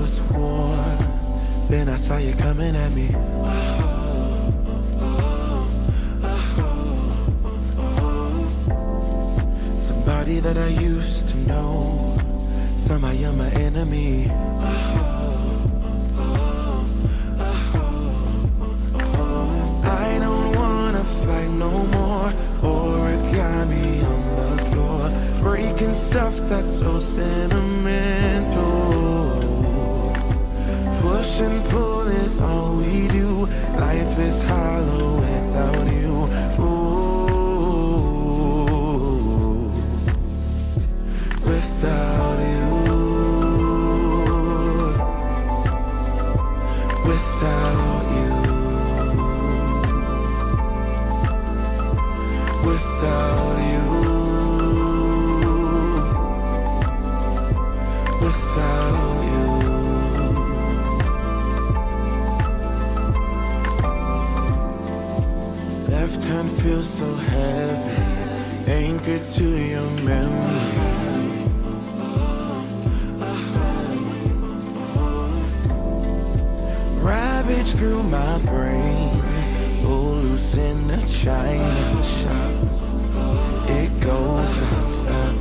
was war, then I saw you coming at me. Somebody that I used to know, somehow you're my enemy. I don't wanna fight no more. Origami on the floor, breaking stuff that's so sentimental. Push and pull is all we do. Life is hollow without you. Ooh, without you, without you, without you, without you. Left hand feels so heavy, anchored to your memory. Ravage through my brain, oh, loose in the china shop. It goes non-stop.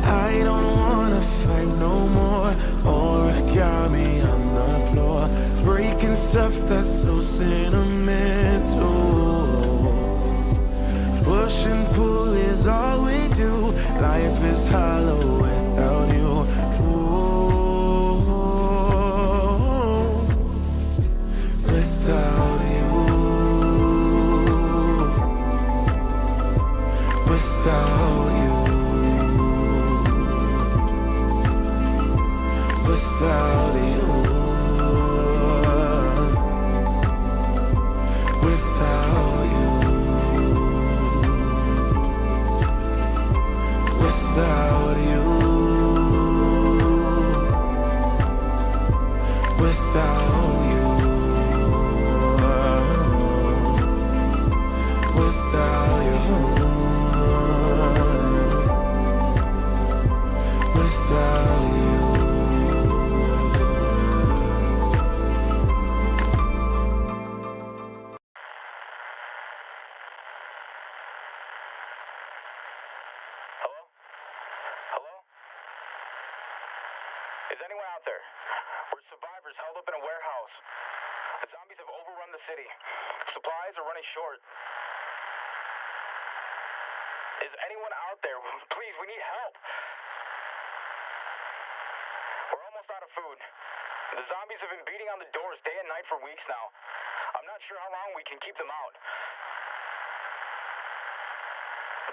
I don't wanna fight no more. Origami on the floor, breaking stuff that's so sentimental. Push and pull is all we do. Life is hollow without you. Ooh, without you, without you, without you, without you, without you, without you, without you, without you. Hello? Hello? Is anyone out there? We're survivors held up in a warehouse. The zombies have overrun the city. Supplies are running short. Is anyone out there? Please, we need help. We're almost out of food. The zombies have been beating on the doors day and night for weeks now. I'm not sure how long we can keep them out.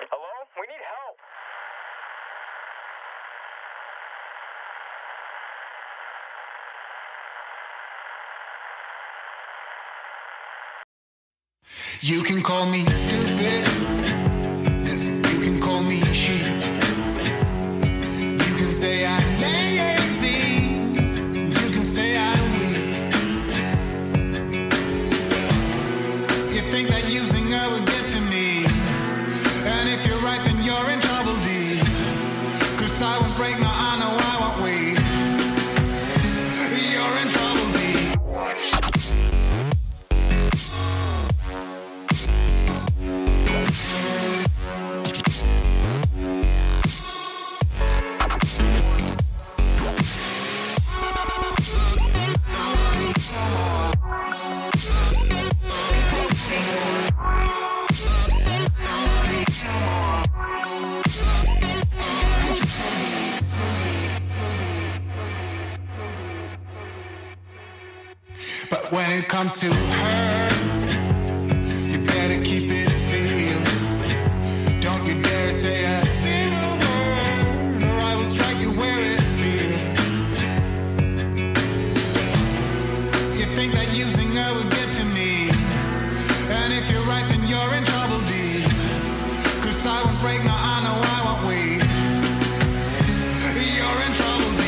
Hello? We need help. You can call me stupid. Yes, you can call me cheap. You can say I'm lazy. You can say I'm weak. You think that using her would get to me. And if you're right, then you're in trouble, D. 'Cause I won't break, no, I know I won't wait. You're in trouble, D. But when it comes to her, you better keep it sealed. Don't you dare say a single word, or I will strike you where it feels. You think that using her would get to me, and if you're right, then you're in trouble, D. 'Cause I won't break, no, I know I won't wait. You're in trouble, D.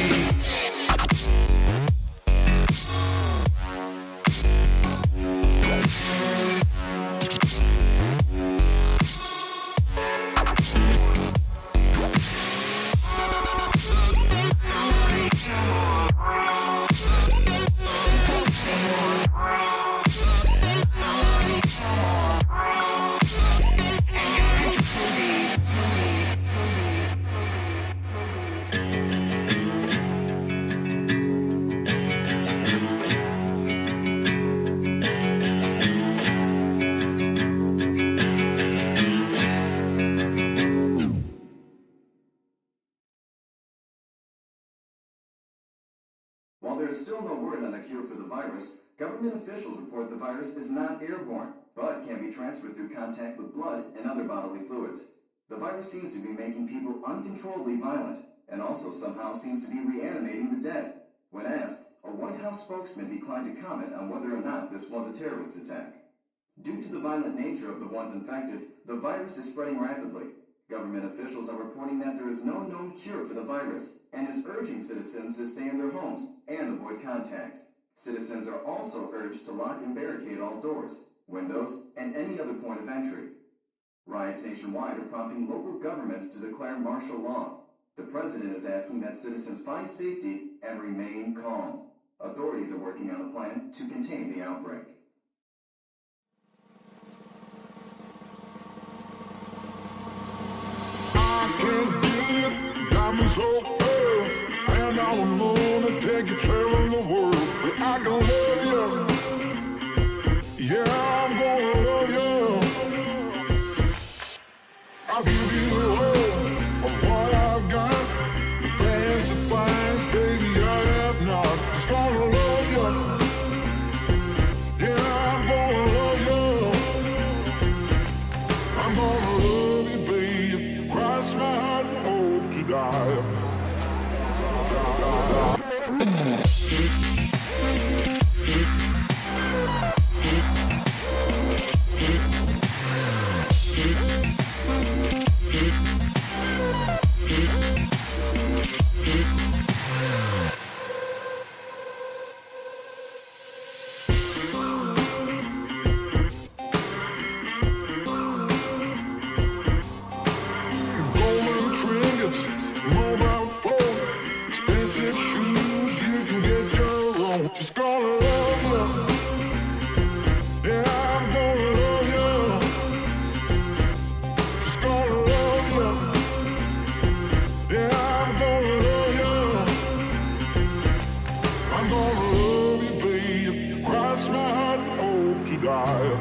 there is still no word on a cure for the virus, government officials report the virus is not airborne, but can be transferred through contact with blood and other bodily fluids. The virus seems to be making people uncontrollably violent, and also somehow seems to be reanimating the dead. When asked, a White House spokesman declined to comment on whether or not this was a terrorist attack. Due to the violent nature of the ones infected, the virus is spreading rapidly. Government officials are reporting that there is no known cure for the virus and is urging citizens to stay in their homes and avoid contact. Citizens are also urged to lock and barricade all doors, windows, and any other point of entry. Riots nationwide are prompting local governments to declare martial law. The president is asking that citizens find safety and remain calm. Authorities are working on a plan to contain the outbreak. Diamonds so pearl, and I don't wanna take you traveling the world. But I can love you, yeah, I'm gonna love you. I'll give you the whole of what I've got. The fancy finds, baby, I have not. Just gonna love you, yeah, I'm gonna love you. I'm gonna love you, baby. Cross my heart and hope to die. Golden trinkets, mobile phone, expensive shoes, you can get your own. Just gonna love you, yeah, I'm gonna love you. Just gonna love you, yeah, I'm gonna love you. I'm gonna love you, babe. Cross my heart and hope to die.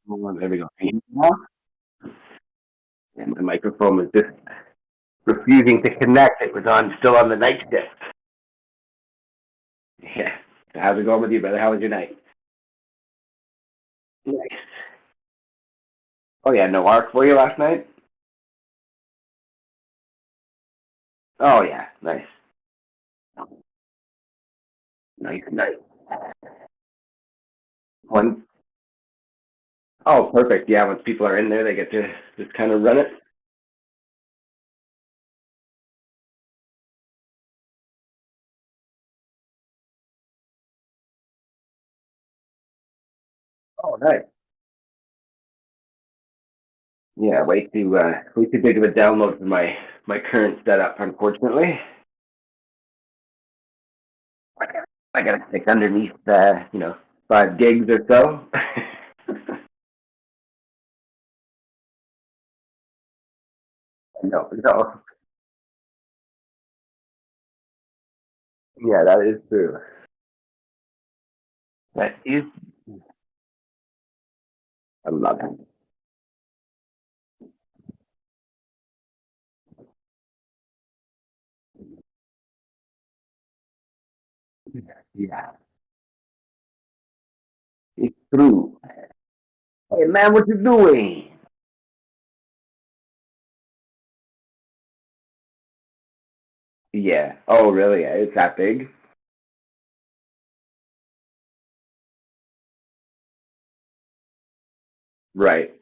Well, there we go. Can you hear me now? And my microphone was just refusing to connect. It was still on the night shift. Yeah. So how's it going with you, brother? How was your night? Nice. Oh yeah, no arc for you last night? Oh yeah, nice. Nice, nice. One. Oh, perfect. Yeah, once people are in there, they get to just kind of run it. Oh, nice. Yeah, way too big of a download for my current setup, unfortunately. I gotta stick underneath, 5 gigs or so. No, no. Yeah, that is true. That is, I love it. Yeah, it's true. Hey man, what you doing? Yeah. Oh, really? It's that big? Right.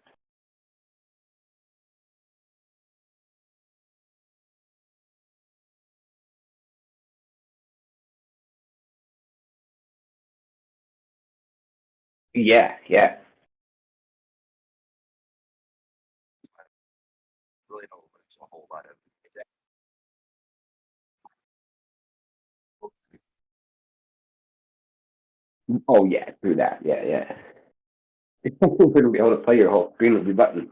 Yeah, yeah. Really don't lose a whole lot of. Oh yeah, through that. Yeah, yeah. You're gonna be able to play your whole screen with your button.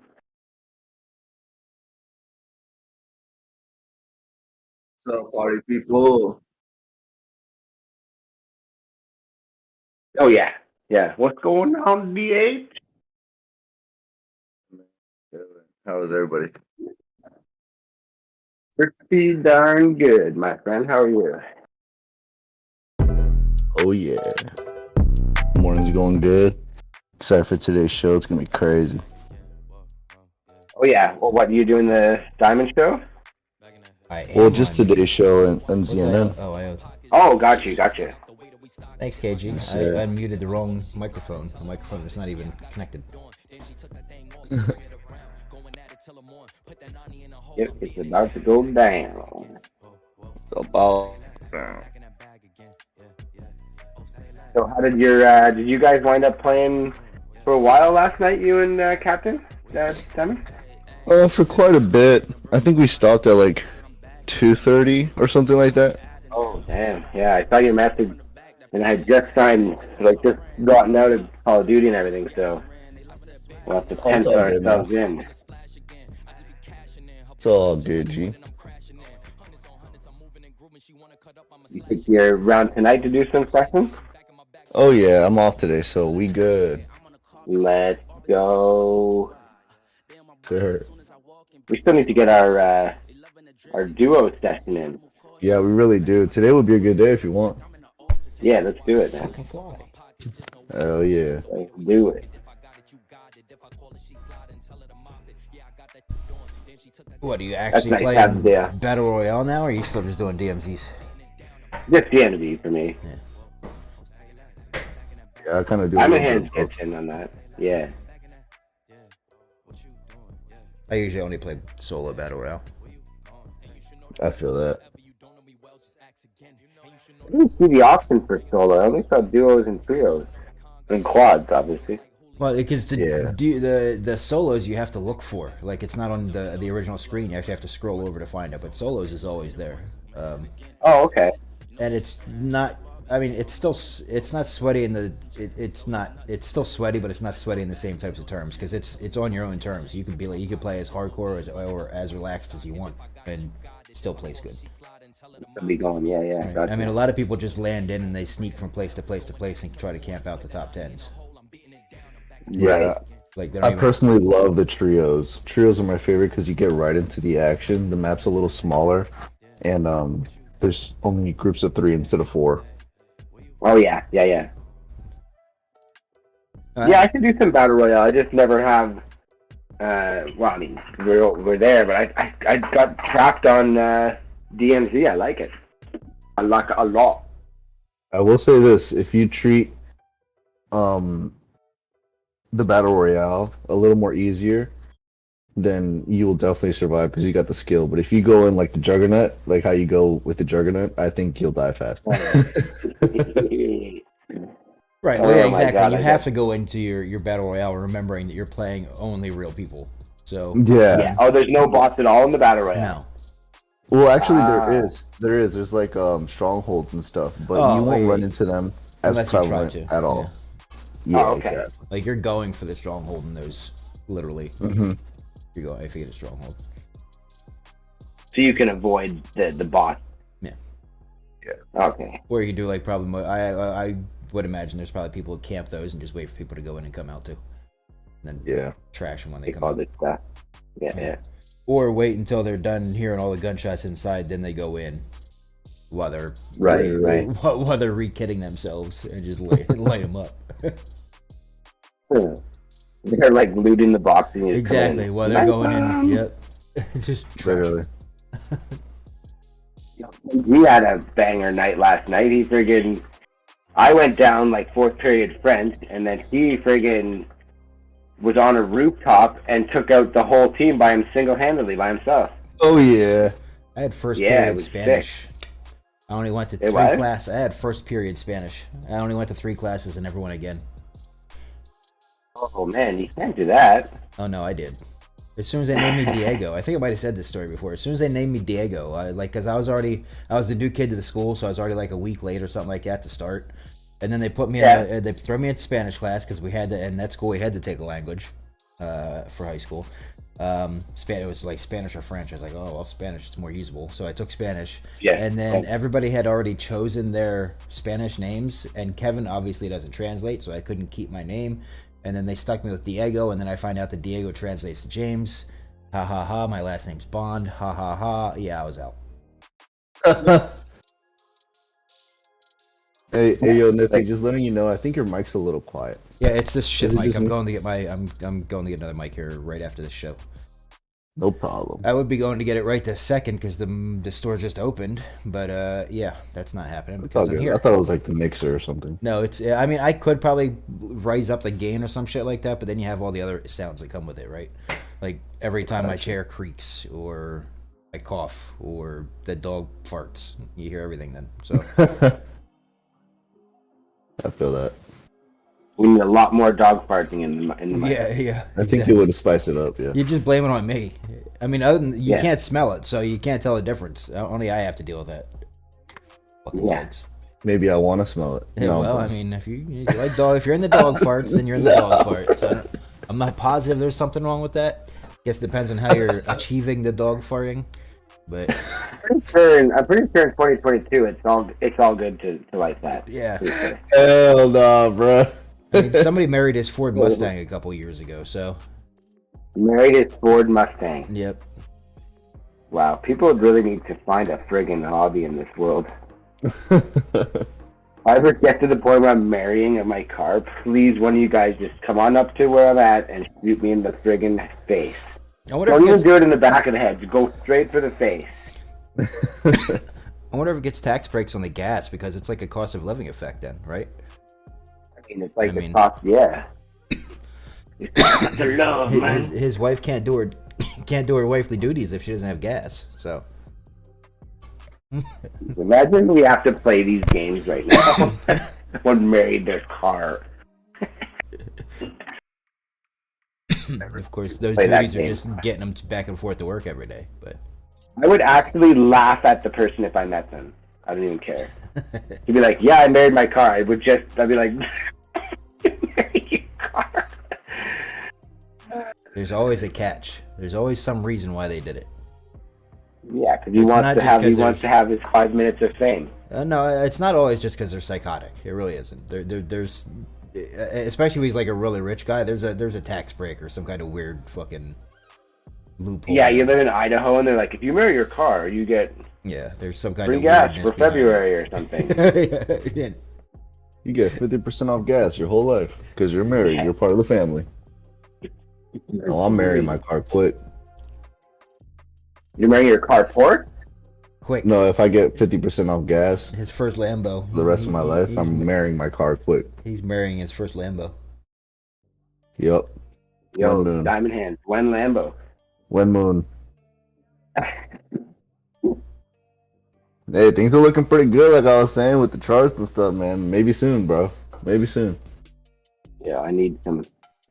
So party people. Oh yeah, yeah. What's going on, DH? How is everybody? Pretty darn good, my friend. How are you? Oh yeah. Morning's going good. Excited for today's show. It's gonna be crazy. Oh yeah. Well, what you doing the Diamond Show? I Well, am just on today's show and What the hell? CNN. Oh, Oh, got you, got you. thanks, KG. Yes, I sir. unmuted the wrong microphone. The microphone was not even connected. Yep, it's about to go down. About So, how did did you guys wind up playing for a while last night? You and Captain Diamond? for quite a bit. I think we stopped at like 2:30 or something like that. Oh damn! Yeah, I saw your message, and I had just signed, just gotten out of Call of Duty and everything. So we'll have to Oh, it's pencil all good, ourselves in. It's all good, G. You think you're around tonight to do some sessions? Oh yeah, I'm off today, so we good. Let's go. Sir. We still need to get our duo session in. Yeah, we really do. Today would be a good day if you want. Yeah, let's do it, man. Fucking fly. Hell yeah. Let's do it. What, are you actually nice playing having the, Battle Royale now, or are you still just doing DMZs? Just DMZ for me. Yeah, I kind of do. I'm a a little hand bit of both. kitchen on that. Yeah. I usually only play solo Battle Royale. I feel that. I didn't see the option for solo. I only saw duos and trios. And quads, obviously. Well, because to Yeah. do the solos, you have to look for. Like, it's not on the original screen. You actually have to scroll over to find it. But solos is always there. Oh, okay. And it's not. I mean, it's not sweaty in the. It's still sweaty, but it's not sweaty in the same types of terms because it's on your own terms. You could play as hardcore or as relaxed as you want, and it still plays good. I'll be going. Yeah, yeah. Right. Gotcha. I mean, a lot of people just land in and they sneak from place to place to place and try to camp out the top tens. Yeah. Like they don't I even, personally love the trios. Trios are my favorite because you get right into the action. The map's a little smaller, and there's only groups of 3 instead of 4. Oh yeah, yeah, yeah. Uh, Yeah, I can do some battle royale. I just never have. Well, I mean, we're there, but I got trapped on DMZ. I like it. I like it a lot. I will say this: if you treat the battle royale a little more easier, then you will definitely survive because you got the skill. But if you go in like the Juggernaut, like how you go with the Juggernaut, I think you'll die fast. Right, Oh well, yeah, my exactly. God, you I have get- to go into your battle royale remembering that you're playing only real people. So Yeah. Oh, there's no bots at all in the battle royale. no. Well, actually, Ah. there is. There is. There's like strongholds and stuff, but Oh, you won't yeah, run yeah. into them as Unless you try prevalent to, at all. Yeah, Oh, okay. exactly. Like you're going for the stronghold, and there's literally Mhm. you're going if you get a stronghold. So you can avoid the bot. Yeah. Yeah. Okay. Or you can do like probably. I would imagine there's probably people who camp those and just wait for people to go in and come out too, and then Yeah. trash them when they Take come all out. this stuff. Yeah, Yeah. yeah. Or wait until they're done hearing all the gunshots inside, then they go in while they're Right. while they're re-kitting themselves and just light them up. They're like looting the box and you just Exactly. come in. While they're going in. Nice. Yep. Just trash. Literally. We had a banger night last night. He friggin' I went down like fourth period French, and then he friggin' was on a rooftop and took out the whole team by him single-handedly by himself. Oh yeah. I had first Yeah, it period was Spanish. I only went to It three what? classes. I had first period Spanish. I only went to 3 classes and never went again. Oh man, you can't do that. Oh no, I did. As soon as they named me Diego, I think I might have said this story before. As soon as they named me Diego, because I was the new kid to the school, so I was already like a week late or something like that to start. And then they put me they throw me in Spanish class because we had to, in that school we had to take a language for high school. It was like Spanish or French. I was like, oh well, Spanish, it's more usable. So I took Spanish. Yeah. And then everybody had already chosen their Spanish names, and Kevin obviously doesn't translate, so I couldn't keep my name. And then they stuck me with Diego, and then I find out that Diego translates to James. Ha ha ha, my last name's Bond. Ha ha ha. Yeah, I was out. Hey, yo, Nifty, just letting you know, I think your mic's a little quiet. Yeah, it's this shit Is it mic. just I'm me? going to get I'm going to get another mic here right after this show. No problem. I would be going to get it right this second because the store just opened, but yeah, that's not happening It's all because I'm good. here. I thought it was like the mixer or something. No, it's. I mean, I could probably raise up the gain or some shit like that, but then you have all the other sounds that come with it, right? Like every time my chair creaks or I cough or the dog farts, you hear everything then. So I feel that. We need a lot more dog farting in the mic. yeah. I think it would spice it up, yeah. You just blame it on me. I mean, other than you Yeah. can't smell it, so you can't tell the difference. Only I have to deal with that. Fucking Yeah. dogs. Maybe I want to smell it. Yeah, No, well, but- I mean, if you like dog, if you're in the dog farts, then you're in the dog farts. I'm not positive there's something wrong with that. Guess it depends on how you're achieving the dog farting. But I'm pretty sure in 2022 it's all good to like that. yeah, Hell nah, bro. I mean, somebody married his Ford Mustang a couple years ago, so Married his Ford Mustang. yep. Wow, people really need to find a friggin' hobby in this world. If I ever get to the point where I'm marrying in my car, please, one of you guys just come on up to where I'm at and shoot me in the friggin' face. I wonder Don't if it even gets, do it in the back of the head. Go straight for the face. I wonder if it gets tax breaks on the gas because it's like a cost of living effect then, right? I mean, it's like I the mean- top, yeah. It's the love, man. His wife can't do her wifely duties if she doesn't have gas. So Imagine we have to play these games right now. Someone married their car. of course those Play that duties are game. just getting them back and forth to work every day. But I would actually laugh at the person if I met them. I don't even care. He'd be like, "Yeah, I married my car." I'd be like, "Marry your car." there's always a catch. There's always some reason why they did it. Yeah, because he It's wants not to just have 'cause wants to have his 5 minutes of fame. No, it's not always just because they're psychotic. It really isn't. There's, especially if he's like a really rich guy. There's a tax break or some kind of weird fucking loophole. Yeah, you live in Idaho, and they're like, if you marry your car, you get Yeah, there's some kind free of gas weirdness for behind February or something. it. Yeah. You get 50% off gas your whole life because you're married. Yeah. You're part of the family. Oh, I'm marrying my car quick. You're marrying your car port? Quick. No, if I get 50% off gas His first Lambo. the rest of my life, I'm marrying my car quick. He's marrying his first Lambo. Yep. Yo, When moon. Diamond Hands, when Lambo. When moon. Hey, things are looking pretty good, like I was saying, with the charts and stuff, man. Maybe soon, bro. Maybe soon. Yeah, I need some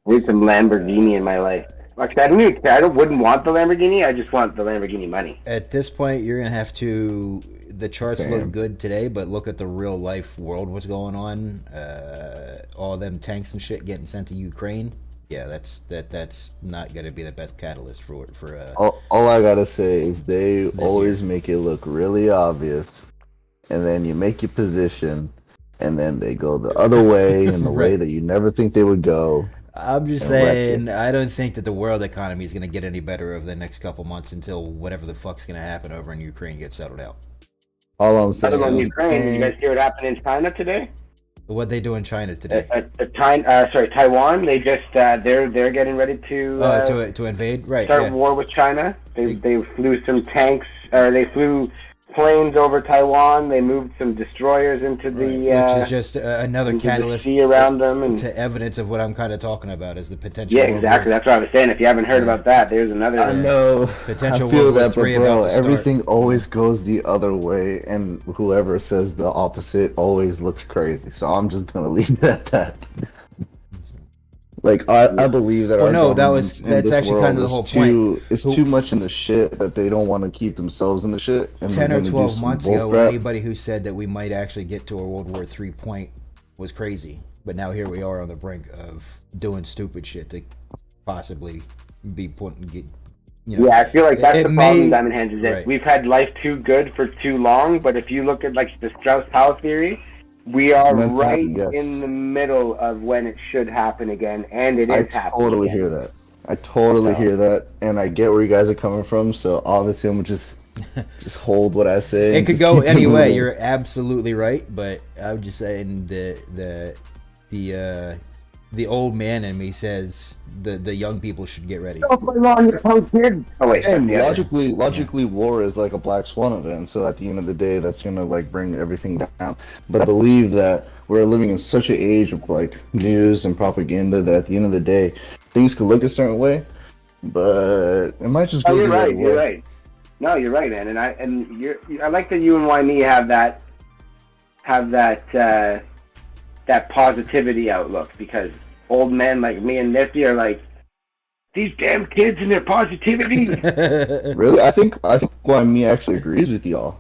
Lamborghini in my life. Like I don't even care. I wouldn't want the Lamborghini. I just want the Lamborghini money. At this point, you're gonna have to. The charts Same. look good today, but look at the real life world. What's going on? All them tanks and shit getting sent to Ukraine. Yeah, that's not gonna be the best catalyst for. All I gotta say is they always make it look really obvious, and then you make your position, and then they go the other way in the way Right. that you never think they would go. I'm just and wreck saying, it. I don't think that the world economy is gonna get any better over the next couple months until whatever the fuck's gonna happen over in Ukraine gets settled out. All I'm Other saying than is, Ukraine, did you guys hear what happened in China today? What they do in China today? Taiwan. They just they're getting ready To invade, right? start Yeah. war with China. They flew some tanks, or they flew planes over Taiwan. They moved some destroyers into the Which is just another into the catalyst sea around them, and to evidence of what I'm kind of talking about is the potential. yeah, World exactly. War- That's what I was saying. If you haven't heard about that, there's another. I know, Potential I feel World War that, but III bro, about to start. everything always goes the other way, and whoever says the opposite always looks crazy. So I'm just gonna leave it at that. Like I believe that Well, our no, governments in that's this actually world kind of the is whole too, point. It's too much in the shit that they don't want to keep themselves in the shit. And 10 they're or gonna do 12 some months bull ago, crap. anybody who said that we might actually get to a World War III point was crazy. But now here we are on the brink of doing stupid shit to possibly be put and get, you know. Yeah, I feel like that's It the problem, may- Diamond Hands, is that right. we've had life too good for too long. But if you look at like the Strauss-Howe theory, we are meant to right happen, yes. in the middle of when it should happen again, and it I is happening. totally again. hear that. I totally So- hear that, and I get where you guys are coming from. So obviously, I'm just hold what I say. It and could just go keep it any way. moving. You're absolutely right, but I'm just saying the old man in me says the young people should get ready. Don't play long, you punk kid. Oh wait, And yeah. logically, war is like a black swan event. So at the end of the day, that's gonna like bring everything down. But I believe that we're living in such an age of like news and propaganda that at the end of the day, things could look a certain way, but it might just go Oh, you're the other right. You're way. right. No, you're right, man. I like that you and Wynee have that positivity outlook, because old men like me and Nifty are like, these damn kids and their positivity. Really, I think why me actually agrees with y'all.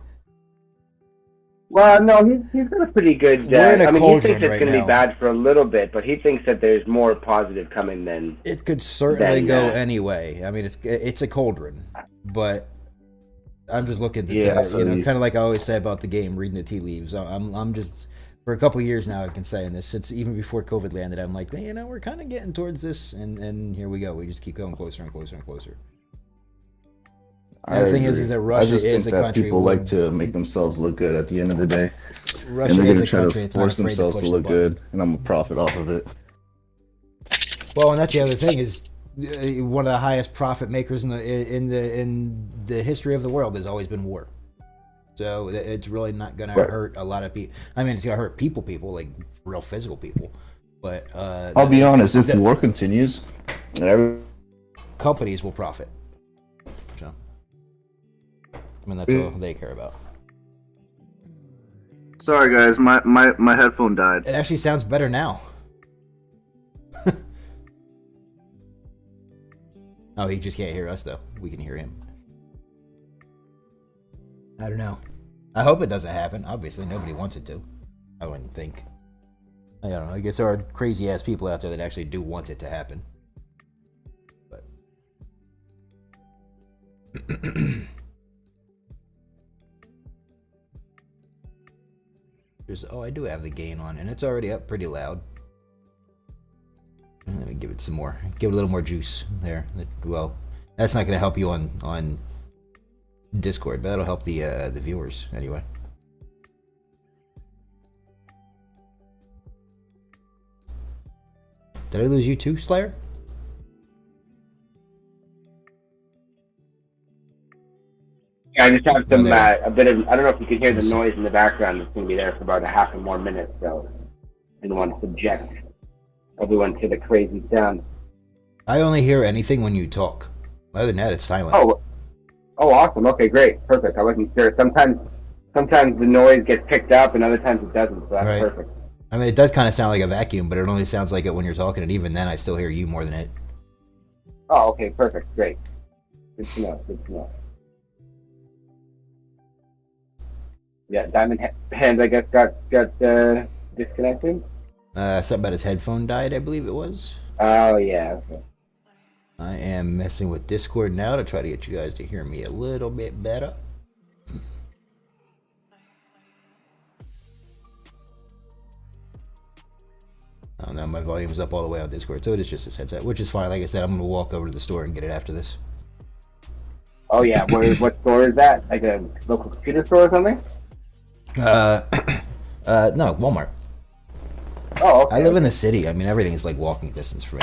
Well, no, he's got a pretty good. We're in a I mean, he cauldron thinks it's right going to now. be bad for a little bit, but he thinks that there's more positive coming than. It could certainly Then, go uh, anyway. I mean, it's a cauldron, but I'm just looking at Yeah, you know, so- kind of like I always say about the game, reading the tea leaves. I'm just for a couple years now. I've been saying this since even before COVID landed. I'm like, you know, we're kind of getting towards this, and here we go. We just keep going closer and closer and closer. I The thing is agree. that I Russia just is think a that country people with- like to make themselves look good at the end of the day, Russia and they're is gonna a try country to that's not force afraid to themselves push to the look button. good, and I'm gonna profit off of it. Well, and that's the other thing is one of the highest profit makers in the history of the world has always been war. So it's really not going to Right. hurt a lot of people. I mean, it's going to hurt people like real physical people. But I'll be honest, if the war continues, and every companies will profit. So, I mean, that's all they care about. sorry guys, my headphone died. It actually sounds better now. Oh, he just can't hear us though. We can hear him. I don't know. I hope it doesn't happen. Obviously, nobody wants it to. I wouldn't think. I don't know. I guess there are crazy ass people out there that actually do want it to happen. But I do have the gain on, and it's already up pretty loud. Let me give it some more. Give it a little more juice there. Well, that's not going to help you on Discord, but that'll help the viewers anyway. Did I lose you too, Slayer? Yeah, I just have some there. a bit of. I don't know if you can hear the noise in the background. It's going to be there for about a half and more minutes, so I didn't want to subject everyone to the crazy sound. I only hear anything when you talk. Other than that, it's silent. Oh, awesome. Okay, great, perfect. I wasn't sure. Sometimes the noise gets picked up, and other times it doesn't. So that's Right. perfect. I mean, it does kind of sound like a vacuum, but it only sounds like it when you're talking, and even then, I still hear you more than it. Oh, okay, perfect, great. Good to know. Good to know. Yeah, Hands, I guess, got disconnected. Something about his headphone died, I believe it was. Oh yeah. Okay. I am messing with Discord now to try to get you guys to hear me a little bit better. Oh no, my volume's up all the way on Discord, so it is just this headset, which is fine. Like I said, I'm gonna walk over to the store and get it after this. Oh yeah, what store is that? Like a local computer store or something? No, Walmart. Oh, okay. I live in the city. I mean, everything is like walking distance for me.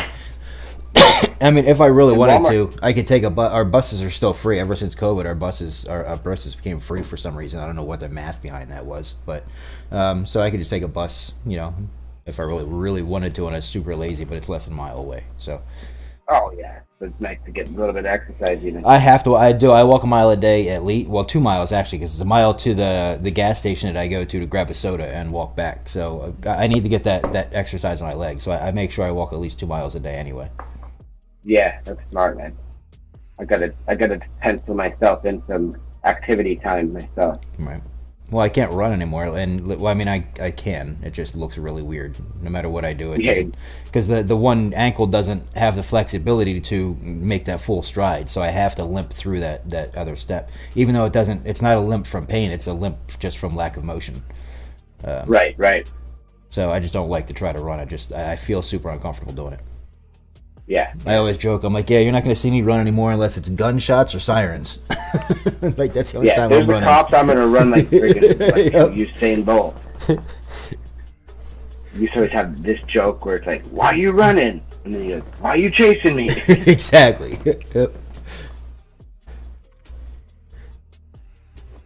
I mean, if I really wanted to, I could take a bus. Our buses are still free ever since COVID. Our buses became free for some reason. I don't know what the math behind that was, but so I could just take a bus. You know, if I really wanted to, and I was super lazy, but it's less than a mile away. So. Oh yeah, so it's nice to get a little bit of exercise even. I have to. I do. I walk a mile a day at least. Well, 2 miles actually, because it's a mile to the gas station that I go to grab a soda and walk back. So I need to get that exercise on my legs. So I make sure I walk at least 2 miles a day anyway. Yeah, that's smart, man. I gotta pencil myself in some activity time myself. Right. Well, I can't run anymore, and well, I mean, I can. It just looks really weird, no matter what I do. Because the one ankle doesn't have the flexibility to make that full stride, so I have to limp through that other step. Even though it's not a limp from pain; it's a limp just from lack of motion. Right. So I just don't like to try to run. I feel super uncomfortable doing it. Yeah. I always joke. I'm like, yeah, you're not going to see me run anymore unless it's gunshots or sirens. Like that's the only time I'm running. The cops, I'm gonna run like friggin' like yep. Usain Bolt. You always have this joke where it's like, "Why are you running?" And then you go, "Why are you chasing me?" Exactly. Yep.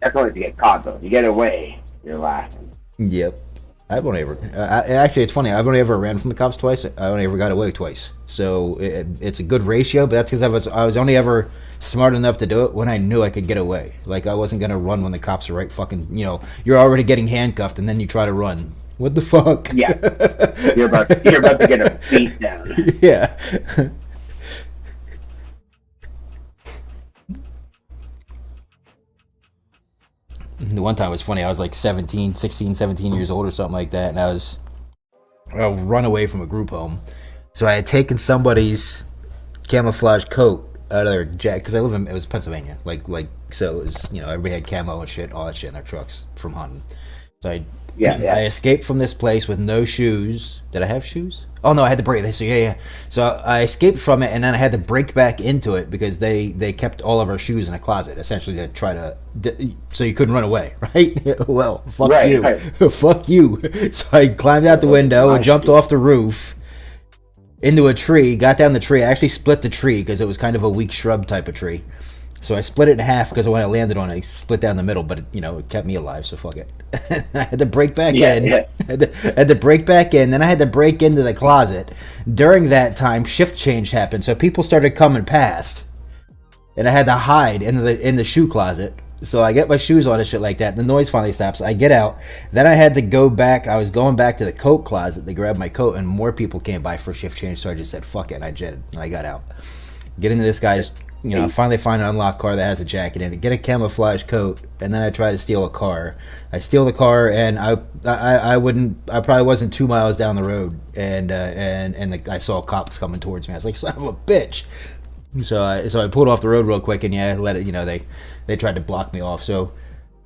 That's only if you get caught though. If you get away, you're laughing. Yep. I've only ever actually it's funny. I've only ever ran from the cops twice. I only ever got away twice. So it's a good ratio, but that's because I was only ever smart enough to do it when I knew I could get away. Like I wasn't gonna run when the cops are right fucking. You know, you're already getting handcuffed, and then you try to run. What the fuck? Yeah, you're about to get a beat down. Yeah. The one time was funny. I was like 16, 17 years old or something like that, and I run away from a group home. So I had taken somebody's camouflage coat out of their jacket because it was Pennsylvania, so it was, you know, everybody had camo and shit, all that shit in their trucks from hunting. So I escaped from this place with no shoes. Did I have shoes? Oh no, I had to break. So yeah. So I escaped from it, and then I had to break back into it because they kept all of our shoes in a closet, essentially to try to, so you couldn't run away, right? Well, fuck you, right. Fuck you. So I climbed out the window and jumped off the roof into a tree. Got down the tree. I actually split the tree because it was kind of a weak shrub type of tree. So I split it in half because when I landed on it, I split down the middle, but it kept me alive, so fuck it. I had to break back in. Yeah. I had to break back in. Then I had to break into the closet. During that time, shift change happened, so people started coming past, and I had to hide in the shoe closet. So I get my shoes on and shit like that. The noise finally stops. I get out. Then I had to go back. I was going back to the coat closet to grab my coat, and more people came by for shift change. So I just said fuck it, and I jetted. And I got out. Get into this guy's. Finally find an unlocked car that has a jacket in it, get a camouflage coat, and then I try to steal a car. I steal the car, and I probably wasn't 2 miles down the road, and I saw cops coming towards me. I was like, son of a bitch. So I pulled off the road real quick, and let it, they tried to block me off. So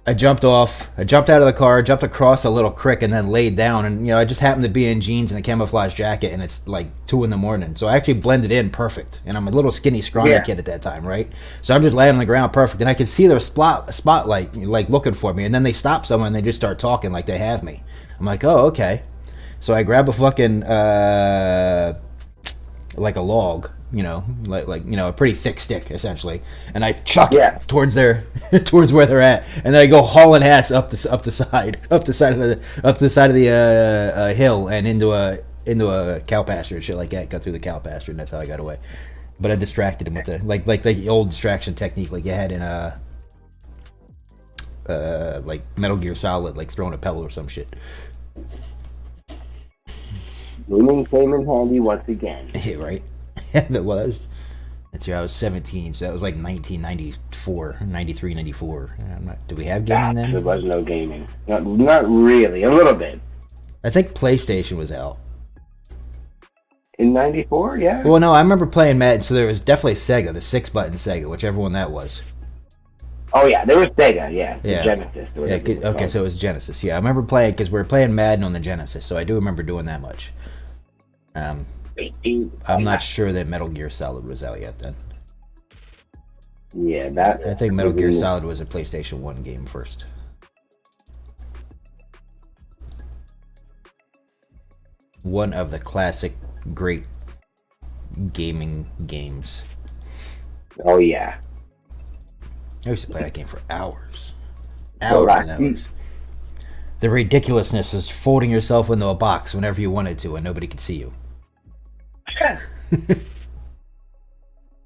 I jumped out of the car, jumped across a little creek, and then laid down. And I just happened to be in jeans and a camouflage jacket, and it's like 2 a.m. So I actually blended in perfect. And I'm a little skinny, scrawny kid at that time, right? So I'm just laying on the ground perfect, and I could see their spotlight like looking for me. And then they stop someone, and they just start talking like they have me. I'm like, oh, okay. So I grab a fucking like a log. A pretty thick stick essentially, and I chuck it towards towards where they're at, and then I go hauling ass up the side of the hill and into a cow pasture and shit like that. Cut through the cow pasture, and that's how I got away. But I distracted him with the like the old distraction technique like you had in like Metal Gear Solid, like throwing a pebble or some shit. Booming came in handy once again. Yeah, right. Well, That's year I was 17, so that was like 1994, 93, 94. I'm not, do we have gaming There then? was no gaming. Not really. A little bit. I think PlayStation was out. In 94, yeah. Well, no, I remember playing Madden, so there was definitely Sega, the 6-button Sega, whichever one that was. Oh, yeah. There was Sega, yeah. The Yeah. Genesis. or Yeah, whatever it was okay, called. so it was Genesis. Yeah, I remember playing, because we were playing Madden on the Genesis, so I do remember doing that much. I'm not sure that Metal Gear Solid was out yet then. Yeah, that. I think Metal Gear Solid was a PlayStation 1 game first. One of the classic great gaming games. Oh, yeah. I used to play that game for hours. So Hours and that- hours. The ridiculousness was folding yourself into a box whenever you wanted to and nobody could see you. Just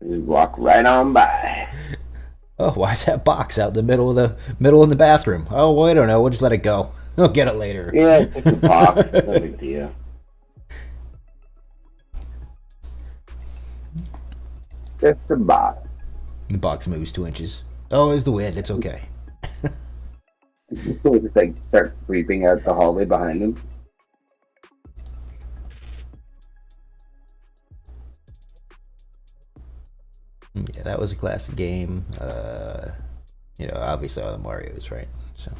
walk right on by. Oh, why is that box out in the middle of the bathroom? Oh, well, I don't know. We'll just let it go. We'll get it later. Yeah, it's a box. No big deal. Just a box. The box moves 2 inches. Oh, it's the wind. It's okay. People just like start creeping out the hallway behind them. Yeah, that was a classic game. Obviously all the Marios, right? So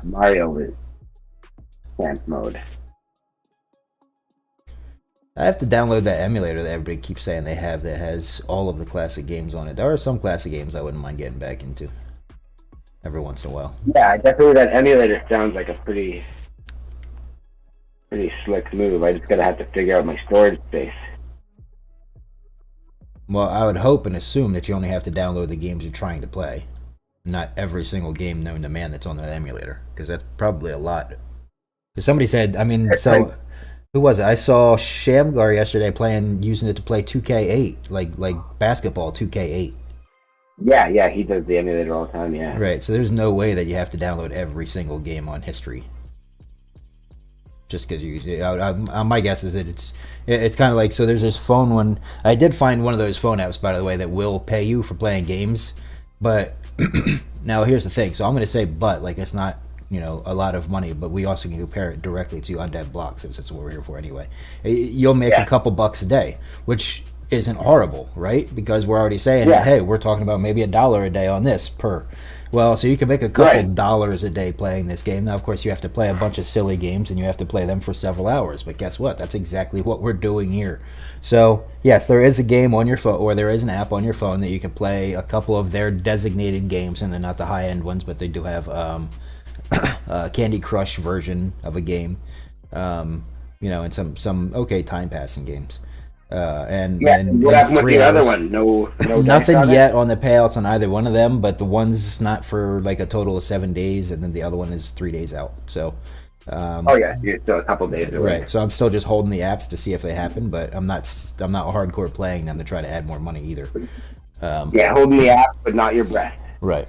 Mario is camp mode. I have to download that emulator that everybody keeps saying they have that has all of the classic games on it. There are some classic games I wouldn't mind getting back into every once in a while. Yeah, definitely that emulator sounds like a pretty slick move. I just gotta have to figure out my storage space. Well, I would hope and assume that you only have to download the games you're trying to play, not every single game known to man that's on that emulator, because that's probably a lot. 'Cause somebody said, who was it? I saw Shamgar yesterday using it to play 2K8, like basketball 2K8. Yeah, he does the emulator all the time, yeah. Right, so there's no way that you have to download every single game on history. Just because my guess is that it's kind of like, so there's this phone one. I did find one of those phone apps, by the way, that will pay you for playing games. But now here's the thing. So I'm going to say, like it's not, a lot of money, but we also can compare it directly to Undead Block, since it's what we're here for anyway. You'll make a couple bucks a day, which isn't horrible, right? Because we're already saying that, hey, we're talking about maybe $1 a day on this per. Well, so you can make a couple dollars a day playing this game. Now, of course, you have to play a bunch of silly games, and you have to play them for several hours. But guess what? That's exactly what we're doing here. So, yes, there is a game on your phone, or there is an app on your phone that you can play a couple of their designated games, and they're not the high-end ones, but they do have a Candy Crush version of a game, and some okay time-passing games. And what happened with the other one? No nothing on yet on the payouts on either one of them, but the one's not for like a total of 7 days, and then the other one is 3 days out. So, you're still a couple days away. right. So I'm still just holding the apps to see if they happen, but I'm not hardcore playing them to try to add more money either. Holding the app, but not your breath. Right.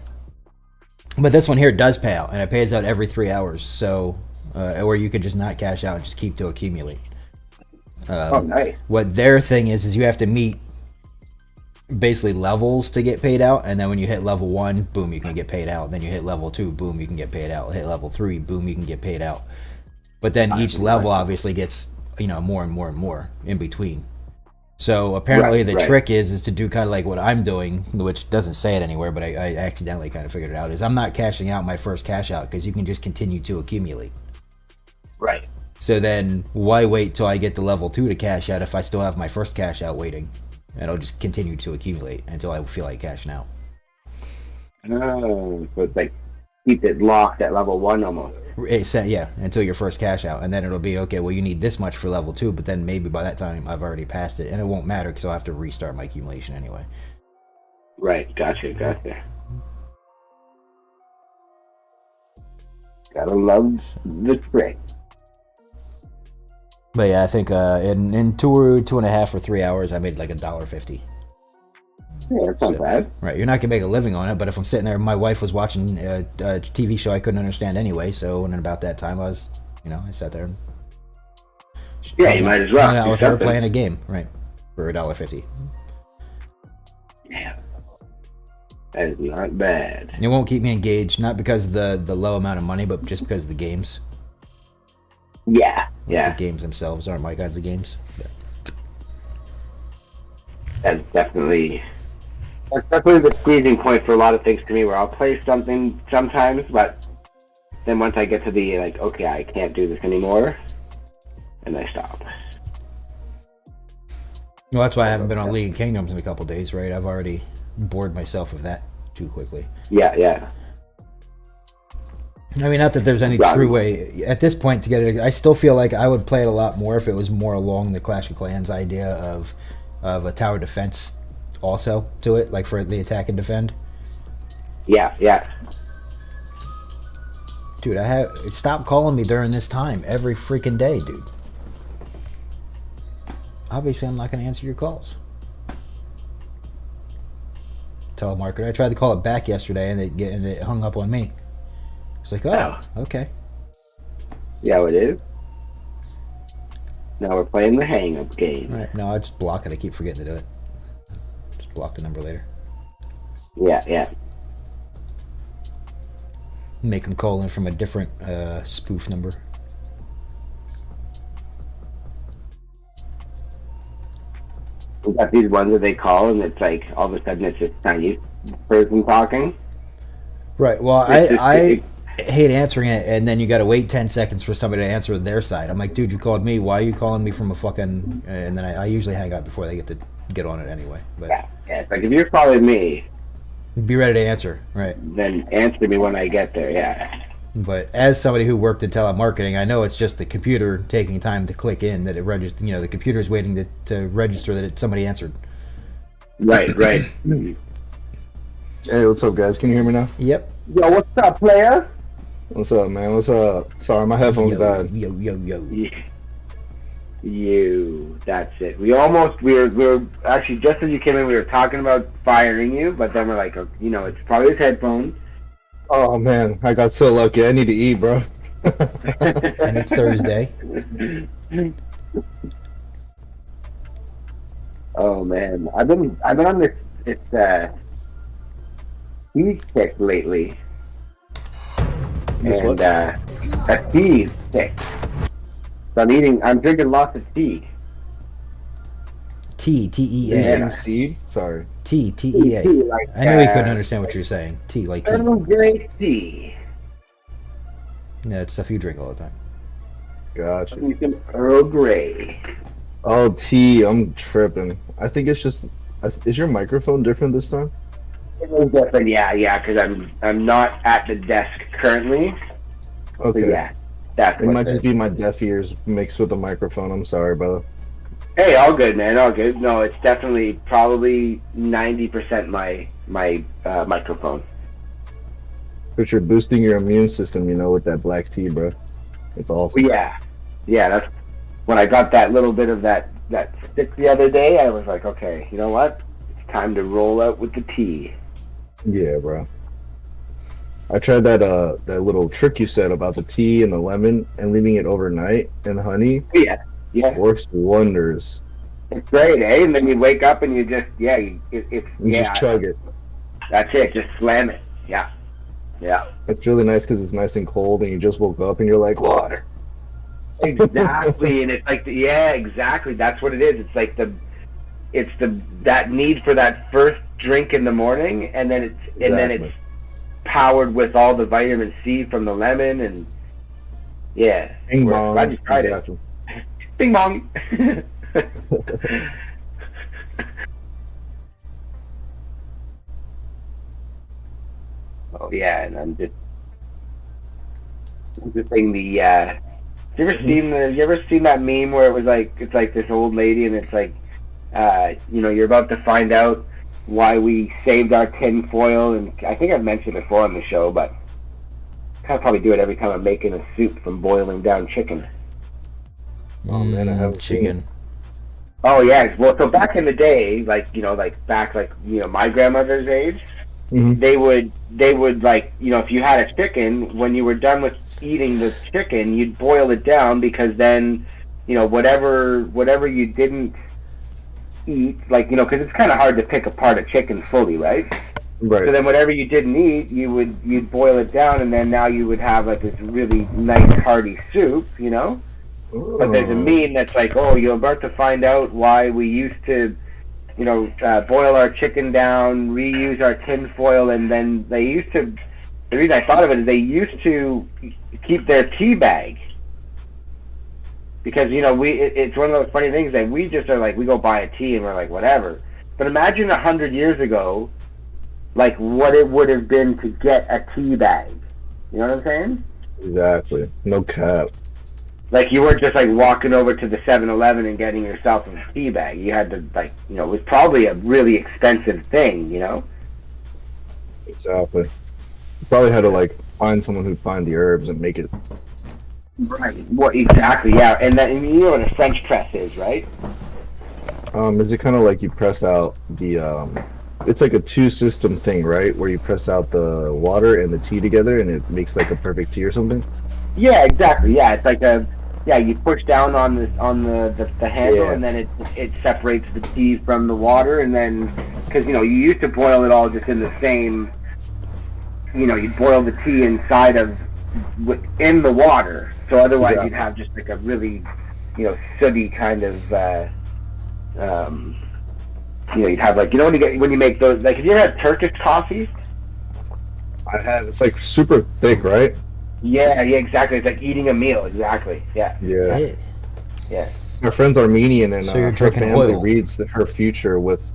But this one here does pay out, and it pays out every 3 hours. So, or you could just not cash out and just keep to accumulate. Nice. What their thing is you have to meet basically levels to get paid out, and then when you hit level 1, boom, you can get paid out. Then you hit level 2, boom, you can get paid out. Hit level 3, boom, you can get paid out. But then each level obviously gets more and more and more in between. So apparently the trick is to do kind of like what I'm doing, which doesn't say it anywhere, but I accidentally kind of figured it out, is I'm not cashing out my first cash out, because you can just continue to accumulate. Right. So then why wait till I get to level 2 to cash out if I still have my first cash out waiting? And I'll just continue to accumulate until I feel like cashing out. Oh, so it's like keep it locked at level 1 almost. Until your first cash out. And then it'll be, okay, well, you need this much for level 2, but then maybe by that time I've already passed it, and it won't matter because I'll have to restart my accumulation anyway. Right, gotcha. Gotta love the trick. But yeah, I think in 2.5 or 3 hours, I made like $1.50. Yeah, that's not bad. Right, you're not gonna make a living on it, but if I'm sitting there, my wife was watching a TV show I couldn't understand anyway. So, and about that time, I was, I sat there. And Yeah, you might as well. hung out do with her something. playing a game, right, for $1.50. That is not bad. It won't keep me engaged, not because of the low amount of money, but just because of the games. Yeah, The yeah. games themselves aren't my kinds of games. That's definitely the squeezing point for a lot of things to me, where I'll play something sometimes, but then once I get to the, like, okay, I can't do this anymore, and I stop. Well, that's why I haven't been on League of Kingdoms in a couple days, right? I've already bored myself of that too quickly. Yeah. I mean, not that there's any true way at this point to get it. I still feel like I would play it a lot more if it was more along the Clash of Clans idea of a tower defense also to it, like for the attack and defend. Yeah. Dude, stop calling me during this time every freaking day, dude. Obviously, I'm not going to answer your calls. Telemarketer. I tried to call it back yesterday, and it hung up on me. It's like, oh, okay. Yeah, it is. Now we're playing the hang-up game. All right. No, I just block it. I keep forgetting to do it. Just block the number later. Yeah. Make them call in from a different spoof number. We got these ones that they call, and it's like all of a sudden it's just Chinese person talking. Right. Well, I hate answering it, and then you got to wait 10 seconds for somebody to answer their side. I'm like, dude, you called me. Why are you calling me from a fucking? And then I usually hang up before they get to get on it anyway. But Yeah. It's like if you're calling me, be ready to answer. Right. then answer me when I get there. Yeah. But as somebody who worked in telemarketing, I know it's just the computer taking time to click in that it registers. You know, the computer's waiting to register that somebody answered. Right. Hey, what's up, guys? Can you hear me now? Yep. Yo, what's up, player? What's up, man? What's up? Sorry, my headphones died. Yo. You. That's it. We were actually, just as you came in, we were talking about firing you, but then we're like, it's probably his headphones. Oh man, I got so lucky. I need to eat, bro. And it's Thursday. Oh man, I've been on this tea stick lately, This and what? a tea stick. So I'm drinking lots of tea. T-E-A. Asian seed? Sorry. T-E-A. Tea, like, I knew he couldn't understand what you're saying. Tea, like tea. Earl Grey tea. Yeah, it's stuff you drink all the time. Gotcha. Need some Earl Grey. Oh, tea. I'm tripping. I think it's just. Is your microphone different this time? Different, yeah, because I'm not at the desk currently. Okay. So yeah, that's It what might just be my deaf ears mixed with the microphone. I'm sorry, brother. Hey, all good, man. All good. No, it's definitely probably 90% my microphone. But you're boosting your immune system, with that black tea, bro. It's awesome. Yeah. That's when I got that little bit of that stick the other day. I was like, okay, you know what? It's time to roll out with the tea. Yeah, bro. I tried that little trick you said about the tea and the lemon and leaving it overnight and honey. Yeah. Works wonders. It's great, eh? And then you wake up and you just You just chug it. That's it. Just slam it. Yeah. It's really nice because it's nice and cold, and you just woke up and you're like, water. Exactly, and it's like exactly. That's what it is. It's like that need for that first drink in the morning, and then it's powered with all the vitamin C from the lemon, and yeah. Bing We're bong. glad you tried Exactly. it. Bing bong. Oh yeah, and I'm just saying you ever seen that meme where it was like it's like this old lady and it's like you're about to find out why we saved our tin foil, and I think I've mentioned it before on the show, but I kind of probably do it every time I'm making a soup from boiling down chicken. Oh man, I haven't seen chicken. it. Oh yeah, well, so back in the day, my grandmother's age, Mhm. they would if you had a chicken, when you were done with eating the chicken, you'd boil it down, because then, whatever you didn't eat, because it's kind of hard to pick apart a chicken fully, right? Right. So then whatever you didn't eat, you'd boil it down, and then now you would have like this really nice hearty soup, you know. But there's a meme that's like, oh, you're about to find out why we used to, boil our chicken down, reuse our tin foil, and then they used to. The reason I thought of it is they used to keep their tea bag. Because, it's one of those funny things that we just are like, we go buy a tea and we're like, whatever. But imagine 100 years ago, like what it would have been to get a tea bag. You know what I'm saying? Exactly. No cap. Like you weren't just like walking over to the 7-Eleven and getting yourself a tea bag. You had to it was probably a really expensive thing, Exactly. You probably had to like find someone who'd find the herbs and make it. Right. What exactly? Yeah, and then you know what a French press is, right? Is it kind of like you press out the it's like a two-system thing, right? Where you press out the water and the tea together, and it makes like a perfect tea or something. Yeah, exactly. Yeah, it's like you push down on the handle, and then it separates the tea from the water, and then because you used to boil it all just in the same. You boil the tea inside of in the water, so otherwise you'd have just like a really sooty kind of you'd have like when you make those, like, have you ever had Turkish coffee? I have. It's like super thick, right? Yeah, exactly. It's like eating a meal. Exactly. Yeah. Yeah. My friend's Armenian, and So you're her drinking family oil. reads her future with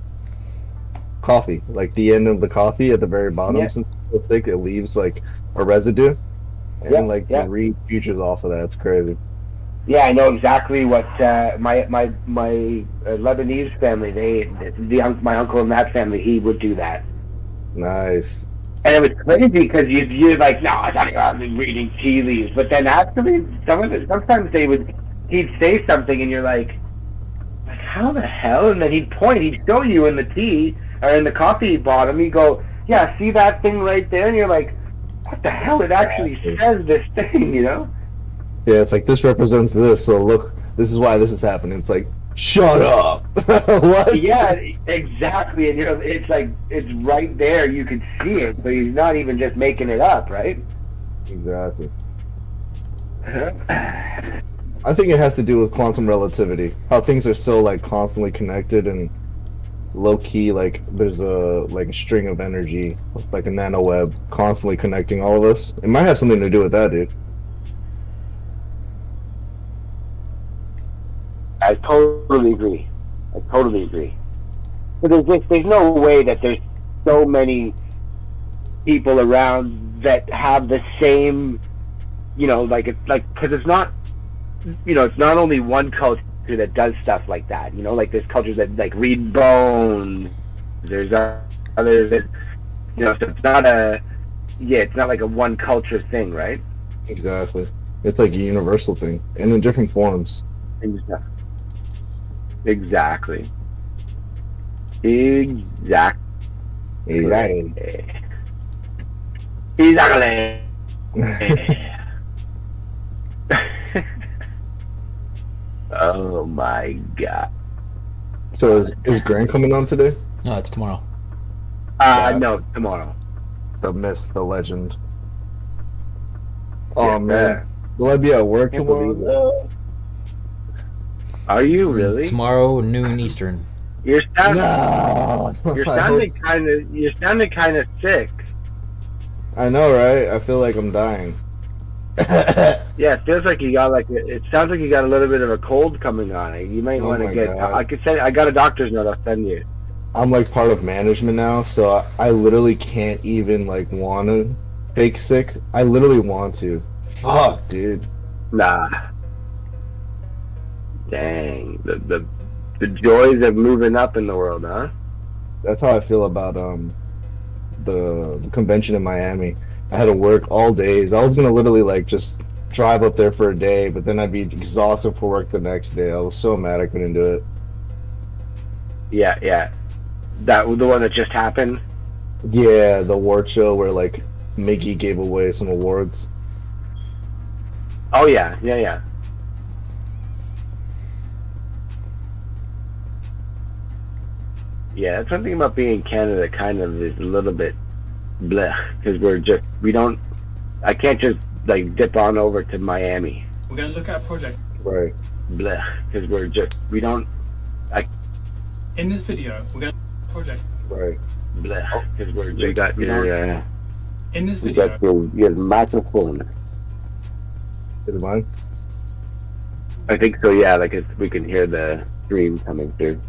coffee, like the end of the coffee at the very bottom, Yeah. since it's so thick, it leaves like a residue, and Yeah. they read futures off of that. It's crazy. Yeah, I know exactly what my Lebanese family. My uncle in that family, he would do that. Nice. And it was crazy because you're like, no, I thought I was reading tea leaves. But then actually, sometimes he'd say something and you're like, how the hell? And then he'd show you in the tea, or in the coffee bottom, he'd go, yeah, see that thing right there? And you're like, what the hell? It actually says this thing, Yeah, it's like, this represents this, so look, this is why this is happening. It's like, shut up. What? Yeah, exactly. And it's like, it's right there. You can see it. So he's not even just making it up, right? Exactly. I think it has to do with quantum relativity. How things are so like constantly connected and low key, like there's a string of energy, like a nanoweb, constantly connecting all of us. It might have something to do with that, dude. I totally agree. But there's no way that there's so many people around that have the same, because it's not, it's not only one culture that does stuff like that. Like there's cultures that like read bones. There's others that, so it's not like a one culture thing, right? Exactly. It's like a universal thing, and in different forms. Exactly. Oh my god. So is Grant coming on today? No, it's tomorrow. No, tomorrow. The myth, the legend. Oh Yeah. man, will I be at work Can't tomorrow? believe it. Are you really? Tomorrow, noon Eastern. You're sounding No. You're I sounding hope- kind of sick. I know, right? I feel like I'm dying. Yeah, it feels like you got it sounds like you got a little bit of a cold coming on. You might Oh want to my get. God. I got a doctor's note. I'll send you. I'm like part of management now, so I literally can't even like want to fake sick. I literally want to. Fuck, dude. Nah. Dang. The joys of moving up in the world, huh? That's how I feel about the convention in Miami. I had to work all days. I was gonna literally like just drive up there for a day, but then I'd be exhausted for work the next day. I was so mad I couldn't do it. Yeah. That was the one that just happened. Yeah, the award show where like Miggy gave away some awards. Oh yeah. Yeah, that's one thing about being in Canada. Kind of is a little bit bleh because I can't just like dip on over to Miami. We're going to look at a project. Right. Bleh because In this video, we're going to look at a project. Right. bleh because In this you video, got your microphone. Is it mine? I think so. Yeah, like we can hear the stream coming through.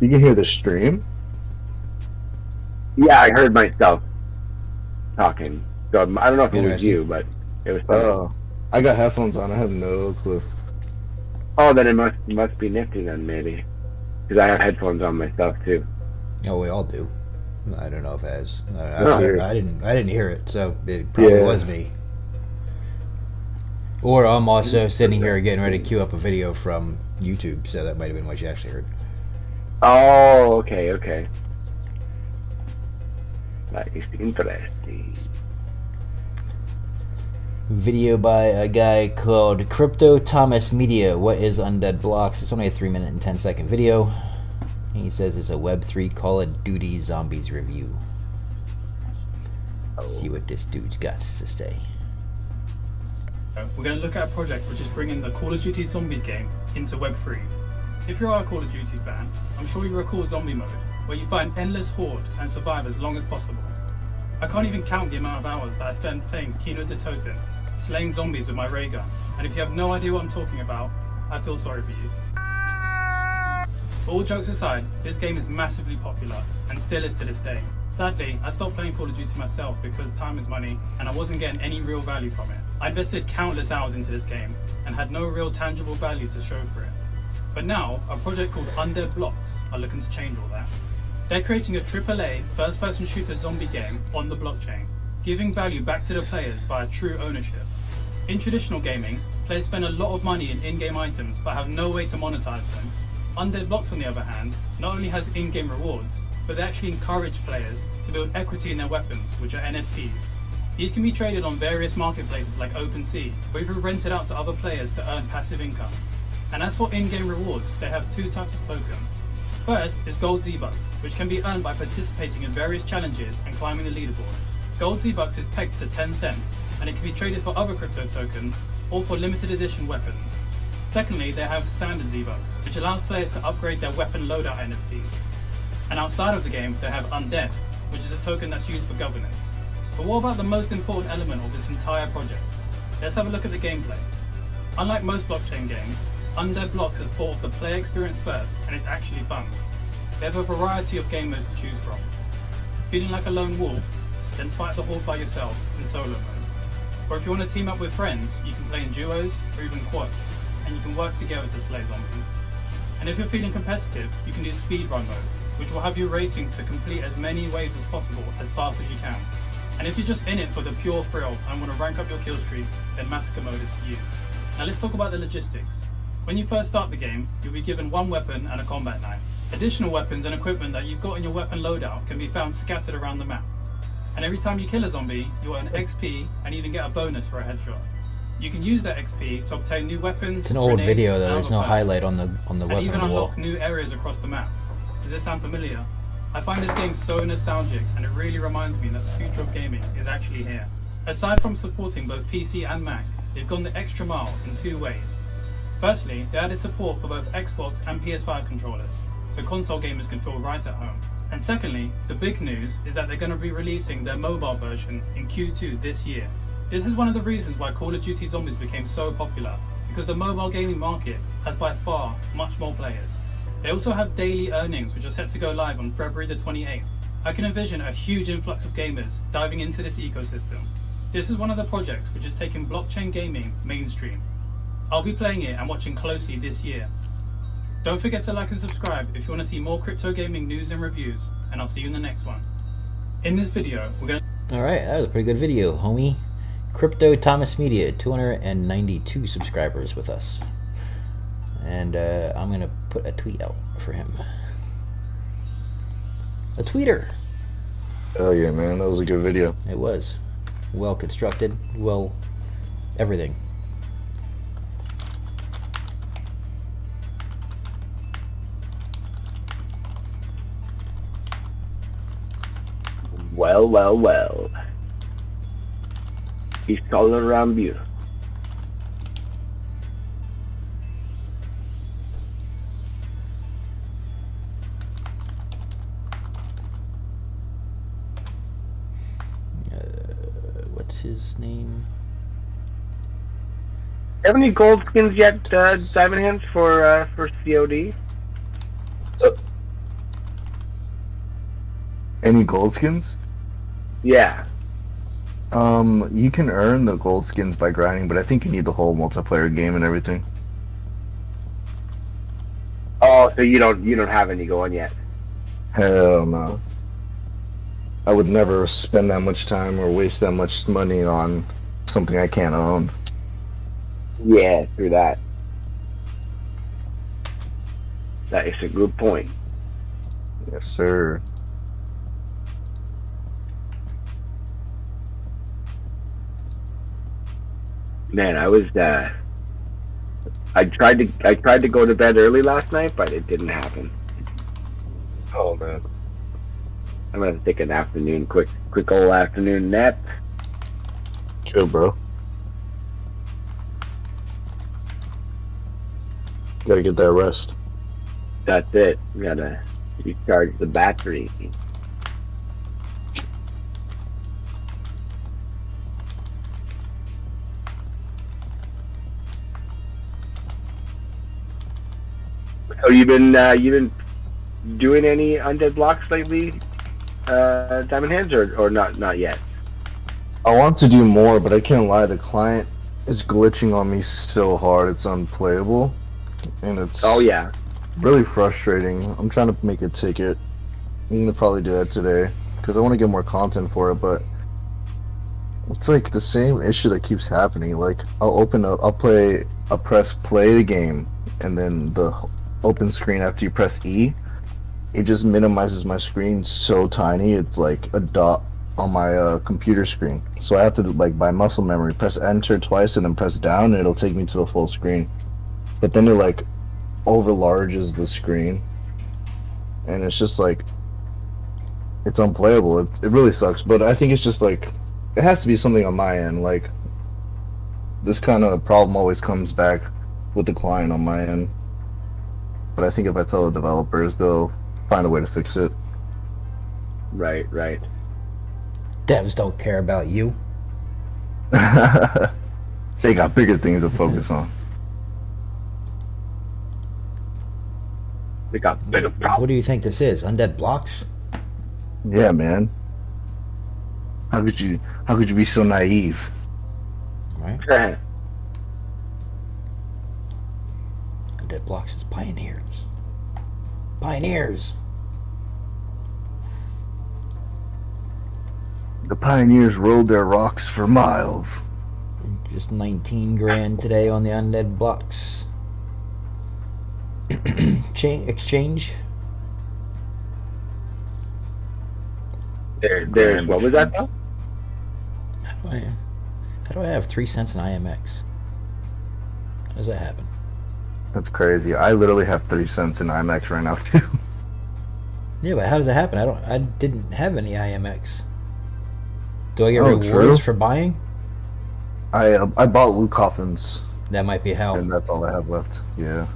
You can hear the stream? Yeah, I heard myself talking. So I don't know if it was Interesting. you, but it was. Oh. I got headphones on. I have no clue. Oh, then it must be nifty then, maybe. Because I have headphones on myself too. Oh, we all do. I don't know if it has. No. I didn't hear it, so it probably Yeah. was me. Or I'm also sitting here getting ready to queue up a video from YouTube, so that might have been what you actually heard. Oh, okay. That is interesting. Video by a guy called Crypto Thomas Media. What is Undead Blocks? It's only a 3-minute and 10-second video. He says it's a Web3 Call of Duty Zombies review. See what this dude's got to say. we're going to look at a project which is bringing the Call of Duty Zombies game into Web3. If you are a Call of Duty fan, I'm sure you recall Zombie Mode, where you find endless horde and survive as long as possible. I can't even count the amount of hours that I spent playing Kino de Toten, slaying zombies with my ray gun, and if you have no idea what I'm talking about, I feel sorry for you. All jokes aside, this game is massively popular, and still is to this day. Sadly, I stopped playing Call of Duty myself because time is money, and I wasn't getting any real value from it. I invested countless hours into this game, and had no real tangible value to show for it. But now, a project called Undead Blocks are looking to change all that. They're creating a AAA first-person shooter zombie game on the blockchain, giving value back to the players via true ownership. In traditional gaming, players spend a lot of money in in-game items but have no way to monetize them. Undead Blocks, on the other hand, not only has in-game rewards, but they actually encourage players to build equity in their weapons, which are NFTs. These can be traded on various marketplaces like OpenSea, or even rented out to other players to earn passive income. And as for in-game rewards, they have two types of tokens. First is Gold Z-Bucks, which can be earned by participating in various challenges and climbing the leaderboard. Gold Z-Bucks is pegged to 10 cents, and it can be traded for other crypto tokens or for limited edition weapons. Secondly, they have Standard Z-Bucks, which allows players to upgrade their weapon loadout NFTs. And outside of the game, they have Undead, which is a token that's used for governance. But what about the most important element of this entire project? Let's have a look at the gameplay. Unlike most blockchain games, Undead Blocks has thought of the player experience first, and it's actually fun. They have a variety of game modes to choose from. Feeling like a lone wolf? Then fight the horde by yourself in solo mode. Or if you want to team up with friends, you can play in duos or even quads, and you can work together to slay zombies. And if you're feeling competitive, you can do speedrun mode, which will have you racing to complete as many waves as possible as fast as you can. And if you're just in it for the pure thrill and want to rank up your kill streaks, then Massacre mode is for you. Now let's talk about the logistics. When you first start the game, you'll be given one weapon and a combat knife. Additional weapons and equipment that you've got in your weapon loadout can be found scattered around the map. And every time you kill a zombie, you'll earn XP and even get a bonus for a headshot. You can use that XP to obtain new weapons. It's an old grenades, video though. and There's other no perks, highlight on the and weapon even on the wall. unlock new areas across the map. Does this sound familiar? I find this game so nostalgic, and it really reminds me that the future of gaming is actually here. Aside from supporting both PC and Mac, they've gone the extra mile in two ways. Firstly, they added support for both Xbox and PS5 controllers, so console gamers can feel right at home. And secondly, the big news is that they're going to be releasing their mobile version in Q2 this year. This is one of the reasons why Call of Duty Zombies became so popular, because the mobile gaming market has by far much more players. They also have daily earnings which are set to go live on February the 28th. I can envision a huge influx of gamers diving into this ecosystem. This is one of the projects which is taking blockchain gaming mainstream. I'll be playing it and watching closely this year. Don't forget to like and subscribe if you want to see more crypto gaming news and reviews, and I'll see you in the next one. In this video, we're going to... Alright, that was a pretty good video, homie. Crypto Thomas Media, 292 subscribers with us. And I'm going to put a tweet out for him. A tweeter! Hell yeah, man. That was a good video. It was. Well constructed. Well, everything. Well, well, well. He's all around you. What's his name? Have any gold skins yet, Diamond Hands, for COD? Any gold skins? Yeah. You can earn the gold skins by grinding, but I think you need the whole multiplayer game and everything. Oh, so you don't have any going yet? Hell no. I would never spend that much time or waste that much money on something I can't own. Yeah, through that. That is a good point. Yes, sir. Man, I tried to go to bed early last night, but it didn't happen. Oh man. I'm gonna take an quick old afternoon nap. Good, bro. Gotta get that rest. That's it. We gotta recharge the battery. So you've been doing any undead blocks lately, Diamond Hands, or not yet? I want to do more, but I can't lie, the client is glitching on me so hard it's unplayable. And it's yeah, really frustrating. I'm trying to make a ticket. I'm gonna probably do that today because I want to get more content for it, but it's like the same issue that keeps happening. Like I'll press play the game, and then the open screen after you press E, it just minimizes my screen so tiny. It's like a dot on my computer screen. So I have to like by muscle memory press enter twice and then press down, and it'll take me to the full screen. But then it like overlarges the screen, and it's just like it's unplayable. It really sucks. But I think it's just like it has to be something on my end. Like this kind of problem always comes back with the client on my end. But I think if I tell the developers, they'll find a way to fix it. Right. Devs don't care about you. They got bigger things to focus on. We got bigger problems. What do you think this is? Undead blocks? Yeah, man. How could you be so naive? Right? Undead blocks is pioneers. Pioneers! The pioneers rolled their rocks for miles. Just 19 grand today on the undead blocks. Exchange. There's what was that though? How do I have 3 cents in IMX? How does that happen? That's crazy. I literally have 3 cents in IMAX right now too. Yeah, but how does that happen? I didn't have any IMX. Do I get rewards true. for buying? I bought loot coffins, That might be how. and that's all I have left. Yeah.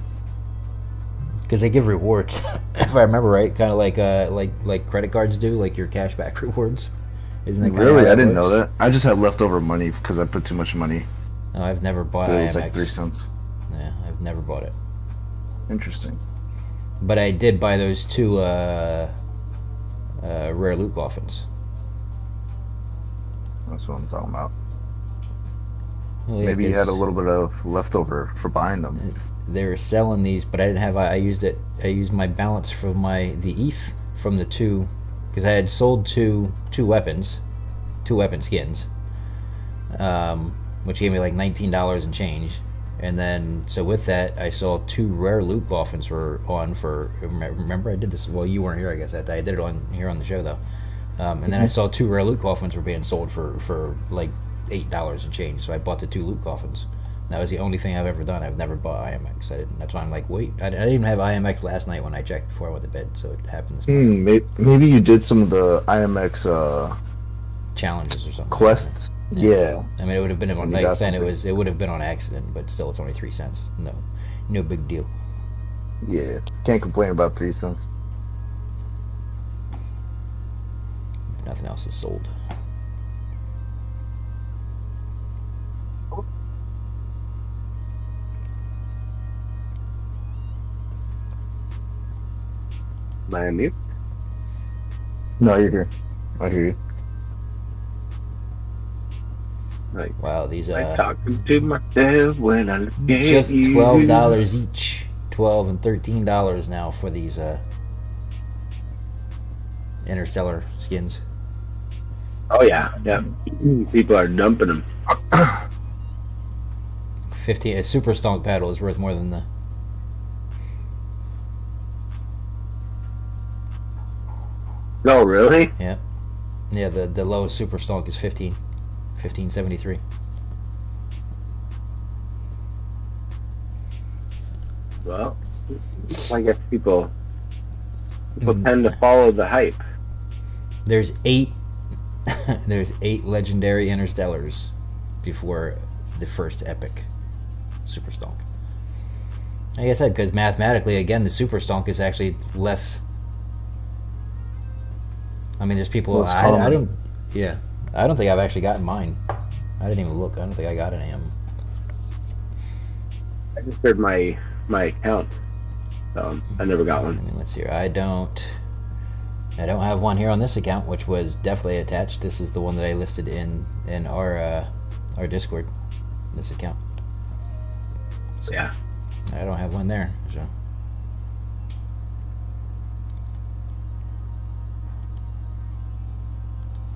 Because they give rewards, if I remember right, kind of like credit cards do, like your cashback rewards. Isn't that Really? how I didn't works? know that. I just had leftover money because I put too much money. No, I've never bought It IMX. was like 3 cents. Yeah, I've never bought it. Interesting. But I did buy those 2 rare loot coffins. That's what I'm talking about. Well, yeah, Maybe you had a 'cause little bit of leftover for buying them. they were selling these, but I didn't have. I used my balance for the ETH from the 2, because I had sold two weapon skins, which gave me like $19 and change. And then, so with that, I saw 2 rare loot coffins were on for. Remember, I did this. Well, you weren't here, I guess, that day. I did it on here on the show though. And then I saw 2 rare loot coffins were being sold for like $8 and change. So I bought the 2 loot coffins. That was the only thing I've ever done. I've never bought IMX. That's why I'm like, wait, I didn't even have IMX last night when I checked before I went to bed, so it happened this morning. Maybe you did some of the IMX Challenges or something. quests. Yeah. I mean, it would have been on, You like got I'm saying, something. it would have been on accident, but still, it's only 3 cents. No big deal. Yeah. Can't complain about 3 cents. Nothing else is sold. Miami. No, you're here. I hear you. Like, Wow, these I'm talking to myself when I look at just you. $12 each. $12 and $13 now for these Interstellar skins. Oh yeah. People are dumping them. 15. A Super Stonk paddle is worth more than the. Oh really? Yeah. Yeah, the lowest Super Stonk is 15. 1573. Well, I guess people tend to follow the hype. There's 8 there's 8 legendary Interstellars before the first epic Super Stonk. Like I said, because mathematically, again, the Super Stonk is actually less. I mean, there's people. Less I common. don't. Yeah, I don't think I've actually gotten mine. I didn't even look. I don't think I got any of them. I just heard my account, so I never got I one. mean, let's see here. I don't have one here on this account, which was definitely attached. This is the one that I listed in our Discord. This account. So Yeah. I don't have one there. So.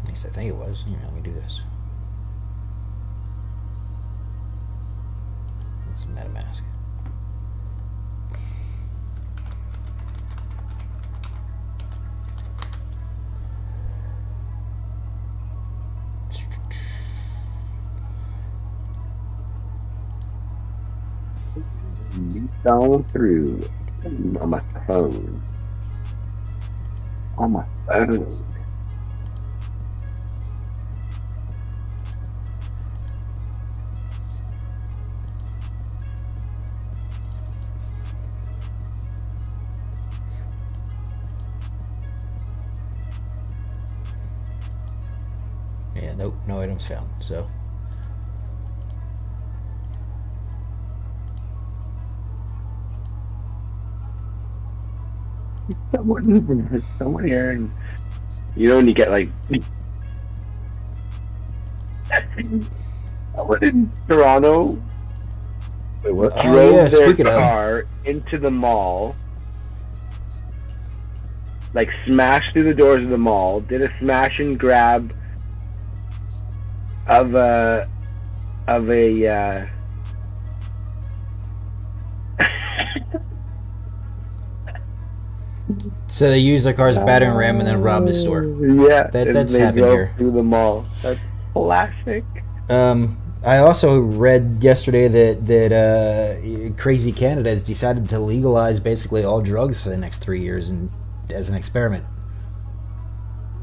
At least I think it was. Here, let me do this. It's MetaMask. Down through on my phone. On my phone. Yeah, nope, no items found. So. Someone here, and you know when you get like someone in Toronto Wait, what? Oh, drove yeah, their speaking of. car into the mall, like smashed through the doors of the mall, did a smash and grab of a So they used their car's battering ram and then robbed the store. yeah, and That's they happened drove here. through the mall. That's classic. I also read yesterday that Crazy Canada has decided to legalize basically all drugs for the next 3 years, and as an experiment.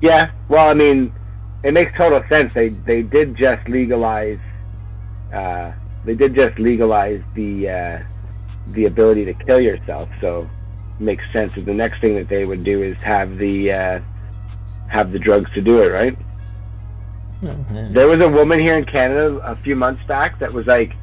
Yeah, well, I mean, it makes total sense. They did just legalize. They did just legalize the ability to kill yourself. So it makes sense that the next thing that they would do is have the drugs to do it, right? There was a woman here in Canada a few months back that was like,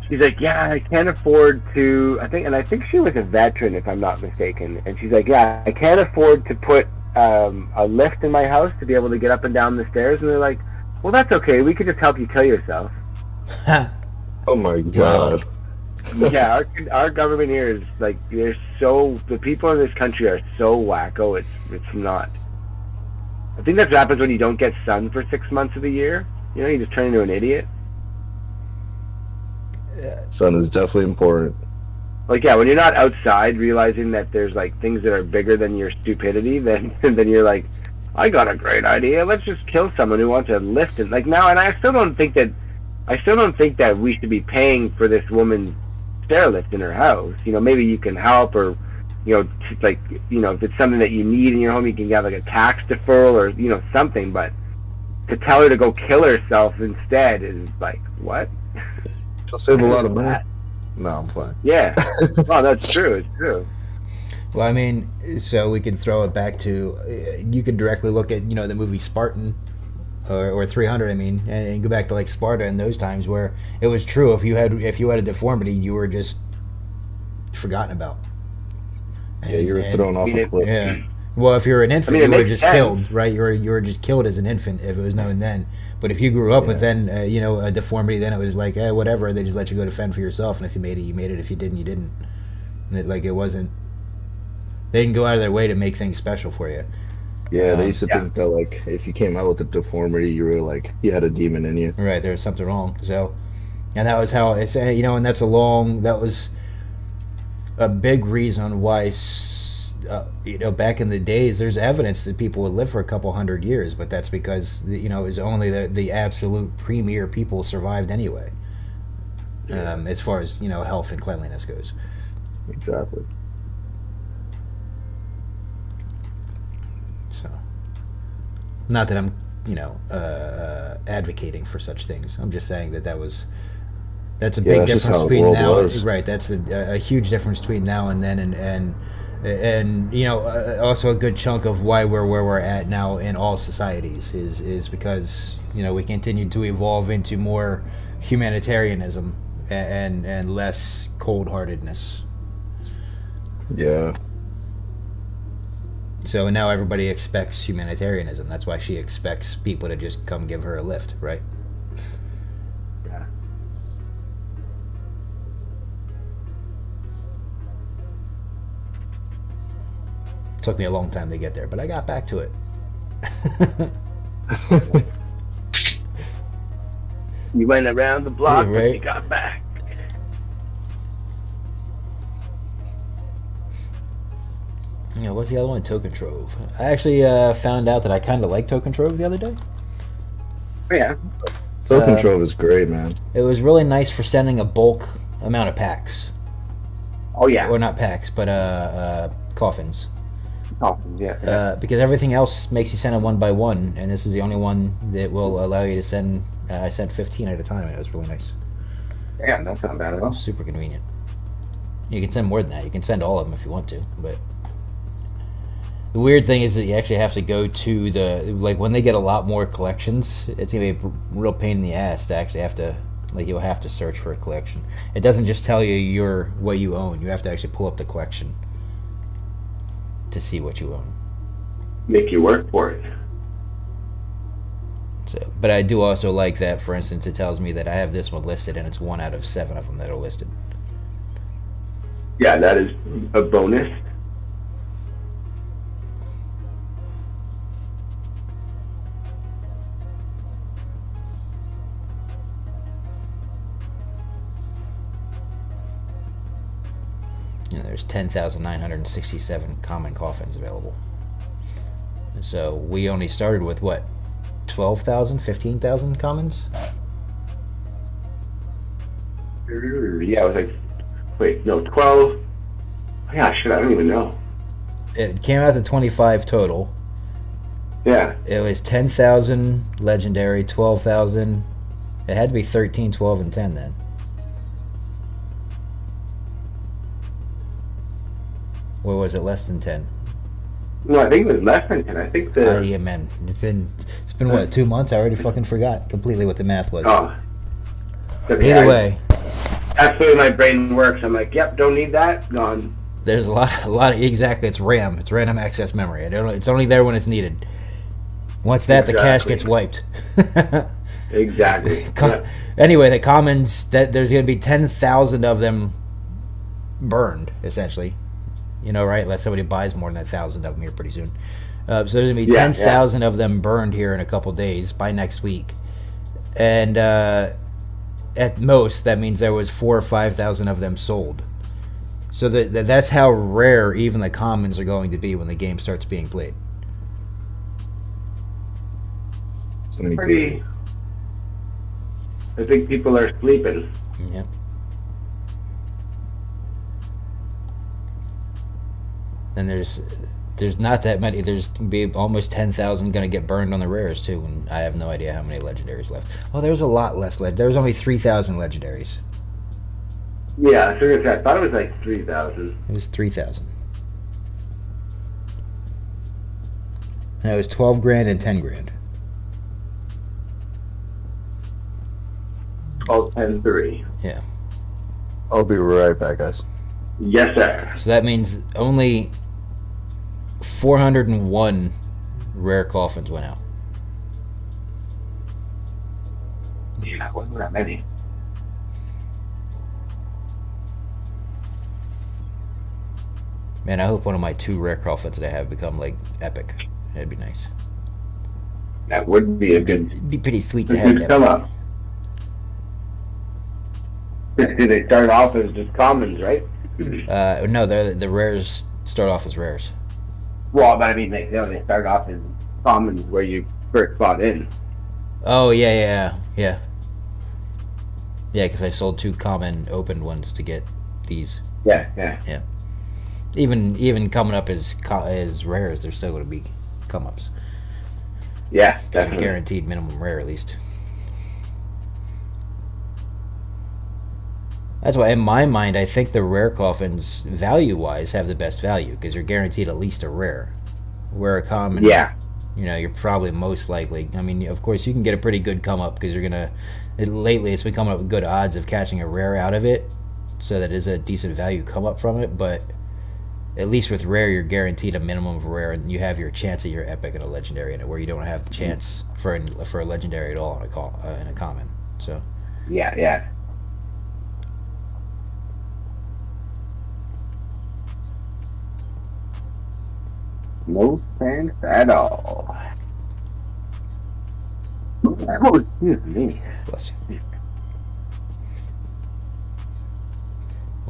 she's like, yeah, I can't afford to. I think she was a veteran, if I'm not mistaken. And she's like, yeah, I can't afford to put a lift in my house to be able to get up and down the stairs. And they're like, well, that's okay. We could just help you kill yourself. Oh my god. Yeah, our government here is like, the people in this country are so wacko. It's not. I think that's what happens when you don't get sun for 6 months of the year. You know, you just turn into an idiot. Sun is definitely important. Like, yeah, when you're not outside realizing that there's like things that are bigger than your stupidity, then you're like, I got a great idea. Let's just kill someone who wants to lift it. Like now, and I still don't think that I still don't think that we should be paying for this woman's stairlift in her house. You know, maybe you can help, or like, if it's something that you need in your home, you can have like a tax deferral or something. But to tell her to go kill herself instead is like, what? She'll save a lot of money. No, I'm fine. Yeah. Well, that's true. It's true. Well, I mean, so we can throw it back to, you can directly look at, the movie Spartan, or 300, I mean, and go back to like Sparta in those times where it was true. If you had a deformity, you were just forgotten about. Yeah, you were thrown off a cliff. Yeah. Well, if you were an infant, you were just killed, right? You were just killed as an infant if it was known then. But if you grew up with then, a deformity, then it was like, whatever. They just let you go to fend for yourself, and if you made it, you made it. If you didn't, you didn't. And it wasn't. They didn't go out of their way to make things special for you. Yeah, they used to think that like if you came out with a deformity, you were like you had a demon in you. Right, there was something wrong. So, and that was how it's and that was a big reason why back in the days there's evidence that people would live for a couple hundred years, but that's because it was only the absolute premier people survived anyway. As far as health and cleanliness goes. Exactly. Not that I'm, advocating for such things. I'm just saying that's a big difference between now. Right, that's a huge difference between now and then, and also a good chunk of why we're where we're at now in all societies is because we continue to evolve into more humanitarianism and less cold-heartedness. Yeah. So now everybody expects humanitarianism. That's why she expects people to just come give her a lift, right? Yeah. Took me a long time to get there, but I got back to it. You went around the block, Yeah, right. But you got back. What's the other one? Token Trove. I actually found out that I kind of like Token Trove the other day. Yeah. Token Trove is great, man. It was really nice for sending a bulk amount of packs. Oh yeah. Or not packs, but coffins. Coffins, yeah. Because everything else makes you send it one by one, and this is the only one that will allow you to send. I sent 15 at a time, and it was really nice. Yeah, that's not bad at all. Super convenient. You can send more than that. You can send all of them if you want to, but the weird thing is that you actually have to go to when they get a lot more collections, it's gonna be a real pain in the ass to actually have to, you'll have to search for a collection. It doesn't just tell you what you own. You have to actually pull up the collection to see what you own. Make you work for it. So, but I do also like that, for instance, it tells me that I have this one listed, and it's 1 out of 7 of them that are listed. Yeah, that is a bonus. There's 10,967 common coffins available. So we only started with what? 12,000, 15,000 commons? Yeah, it was like, wait, no, 12. Yeah, shit, I don't even know. It came out to 25 total. Yeah. It was 10,000 legendary, 12,000. It had to be 13, 12, and 10 then. Or was it less than 10? No, I think it was less than 10. I think yeah, man. It's been what, 2 months? I already fucking forgot completely what the math was. Oh. Okay, Either way. That's the way my brain works. I'm like, yep, don't need that. Gone. There's a lot of, exactly, it's RAM. It's random access memory. It's only there when it's needed. Once that, the cache gets wiped. Exactly. Yeah. Anyway, the commons, that there's going to be 10,000 of them burned, essentially. Right? Unless somebody buys more than 1,000 of them here pretty soon. So there's going to be 10,000 of them burned here in a couple days by next week. And at most, that means there was 4,000 or 5,000 of them sold. So that's how rare even the commons are going to be when the game starts being played. Pretty. I think people are sleeping. Yep. And there's not that many. There's gonna be almost 10,000 going to get burned on the rares too, and I have no idea how many legendaries left. Oh, there's a lot less. There was only 3,000 legendaries. Yeah, I thought it was like 3,000. It was 3,000. And it was 12 grand and 10 grand. 12, 10, 3. Yeah. I'll be right back, guys. Yes, sir. So that means only 401 rare coffins went out. Yeah, wasn't that many. Man, I hope one of my 2 rare coffins that I have become like epic. That'd be nice. That would be a good. It'd be pretty sweet to Good have that. come up. They start off as just commons, right? No, the rares start off as rares. Well, but I mean, they start off as commons where you first bought in. Oh yeah. Yeah, because I sold 2 common opened ones to get these. Yeah. Even coming up as rares, they're still going to be come ups. Yeah, They're definitely. guaranteed minimum rare at least. That's why, in my mind, I think the rare coffins, value-wise, have the best value because you're guaranteed at least a rare. Where a common, Yeah. you're probably most likely. I mean, of course, you can get a pretty good come up because you're gonna. Lately, it's been coming up with good odds of catching a rare out of it, so that is a decent value come up from it. But at least with rare, you're guaranteed a minimum of rare, and you have your chance at your epic and a legendary in it, where you don't have the chance for a legendary at all in a common. So. Yeah. No thanks at all. Oh, excuse me. Bless you.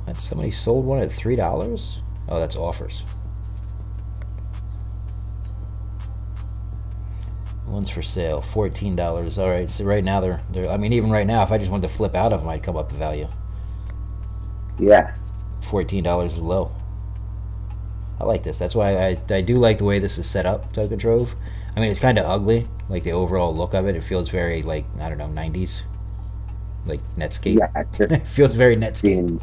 What? Somebody sold one at $3? Oh, that's offers. One's for sale, $14. All right, so right now they're. I mean, even right now, if I just wanted to flip out of them, I'd come up the value. Yeah. $14 is low. I like this. That's why I do like the way this is set up, Token Trove. I mean, it's kind of ugly, like the overall look of it. It feels very, like, I don't know, 90s. Like Netscape. Yeah. It feels very Netscape.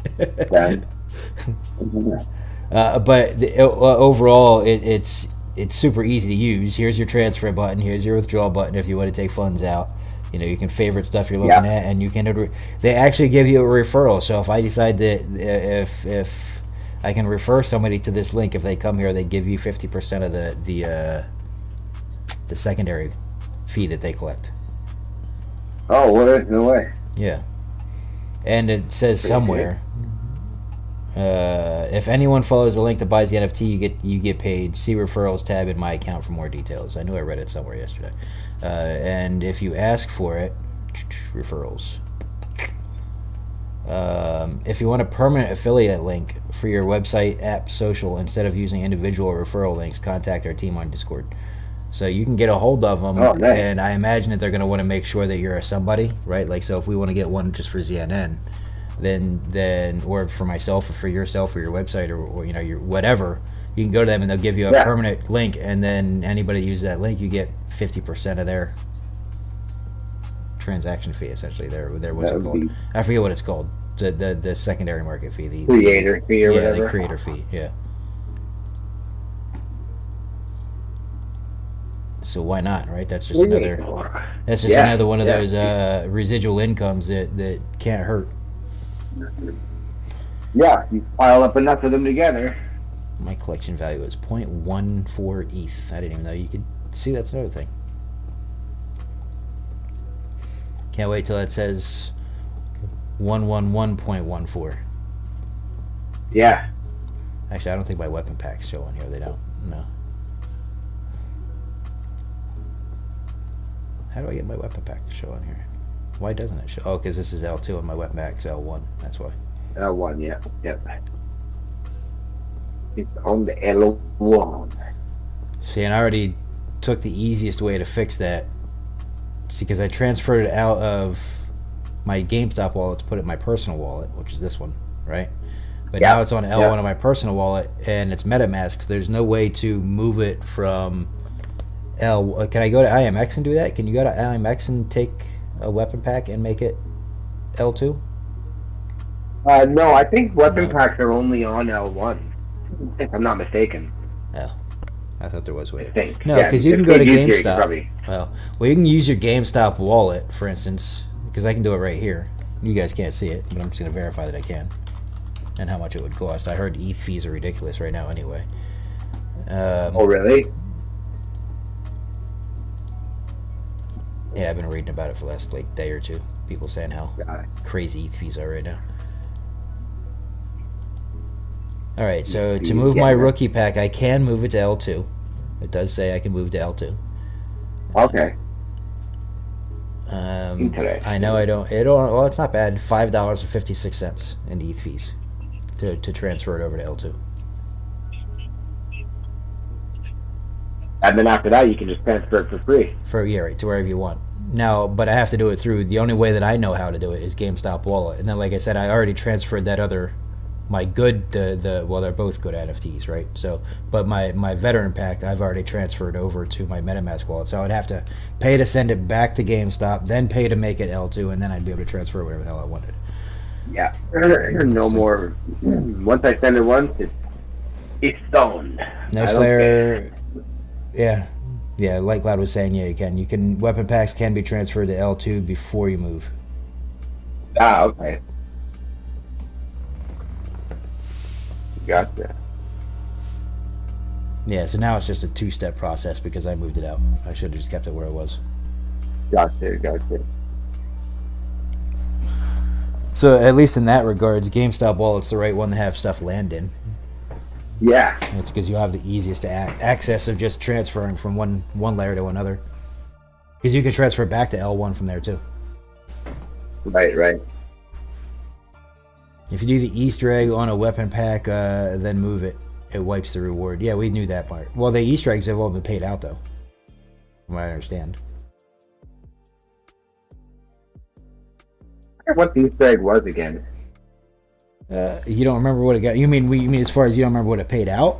But overall, it's super easy to use. Here's your transfer button. Here's your withdrawal button if you want to take funds out. You can favorite stuff you're looking at, and you can. They actually give you a referral. So if I decide that if I can refer somebody to this link, if they come here, they give you 50% of the secondary fee that they collect. Oh, what? No way. Yeah, and it says somewhere. If anyone follows the link that buys the NFT, you get paid. See referrals tab in my account for more details. I knew I read it somewhere yesterday. And if you ask for it, referrals. If you want a permanent affiliate link for your website, app, social, instead of using individual referral links, contact our team on Discord. So you can get a hold of them, nice. And I imagine that they're going to want to make sure that you're a somebody, right? Like, so if we want to get one just for ZNN, then or for myself or for yourself or your website or your whatever, you can go to them and they'll give you a permanent link, and then anybody that uses that link, you get 50% of their transaction fee, essentially. Their what's it called? I forget what it's called. The secondary market fee, the Creator fee or whatever. Yeah, the creator fee. Yeah. So why not, right? That's just another. That's just another one of those residual incomes that can't hurt. Yeah, you pile up enough of them together. My collection value is 0.14 ETH. I didn't even know you could see. That's another thing. Can't wait till it says 111.14. Yeah. Actually, I don't think my weapon packs show on here. They don't. No. How do I get my weapon pack to show on here? Why doesn't it show? Oh, because this is L2 and my weapon pack's L1. That's why. L1, yeah. Yep. It's on the L1. See, and I already took the easiest way to fix that. See, because I transferred it out of my GameStop wallet to put it in my personal wallet, which is this one, right? But Yeah. now it's on L1 on my personal wallet, and it's MetaMask. So there's no way to move it from L. Can I go to IMX and do that? Can you go to IMX and take a weapon pack and make it L2? No, I think weapon No. packs are only on L1. If I'm not mistaken. Yeah, I thought there was a way. I think. No, Yeah, because you if can go to you use your- you GameStop. probably- Well, you can use your GameStop wallet, for instance, because I can do it right here. You guys can't see it, but I'm just going to verify that I can. And how much it would cost. I heard ETH fees are ridiculous right now anyway. Oh, really? Yeah, I've been reading about it for the last like day or two. People saying how Got it. crazy ETH fees are right now. Alright, so to Yeah. move my rookie pack, I can move it to L2. It does say I can move to L2. Okay. Today. I know I don't. Well, it's not bad. $5.56 in ETH fees to transfer it over to L2. And then after that, you can just transfer it for free. Right, to wherever you want. Now, but I have to do it through. The only way that I know how to do it is GameStop wallet. And then, like I said, I already transferred that other, my good, well, they're both good NFTs, right? So, but my veteran pack, I've already transferred over to my MetaMask wallet. So I would have to pay to send it back to GameStop, then pay to make it L2, and then I'd be able to transfer whatever the hell I wanted. Yeah. No more. Once I send it once, it's done. Next layer, yeah, like Cloud was saying, yeah, you can weapon packs can be transferred to L2 before you move. Ah, okay. Gotcha. Yeah, so now it's just a two-step process because I moved it out. I should have just kept it where it was. Gotcha. So at least in that regards, GameStop wallet's the right one to have stuff land in. Yeah. It's because you have the easiest access of just transferring from one layer to another. Because you can transfer back to L1 from there too. Right. If you do the Easter egg on a weapon pack, then move it, it wipes the reward. Yeah, we knew that part. Well, the Easter eggs have all been paid out though, from what I understand. What the Easter egg was again? You don't remember what it got? You mean as far as you don't remember what it paid out?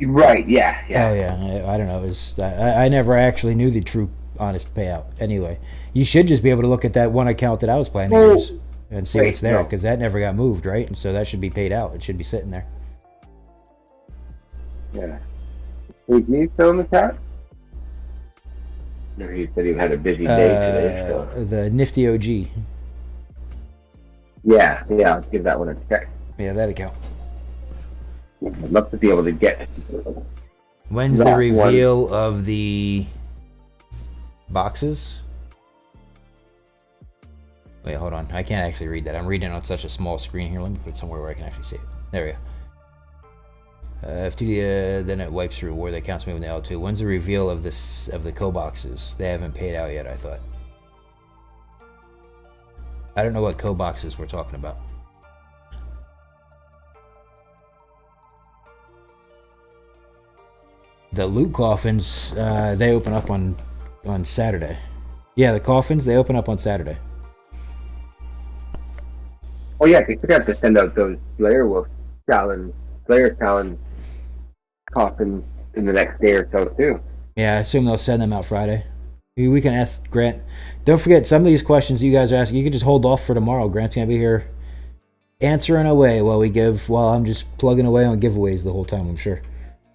Right. Yeah. Oh yeah, I don't know. I never actually knew the true honest payout. Anyway, you should just be able to look at that one account that I was planning to use and see what's there because that never got moved, right? And so that should be paid out. It should be sitting there. Yeah. Is he still in the chat? No, he said he had a busy day today. So. The Nifty OG. Yeah. I'll give that one a check. Yeah, that account. I'd love to be able to get. When's the reveal of the boxes? Wait, hold on. I can't actually read that. I'm reading on such a small screen here. Let me put it somewhere where I can actually see it. There we go. FTD, then it wipes through where the accounts moving to L2. When's the reveal of the co-boxes? They haven't paid out yet, I thought. I don't know what co-boxes we're talking about. The loot coffins, they open up on Saturday. Yeah, the coffins, they open up on Saturday. Oh yeah, they forgot to send out those Slayer Talon coffins in the next day or so too. Yeah, I assume they'll send them out Friday. We can ask Grant. Don't forget, some of these questions you guys are asking, you can just hold off for tomorrow. Grant's gonna be here answering away while I'm just plugging away on giveaways the whole time, I'm sure.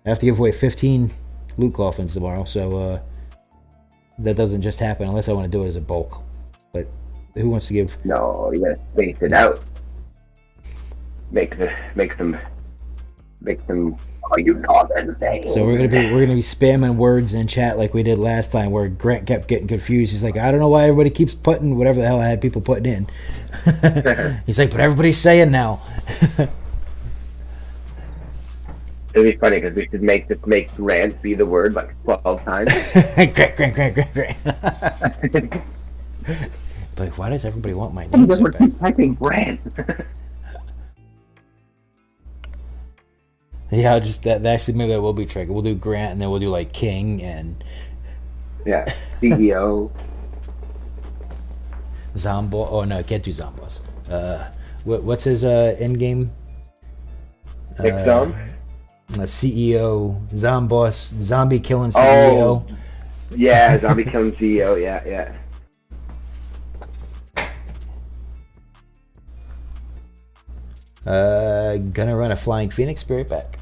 I have to give away 15 loot coffins tomorrow, so that doesn't just happen unless I want to do it as a bulk. But who wants to give? No, you gotta space it out. Make some. Oh, you know that thing. So we're gonna be spamming words in chat like we did last time, where Grant kept getting confused. He's like, I don't know why everybody keeps putting whatever the hell I had people putting in. He's like, but everybody's saying now. It'd be funny because we should make Grant be the word like 12 times. Grant. Like, why does everybody want my name so bad? Typing Grant. Yeah, just that actually maybe that will be tricky. We'll do Grant and then we'll do like King and yeah, CEO. Zombo. Oh no, can't do Zomboss. What's his end game? Nick Zone? CEO, Zomboss, zombie killing Oh, CEO. yeah, zombie killing CEO. Yeah. Gonna run a Flying Phoenix. Be right back.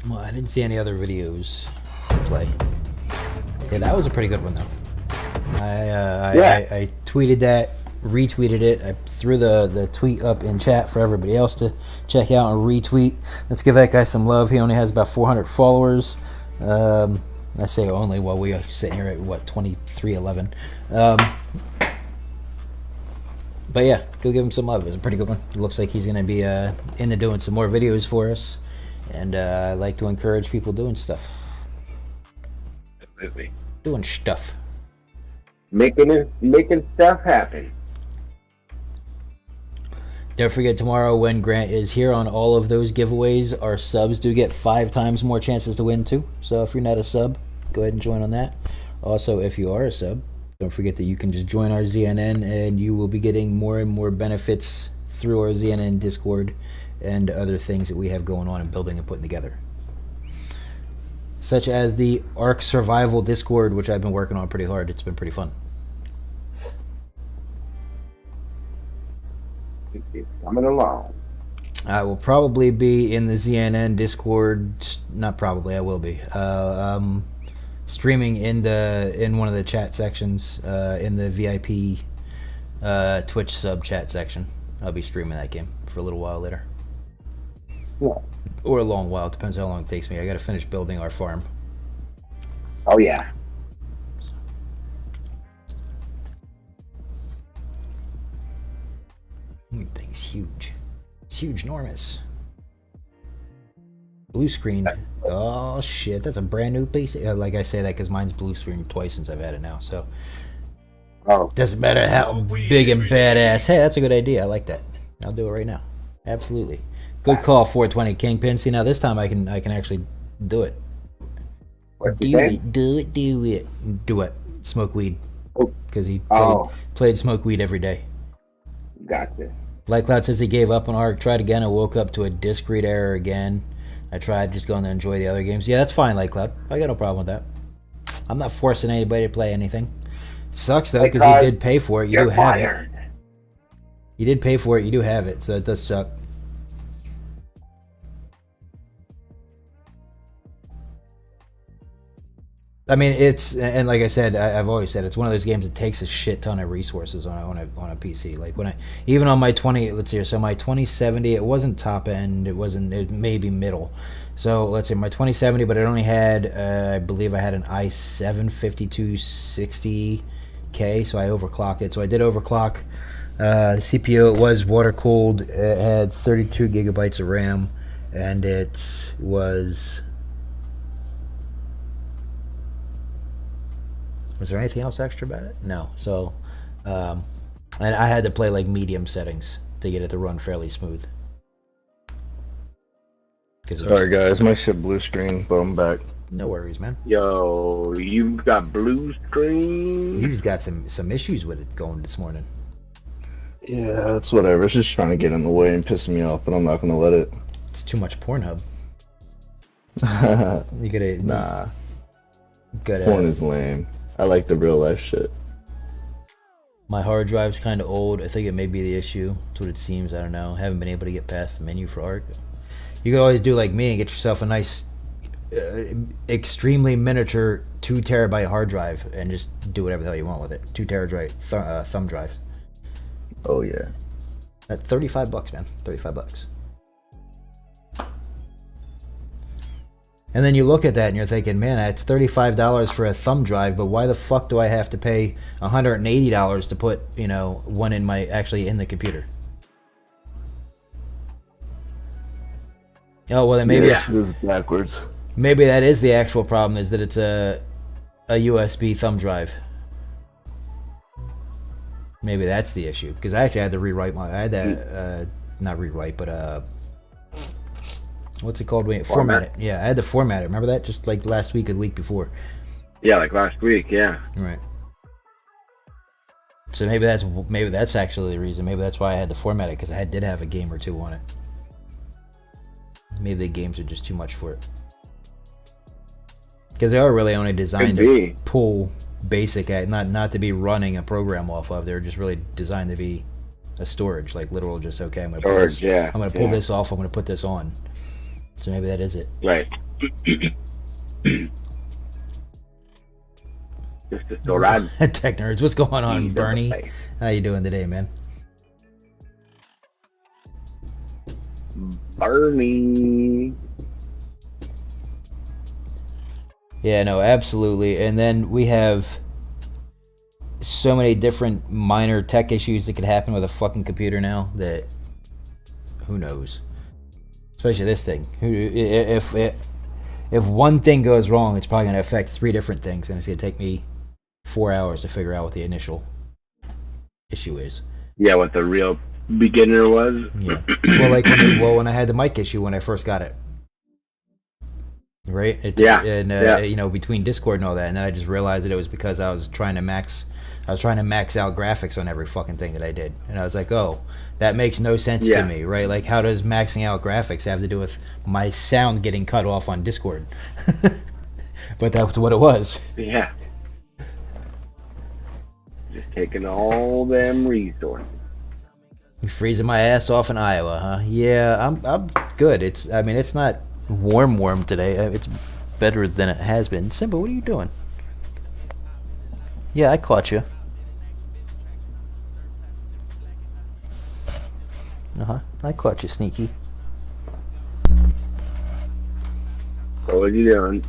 Well, I didn't see any other videos to play. Yeah, that was a pretty good one though. I tweeted that, retweeted it. I threw the tweet up in chat for everybody else to check out and retweet. Let's give that guy some love. He only has about 400 followers. I say only while we are sitting here at what 2311. But yeah, go give him some love. It was a pretty good one. It looks like he's gonna be into doing some more videos for us. And I like to encourage people doing stuff. Absolutely. Doing stuff. Making stuff happen. Don't forget tomorrow when Grant is here on all of those giveaways, our subs do get 5 times more chances to win too. So if you're not a sub, go ahead and join on that. Also, if you are a sub, don't forget that you can just join our ZNN and you will be getting more and more benefits through our ZNN Discord and other things that we have going on and building and putting together. Such as the Ark Survival Discord, which I've been working on pretty hard. It's been pretty fun. It's coming along. I will probably be in the ZNN Discord. Not probably, I will be. Streaming in one of the chat sections, in the VIP Twitch sub chat section. I'll be streaming that game for a little while later. Yeah. Or a long while, depends how long it takes me. I gotta finish building our farm. Oh yeah. Thing's huge. It's huge, enormous. Blue screen. Oh shit, that's a brand new piece. Like I say that because mine's blue screen twice since I've had it now. So doesn't matter how big and badass. Hey, that's a good idea. I like that. I'll do it right now. Absolutely. Good call, 420 Kingpin. See, now this time I can actually do it. Do it. Smoke weed. Because he played smoke weed every day. Gotcha. Light Cloud says he gave up on Ark. Tried again. I woke up to a disk read error again. I tried just going to enjoy the other games. Yeah, that's fine, Light Cloud. I got no problem with that. I'm not forcing anybody to play anything. It sucks though because you did pay for it. You do have it. You did pay for it. You do have it. So it does suck. I mean, it's, and like I said, I've always said, it's one of those games that takes a shit ton of resources on a PC. Like when even on my 20, let's see here, so my 2070, it wasn't top end, it may be middle. So let's say my 2070, but it only had, I believe I had an i7 5260K, so I overclocked it. So I did overclock the CPU. It was water cooled. It had 32 gigabytes of RAM, and it was. Was there anything else extra about it? No. So, and I had to play like medium settings to get it to run fairly smooth. Sorry guys, my shit blue screen, but I'm back. No worries, man. Yo, you got blue screen? You just got some issues with it going this morning. Yeah, it's whatever. It's just trying to get in the way and pissing me off, but I'm not gonna let it. It's too much Pornhub. You gotta nah. Porn is lame. I like the real life shit. My hard drive's kind of old. I think it may be the issue. That's what it seems. I don't know. Haven't been able to get past the menu for Ark. You could always do like me and get yourself a nice, extremely miniature 2 terabyte hard drive and just do whatever the hell you want with it. 2 terabyte thumb drive. Oh yeah. At $35, man. $35. And then you look at that and you're thinking, man, that's $35 for a thumb drive, but why the fuck do I have to pay $180 to put, one in in the computer? Oh, well, then maybe This is backwards. maybe that is the actual problem, is that it's a USB thumb drive. Maybe that's the issue, because I actually had to rewrite not rewrite, but what's it called? Format it. Yeah, I had to format it. Remember that? Just like last week or the week before. Yeah, like last week. Yeah. Right. So maybe that's actually the reason. Maybe that's why I had to format it, because I did have a game or two on it. Maybe the games are just too much for it. Because they are really only designed to pull basic, not to be running a program off of. They're just really designed to be a storage, like literal. Just okay, I'm gonna pull this. Yeah. I'm gonna pull this off. I'm gonna put this on. So maybe that is it. Right. Just a storage. Tech nerds, what's going on, Bernie? How you doing today, man? Bernie. Yeah, no, absolutely. And then we have so many different minor tech issues that could happen with a fucking computer now that who knows. Especially this thing. If one thing goes wrong, it's probably going to affect 3 different things, and it's going to take me 4 hours to figure out what the initial issue is. Yeah, what the real beginner was. Yeah. Well, when I had the mic issue when I first got it. Right? Between Discord and all that, and then I just realized that it was because I was trying to max out graphics on every fucking thing that I did. And I was like, oh, that makes no sense to me, right? Like, how does maxing out graphics have to do with my sound getting cut off on Discord? But that's what it was. Yeah. Just taking all them resources. You freezing my ass off in Iowa, huh? Yeah, I'm good. It's not warm today. It's better than it has been. Simba, what are you doing? Yeah, I caught you. I caught you, sneaky. What was you doing?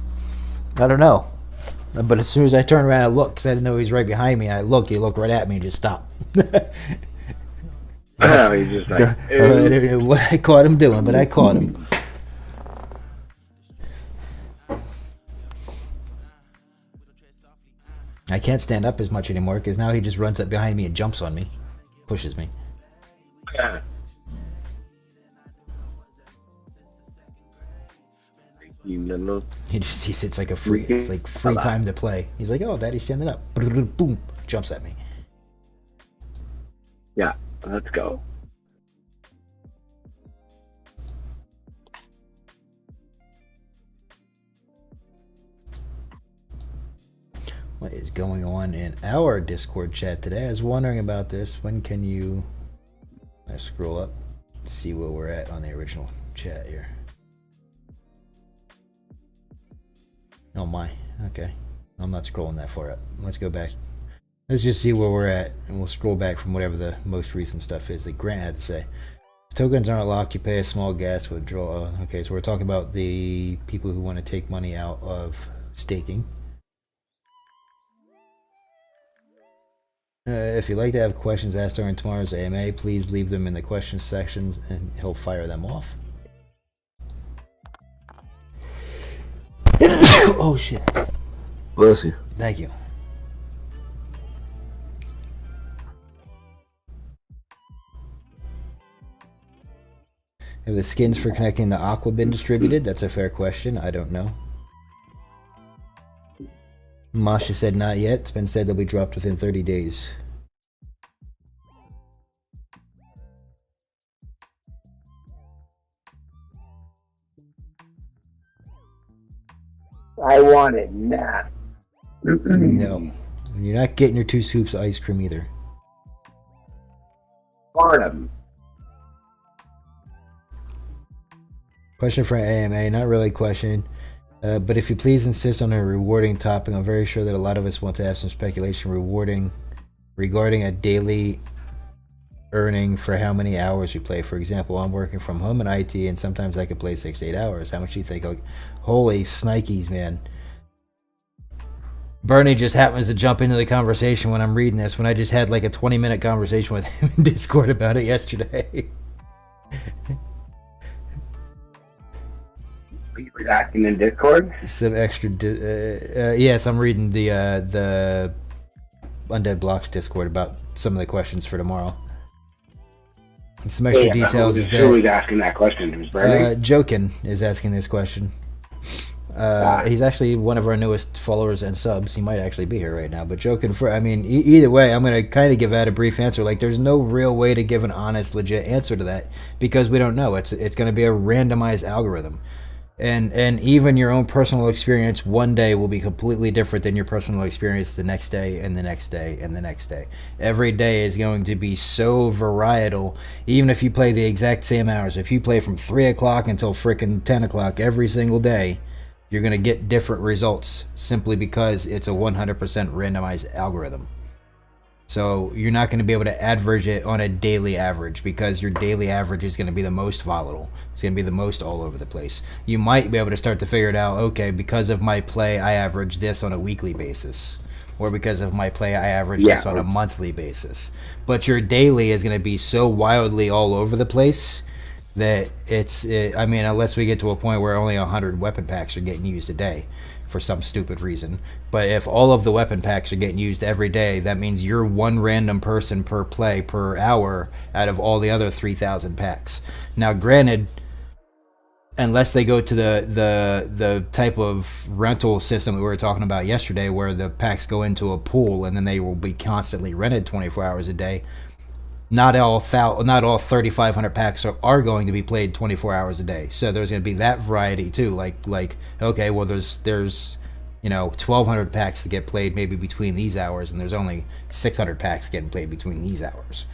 I don't know. But as soon as I turned around and looked, because I didn't know he was right behind me, and he looked right at me and just stopped. Oh, he's just like, what I caught him doing, but I caught him. I can't stand up as much anymore because now he just runs up behind me and jumps on me, pushes me. He sits like it's like free time to play. He's like, oh, daddy's standing up. Boom, jumps at me. Yeah, let's go. What is going on in our Discord chat today? I was wondering about this. When can you... I scroll up, see where we're at on the original chat here. Oh my, okay. I'm not scrolling that far up. Let's go back. Let's just see where we're at, and we'll scroll back from whatever the most recent stuff is that Grant had to say. If tokens aren't locked, you pay a small gas withdrawal. Okay, so we're talking about the people who want to take money out of staking. If you'd like to have questions asked during tomorrow's AMA, please leave them in the questions sections and he'll fire them off. Oh shit. Bless you. Thank you. Have the skins for connecting the Aqua been distributed? That's a fair question. I don't know. Masha said not yet. It's been said they'll be dropped within 30 days. I want it now. No. You're not getting your 2 scoops of ice cream either. Barnum. Question for AMA, not really a question. But if you please insist on a rewarding topic, I'm very sure that a lot of us want to have some speculation regarding a daily earning for how many hours you play. For example, I'm working from home in IT, and sometimes I could play 6 to 8 hours. How much do you think? Holy snikes, man. Bernie just happens to jump into the conversation when I'm reading this, when I just had like a 20-minute conversation with him in Discord about it yesterday. You were asking in Discord? Some extra... yes, I'm reading the Undead Blocks Discord about some of the questions for tomorrow. Some extra details is Who was asking that question? It was Bernie? Jokin is asking this question. He's actually one of our newest followers and subs. He might actually be here right now. But Jokin, either way, I'm going to kind of give that a brief answer. Like, there's no real way to give an honest, legit answer to that because we don't know. It's going to be a randomized algorithm. And even your own personal experience one day will be completely different than your personal experience the next day and the next day and the next day. Every day is going to be so varietal, even if you play the exact same hours. If you play from 3 o'clock until frickin' 10 o'clock every single day, you're going to get different results simply because it's a 100% randomized algorithm. So you're not going to be able to average it on a daily average because your daily average is going to be the most volatile. It's going to be the most all over the place. You might be able to start to figure it out, okay, because of my play, I average this on a weekly basis. Or because of my play, I average this on a monthly basis. But your daily is going to be so wildly all over the place that unless we get to a point where only 100 weapon packs are getting used a day for some stupid reason. But if all of the weapon packs are getting used every day, that means you're one random person per play per hour out of all the other 3,000 packs. Now, granted, unless they go to the type of rental system we were talking about yesterday, where the packs go into a pool and then they will be constantly rented 24 hours a day, not all 3,500 packs are going to be played 24 hours a day. So there's going to be that variety too. Like okay, well there's 1,200 packs to get played maybe between these hours, and there's only 600 packs getting played between these hours.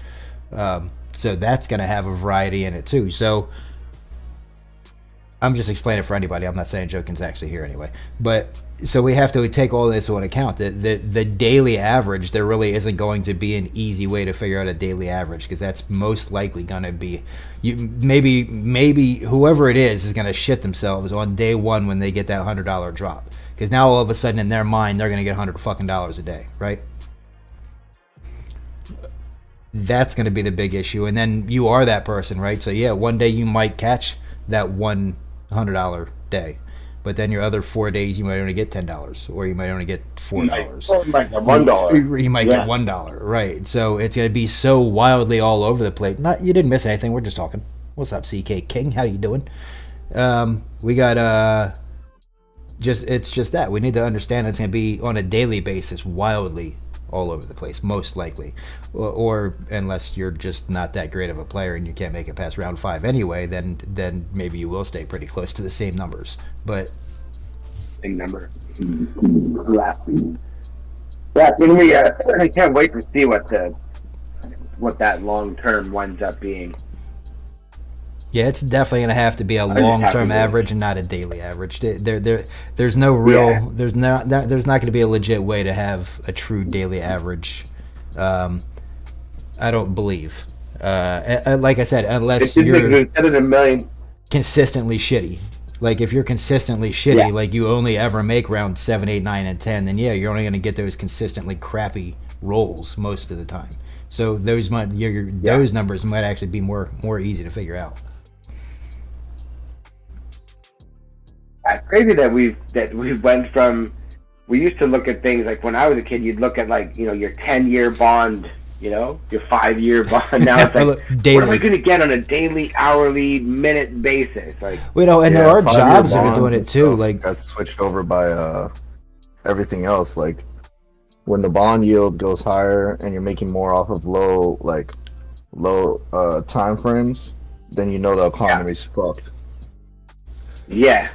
So that's going to have a variety in it too. So I'm just explaining it for anybody. I'm not saying Jokin's actually here anyway. But so we have to take all this into account. The daily average, there really isn't going to be an easy way to figure out a daily average, because that's most likely going to be maybe whoever it is going to shit themselves on day one when they get that $100 drop, because now all of a sudden in their mind they're going to get $100 a day, right? That's going to be the big issue. And then you are that person, right? So yeah, one day you might catch that $100 day, but then your other 4 days you might only get $10, or you might only get $4. You might get $1. You might get $1, right? So it's gonna be so wildly all over the place. You didn't miss anything. We're just talking. What's up, CK King? How you doing? We got it's just that we need to understand it's gonna be on a daily basis, wildly all over the place, most likely, or unless you're just not that great of a player and you can't make it past round 5 anyway, then maybe you will stay pretty close to the same numbers. But same number. Yeah, I can't wait to see what that long term winds up being. Yeah, it's definitely going to have to be a long-term average and not a daily average. There's no real, there's not going to be a legit way to have a true daily average. I don't believe. Like I said, unless you're consistently shitty. Like if you're consistently shitty, like you only ever make round 7, 8, 9, and 10, then yeah, you're only going to get those consistently crappy rolls most of the time. So those numbers might actually be more easy to figure out. It's crazy that we went from, we used to look at things like when I was a kid, you'd look at like, your 10-year bond, your 5-year bond. Now it's like, daily. What am I going to get on a daily, hourly, minute basis? Like, and there are jobs that are doing it too. Like got switched over by everything else. Like when the bond yield goes higher and you're making more off of low time frames, then the economy's fucked. Yeah.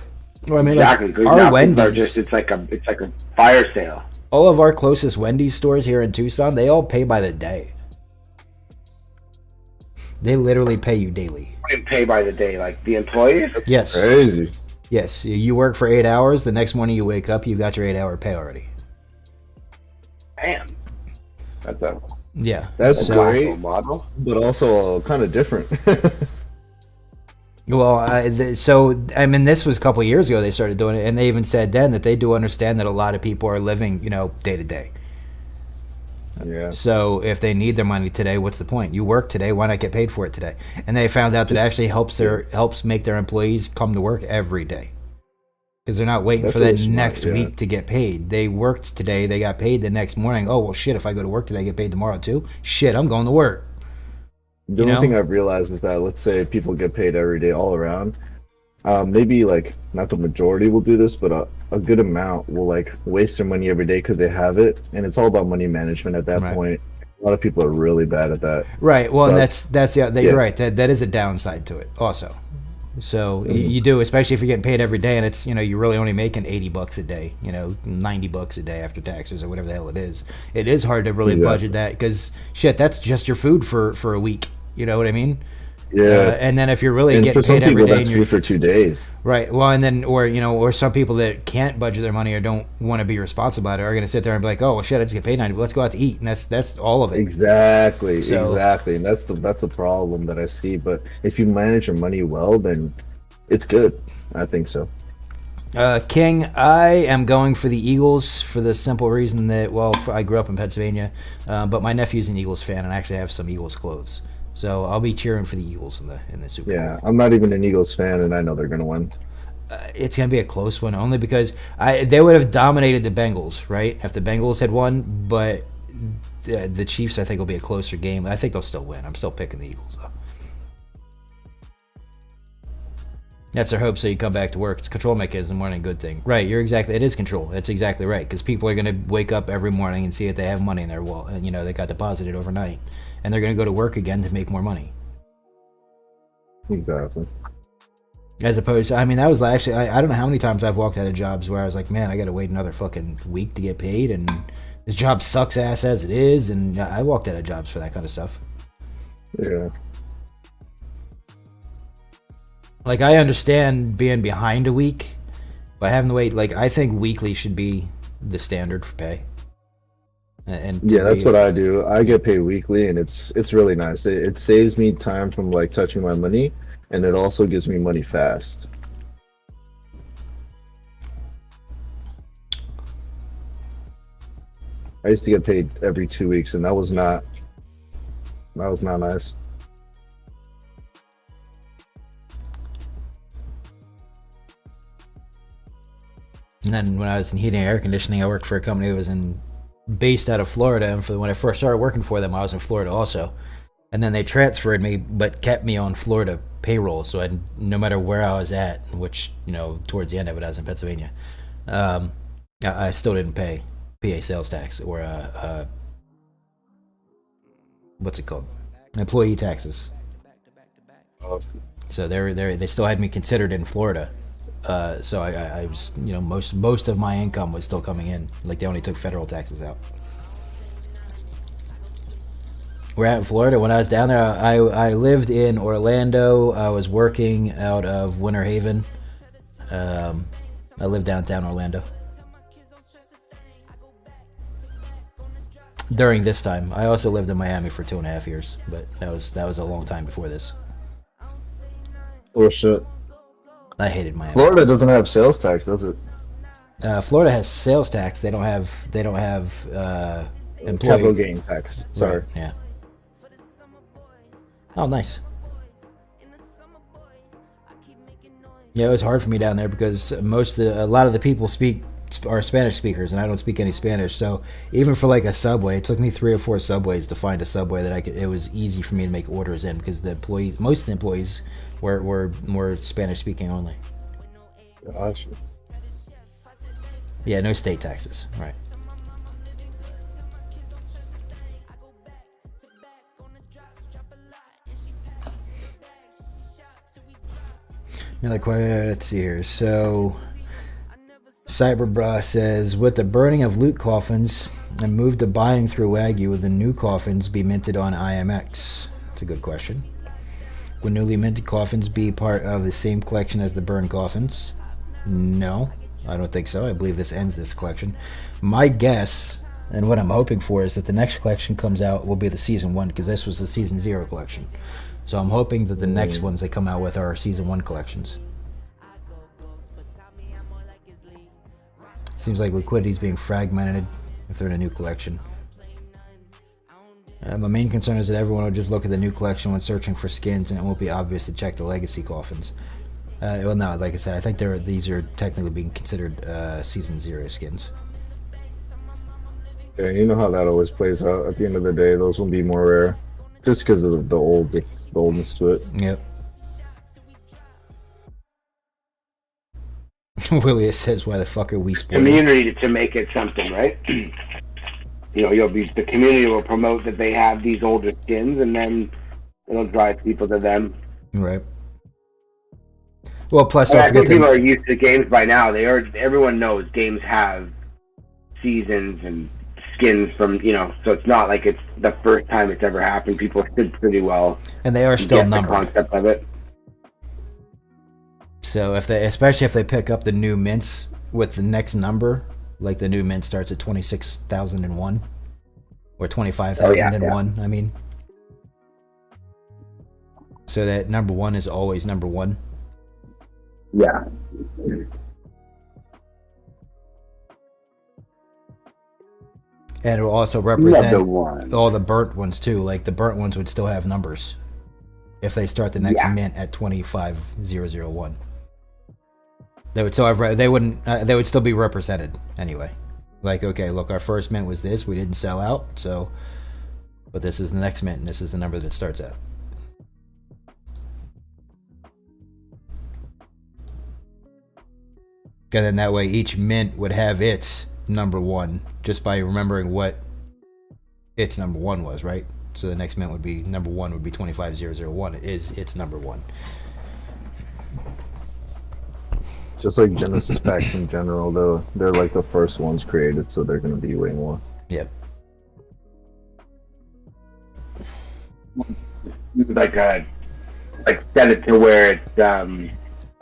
Well, I mean, exactly. Like our Wendy's, it's like a fire sale. All of our closest Wendy's stores here in Tucson, they all pay by the day. They literally pay you daily. They pay by the day, like the employees? Yes. Crazy. Yes, you work for 8 hours. The next morning you wake up, you've got your 8-hour pay already. Damn. That's Yeah. That's So, great, model. but also kind of different. well, so I mean, this was a couple of years ago they started doing it, and they even said then that they do understand that a lot of people are living, day to day. Yeah. So if they need their money today, what's the point? You work today, why not get paid for it today? And they found out that it actually helps make their employees come to work every day, because they're not waiting That's for that really smart, next yeah. week to get paid. They worked today, they got paid the next morning. Oh well, shit! If I go to work today, I get paid tomorrow too. Shit, I'm going to work. The only thing I've realized is that, let's say people get paid every day all around, maybe like not the majority will do this, but a good amount will like waste their money every day because they have it, and it's all about money management at that Right. point. A lot of people are really bad at that. Right. Well, and But- that's you're right. That is a downside to it also. So you do, especially if you're getting paid every day, and it's you're really only making $80 a day, $90 a day after taxes or whatever the hell it is. It is hard to really Exactly. budget that because shit, that's just your food for a week. You know what I mean? Yeah. And then if you're really And getting for some paid every people, day, that's and you're food for 2 days. right. Well, and then or some people that can't budget their money or don't want to be responsible about it are going to sit there and be like, oh well, shit, I just get paid 90. Let's go out to eat, and that's all of it. Exactly, So- exactly, and that's the problem that I see. But if you manage your money well, then it's good. I think so. King, I am going for the Eagles for the simple reason that, well, I grew up in Pennsylvania, but my nephew's an Eagles fan, and I actually have some Eagles clothes. So I'll be cheering for the Eagles in the Super Bowl. Yeah, I'm not even an Eagles fan, and I know they're gonna win. It's going to be a close one, only because they would have dominated the Bengals, right, if the Bengals had won, but the Chiefs, I think, will be a closer game. I think they'll still win. I'm still picking the Eagles, though. That's their hope, so you come back to work. It's control mechanism more than a good thing. Right, it is control. That's exactly right, because people are going to wake up every morning and see that they have money in their wallet, and, they got deposited overnight, and they're going to go to work again to make more money. Exactly. As opposed to, that was actually, I don't know how many times I've walked out of jobs where I was like, man, I got to wait another fucking week to get paid, and this job sucks ass as it is, and I walked out of jobs for that kind of stuff. Yeah. Like, I understand being behind a week, but having to wait, like, I think weekly should be the standard for pay. And Yeah, that's what I do. I get paid weekly, and it's really nice. It saves me time from like touching my money, and it also gives me money fast. I used to get paid every 2 weeks, and that was not nice. And then when I was in heating and air conditioning, I worked for a company that was based out of Florida. And when I first started working for them, I was in Florida also. And then they transferred me, but kept me on Florida payroll. So no matter where I was at, which, towards the end of it, I was in Pennsylvania, I still didn't pay PA sales tax or, what's it called? Employee taxes. So they still had me considered in Florida. So I was, most of my income was still coming in. Like, they only took federal taxes out. We're out in Florida. When I was down there, I lived in Orlando. I was working out of Winter Haven. I lived downtown Orlando. During this time, I also lived in Miami for 2.5 years, but that was a long time before this. Oh shit. I hated Miami. Florida doesn't have sales tax, does it? Florida has sales tax. They don't have employee Capital gain tax. Sorry. Right, yeah. Oh, nice. Yeah, it was hard for me down there because a lot of the people are Spanish speakers, and I don't speak any Spanish. So even for like a Subway, it took me 3 or 4 Subways to find a Subway that it was easy for me to make orders in, because most of the employees were Spanish speaking only. Gosh. Yeah, no state taxes. Right. Another question. Let's see here. So, Cyberbra says, with the burning of loot coffins and move to buying through Wagyu, will the new coffins be minted on IMX? That's a good question. Will newly minted coffins be part of the same collection as the burned coffins? No, I don't think so. I believe this ends this collection. My guess And what I'm hoping for is that the next collection comes out will be the season 1, because this was the season 0 collection. So I'm hoping that the next ones they come out with are season 1 collections. Seems like liquidity is being fragmented if they're in a new collection. My main concern is that everyone will just look at the new collection when searching for skins, and it won't be obvious to check the legacy coffins. Well, no, like I said, I think these are technically being considered season 0 skins. Yeah, you know how that always plays out. At the end of the day, those will be more rare, just because of the oldness to it. Yep. Willius says, "Why the fuck are we spoiled?" Community to make it something, right? You know, the community will promote that they have these older skins, and then it'll drive people to them. Right. Well, plus, I think people are used to games by now. Everyone knows games have seasons and skins from, you know, so it's not like it's the first time it's ever happened. People did pretty well, and they are still numbered. The concept of it. So especially if they pick up the new mints with the next number, like the new mint starts at 26,001 or 25,001. I mean, so that number 1 is always number 1. Yeah. And it will also represent all the burnt ones too. Like the burnt ones would still have numbers if they start the next mint at 25,001. They would still have. They wouldn't. They would still be represented anyway. Like, okay, look, our first mint was this. We didn't sell out, so. But this is the next mint, and this is the number that it starts at. And then that way, each mint would have its number 1 just by remembering what its number 1 was, right? So the next mint would be number 1 would be 25,001 is its number 1. Just like Genesis packs in general, though, they're like the first ones created, so they're going to be way more. Yep. Like set it to where it's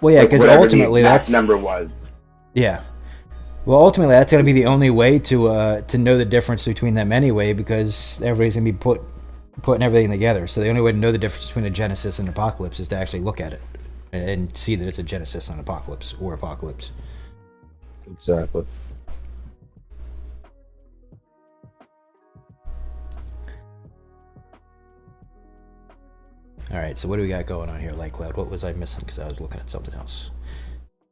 well, yeah, because ultimately that's number was. Yeah. Well, ultimately that's going to be the only way to know the difference between them anyway, because everybody's going to be putting everything together. So the only way to know the difference between a Genesis and Apocalypse is to actually look at it and see that it's a Genesis and Apocalypse or Apocalypse. Exactly. All right, so what do we got going on here, Light Cloud? What was I missing? Because I was looking at something else.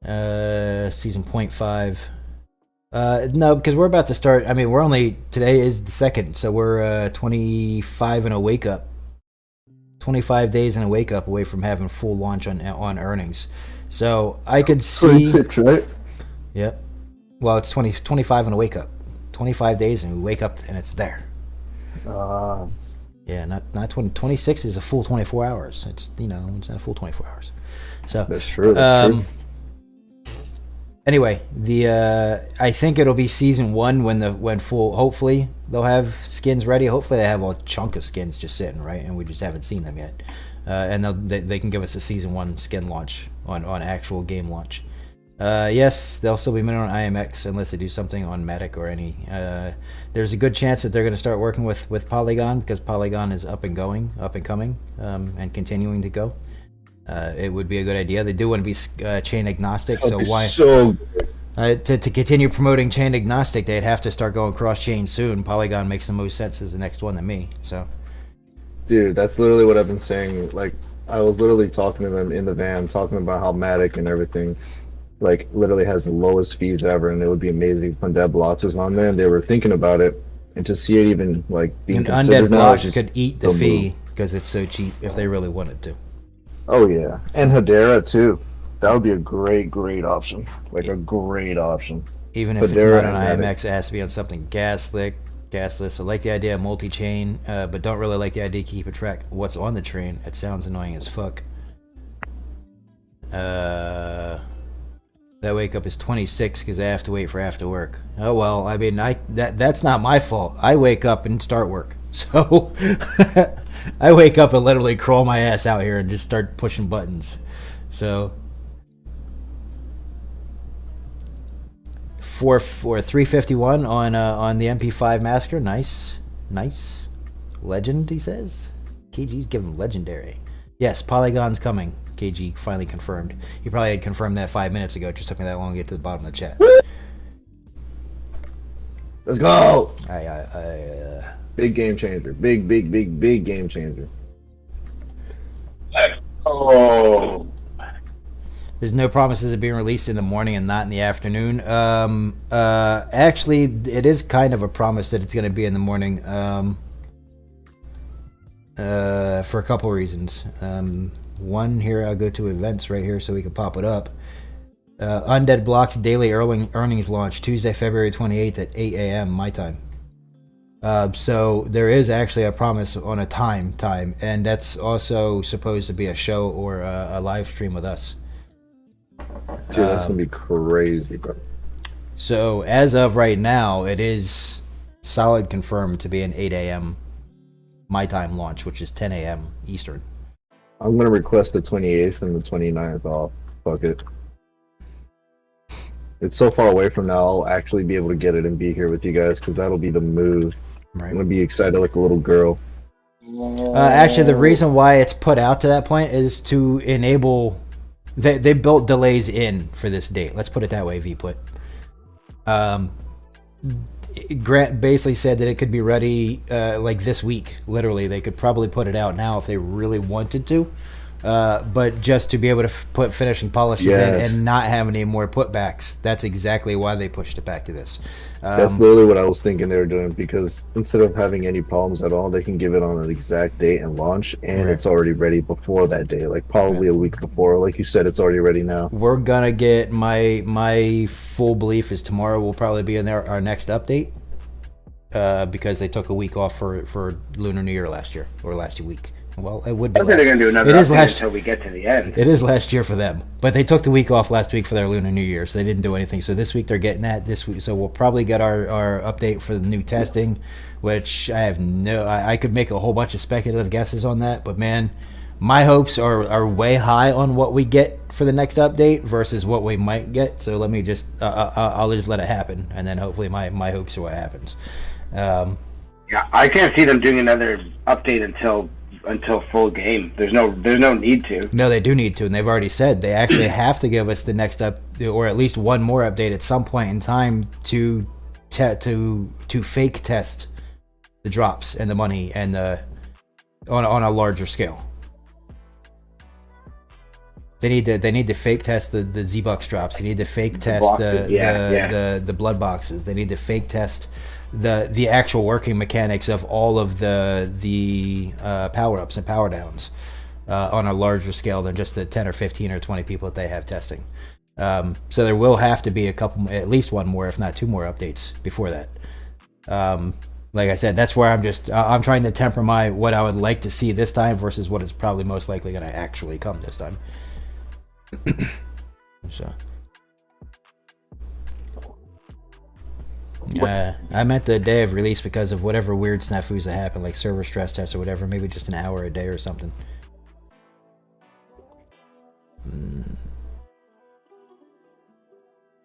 Season 0.5. No, because we're about to start. I mean, today is the 2nd, so we're 25 and a wake up. 25 days and a wake up away from having full launch on earnings. So I could see. 26, right? Yep. Well, it's 25 and a wake up. 25 days and we wake up and it's there. Yeah, not 20. 26 is a full 24 hours. It's it's not a full 24 hours. So that's true. That's true. Anyway, I think it'll be season 1 when full. Hopefully they'll have skins ready. Hopefully they have a chunk of skins just sitting right, and we just haven't seen them yet. And they can give us a season 1 skin launch on actual game launch. Yes, they'll still be minted on IMX unless they do something on Matic or any. There's a good chance that they're going to start working with Polygon, because Polygon is up and coming, and continuing to go. It would be a good idea. They do want to be chain agnostic, so why? To continue promoting chain agnostic, they'd have to start going cross chain soon. Polygon makes the most sense as the next one to me. So, dude, that's literally what I've been saying. Like, I was literally talking to them in the van, talking about how Matic and everything, like, literally has the lowest fees ever, and it would be amazing if Undead Blocks was on there. And they were thinking about it, and to see it even like being considered Undead Blocks could eat the fee because it's so cheap if they really wanted to. Oh yeah, and Hedera too. That would be a great option. Like a great option. Even if Hedera, it's not on IMX, it has to be on something gasless. I like the idea of multi-chain, but don't really like the idea of keeping track of what's on the train. It sounds annoying as fuck. That wake up is 26 because I have to wait for after work. Oh well, I mean, that's not my fault. I wake up and start work, so I wake up and literally crawl my ass out here and just start pushing buttons. So 351 on the MP5 Massacre. Nice. Legend, he says. KG's giving legendary. Yes, Polygon's coming. KG finally confirmed. He probably had confirmed that 5 minutes ago. It just took me that long to get to the bottom of the chat. Let's go. Big game changer. Big game changer. Oh. There's no promises of being released in the morning and not in the afternoon. Actually, it is kind of a promise that it's going to be in the morning. For a couple reasons. One, here I'll go to events right here so we can pop it up. Undead Block's daily earnings launch Tuesday, February 28th at 8 a.m. my time. So there is actually a promise on a time, and that's also supposed to be a show or a live stream with us. Dude, that's gonna be crazy, bro. So as of right now, it is solid confirmed to be an 8 a.m. my time launch, which is 10 a.m. Eastern. I'm gonna request the 28th and the 29th off. Fuck it. It's so far away from now, I'll actually be able to get it and be here with you guys, because that'll be the move. Right. I'm gonna be excited like a little girl. Actually, the reason why it's put out to that point is to enable. They built delays in for this date. Let's put it that way. V put. Grant basically said that it could be ready like this week. Literally, they could probably put it out now if they really wanted to. But just to be able to put finishing polishes in and not have any more putbacks. That's exactly why they pushed it back to this. That's literally what I was thinking they were doing, because instead of having any problems at all, they can give it on an exact date and launch, and it's already ready before that day, like probably a week before. Like you said, it's already ready now. We're gonna get my full belief is tomorrow will probably be in there our next update, because they took a week off for Lunar New Year last year or last week. Well, it would be. I think they're going to do another update until we get to the end. It is last year for them, but they took the week off last week for their Lunar New Year, so they didn't do anything. So this week they're getting that this week. So we'll probably get our update for the new testing, which I have I could make a whole bunch of speculative guesses on that, but man, my hopes are way high on what we get for the next update versus what we might get. So let me just I'll just let it happen, and then hopefully my hopes are what happens. Yeah, I can't see them doing another update until full game. There's no need to. No, they do need to, and they've already said they actually have to give us the next or at least one more update at some point in time to fake test the drops and the money and on a larger scale. They need to fake test the Z-Bucks drops. They need to fake test the blood boxes. They need to fake test the actual working mechanics of all of the power-ups and power-downs on a larger scale than just the 10 or 15 or 20 people that they have testing. So there will have to be at least one more, if not two more updates before that. Like I said, that's where I'm trying to temper what I would like to see this time versus what is probably most likely going to actually come this time. So I meant the day of release because of whatever weird snafus that happen, like server stress tests or whatever. Maybe just an hour a day or something.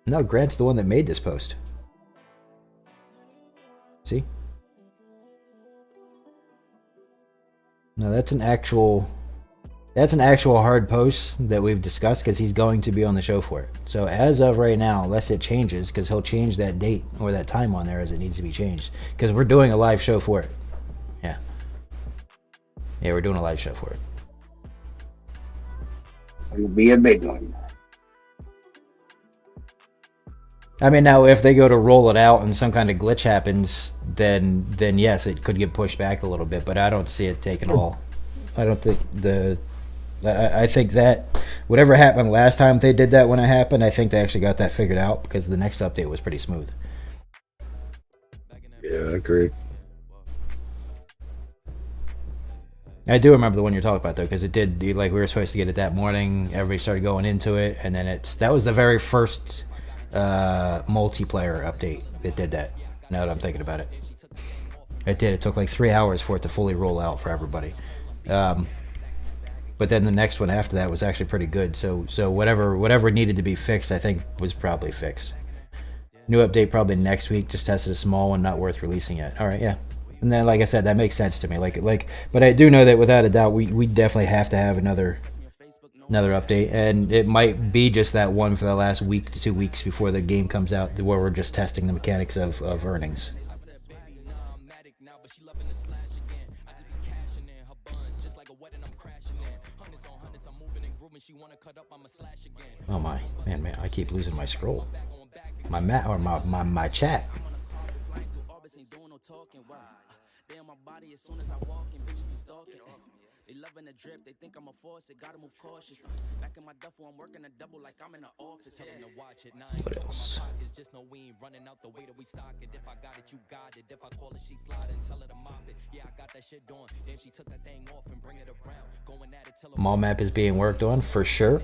No, Grant's the one that made this post. See? No, that's an actual hard post that we've discussed because he's going to be on the show for it. So as of right now, unless it changes, because he'll change that date or that time on there as it needs to be changed, because we're doing a live show for it. Yeah, we're doing a live show for it. It'll be a big one. I mean, now if they go to roll it out and some kind of glitch happens, then yes, it could get pushed back a little bit. But I don't see it taking all. I don't think I think that whatever happened last time they did that when it happened, I think they actually got that figured out because the next update was pretty smooth. Yeah, I agree. I do remember the one you're talking about though, because it did like we were supposed to get it that morning. Everybody started going into it, and then that was the very first multiplayer update that did that. Now that I'm thinking about it, it did. It took like 3 hours for it to fully roll out for everybody. But then the next one after that was actually pretty good. So whatever needed to be fixed, I think was probably fixed. New update probably next week. Just tested a small one, not worth releasing yet. All right, yeah. And then, like I said, that makes sense to me. But I do know that without a doubt, we definitely have to have another update, and it might be just that one for the last week to 2 weeks before the game comes out, where we're just testing the mechanics of earnings. Oh man, I keep losing my scroll. My chat. They loving the drip, they think I'm a force, it gotta move cautious. Back in my duffel, I'm working a double like I'm in the office. What else? Just know we ain't running out the way that we stock it. If I got it, you got it. If I call it, she slide and tell her to mop it. Yeah, I got that shit doing. Then she took that thing off and bring it around. Going at it till Mall map is being worked on for sure.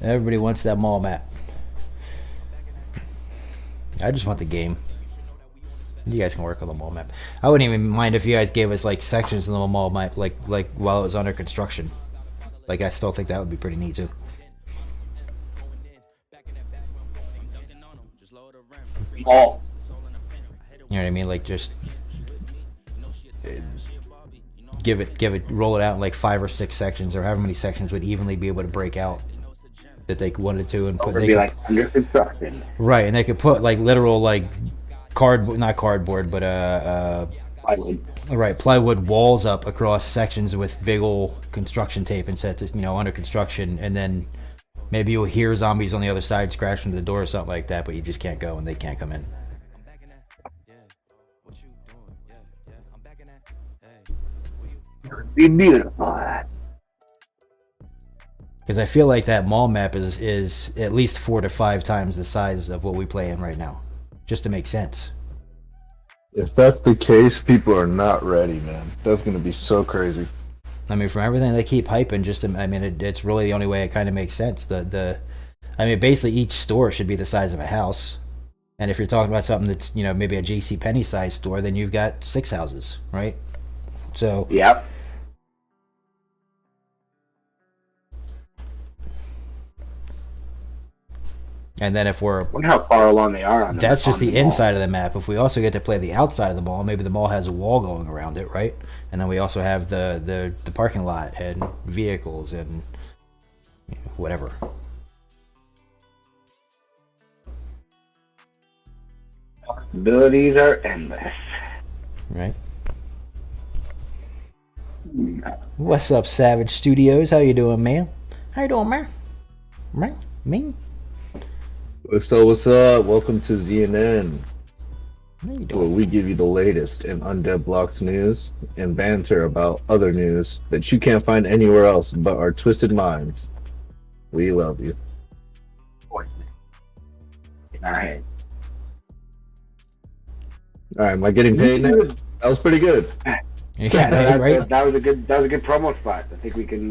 Everybody wants that mall map. I just want the game. You guys can work on the mall map. I wouldn't even mind if you guys gave us like sections of the mall map, like while it was under construction. Like, I still think that would be pretty neat too. Mall. You know what I mean? Like, just roll it out in like 5 or 6 sections, or however many sections would evenly be able to break out that they wanted to, and put. Or be like under construction. Right, and they could put like literal like not cardboard, but Plywood. Right, plywood walls up across sections with big old construction tape and set to, under construction, and then maybe you'll hear zombies on the other side scratching the door or something like that, but you just can't go and they can't come in. Be beautiful. Because I feel like that mall map is at least 4 to 5 times the size of what we play in right now, just to make sense. If that's the case, people are not ready, man. That's gonna be so crazy. I mean, from everything they keep hyping, it's really the only way it kind of makes sense. Basically each store should be the size of a house, and if you're talking about something that's maybe a JCPenney size store, then you've got 6 houses, right? So yep. And then if we're... I wonder how far along they are on that. That's just the inside of the map. If we also get to play the outside of the mall, maybe the mall has a wall going around it, right? And then we also have the parking lot and vehicles and whatever. Possibilities are endless. Right. What's up, Savage Studios? How you doing, man? How you doing, man? Me? What's up? Welcome to ZNN, where we give you the latest in Undead Blocks news and banter about other news that you can't find anywhere else but our twisted minds. We love you. Alright, am I getting paid now? That was pretty good. Right? that was a good promo spot. I think we can.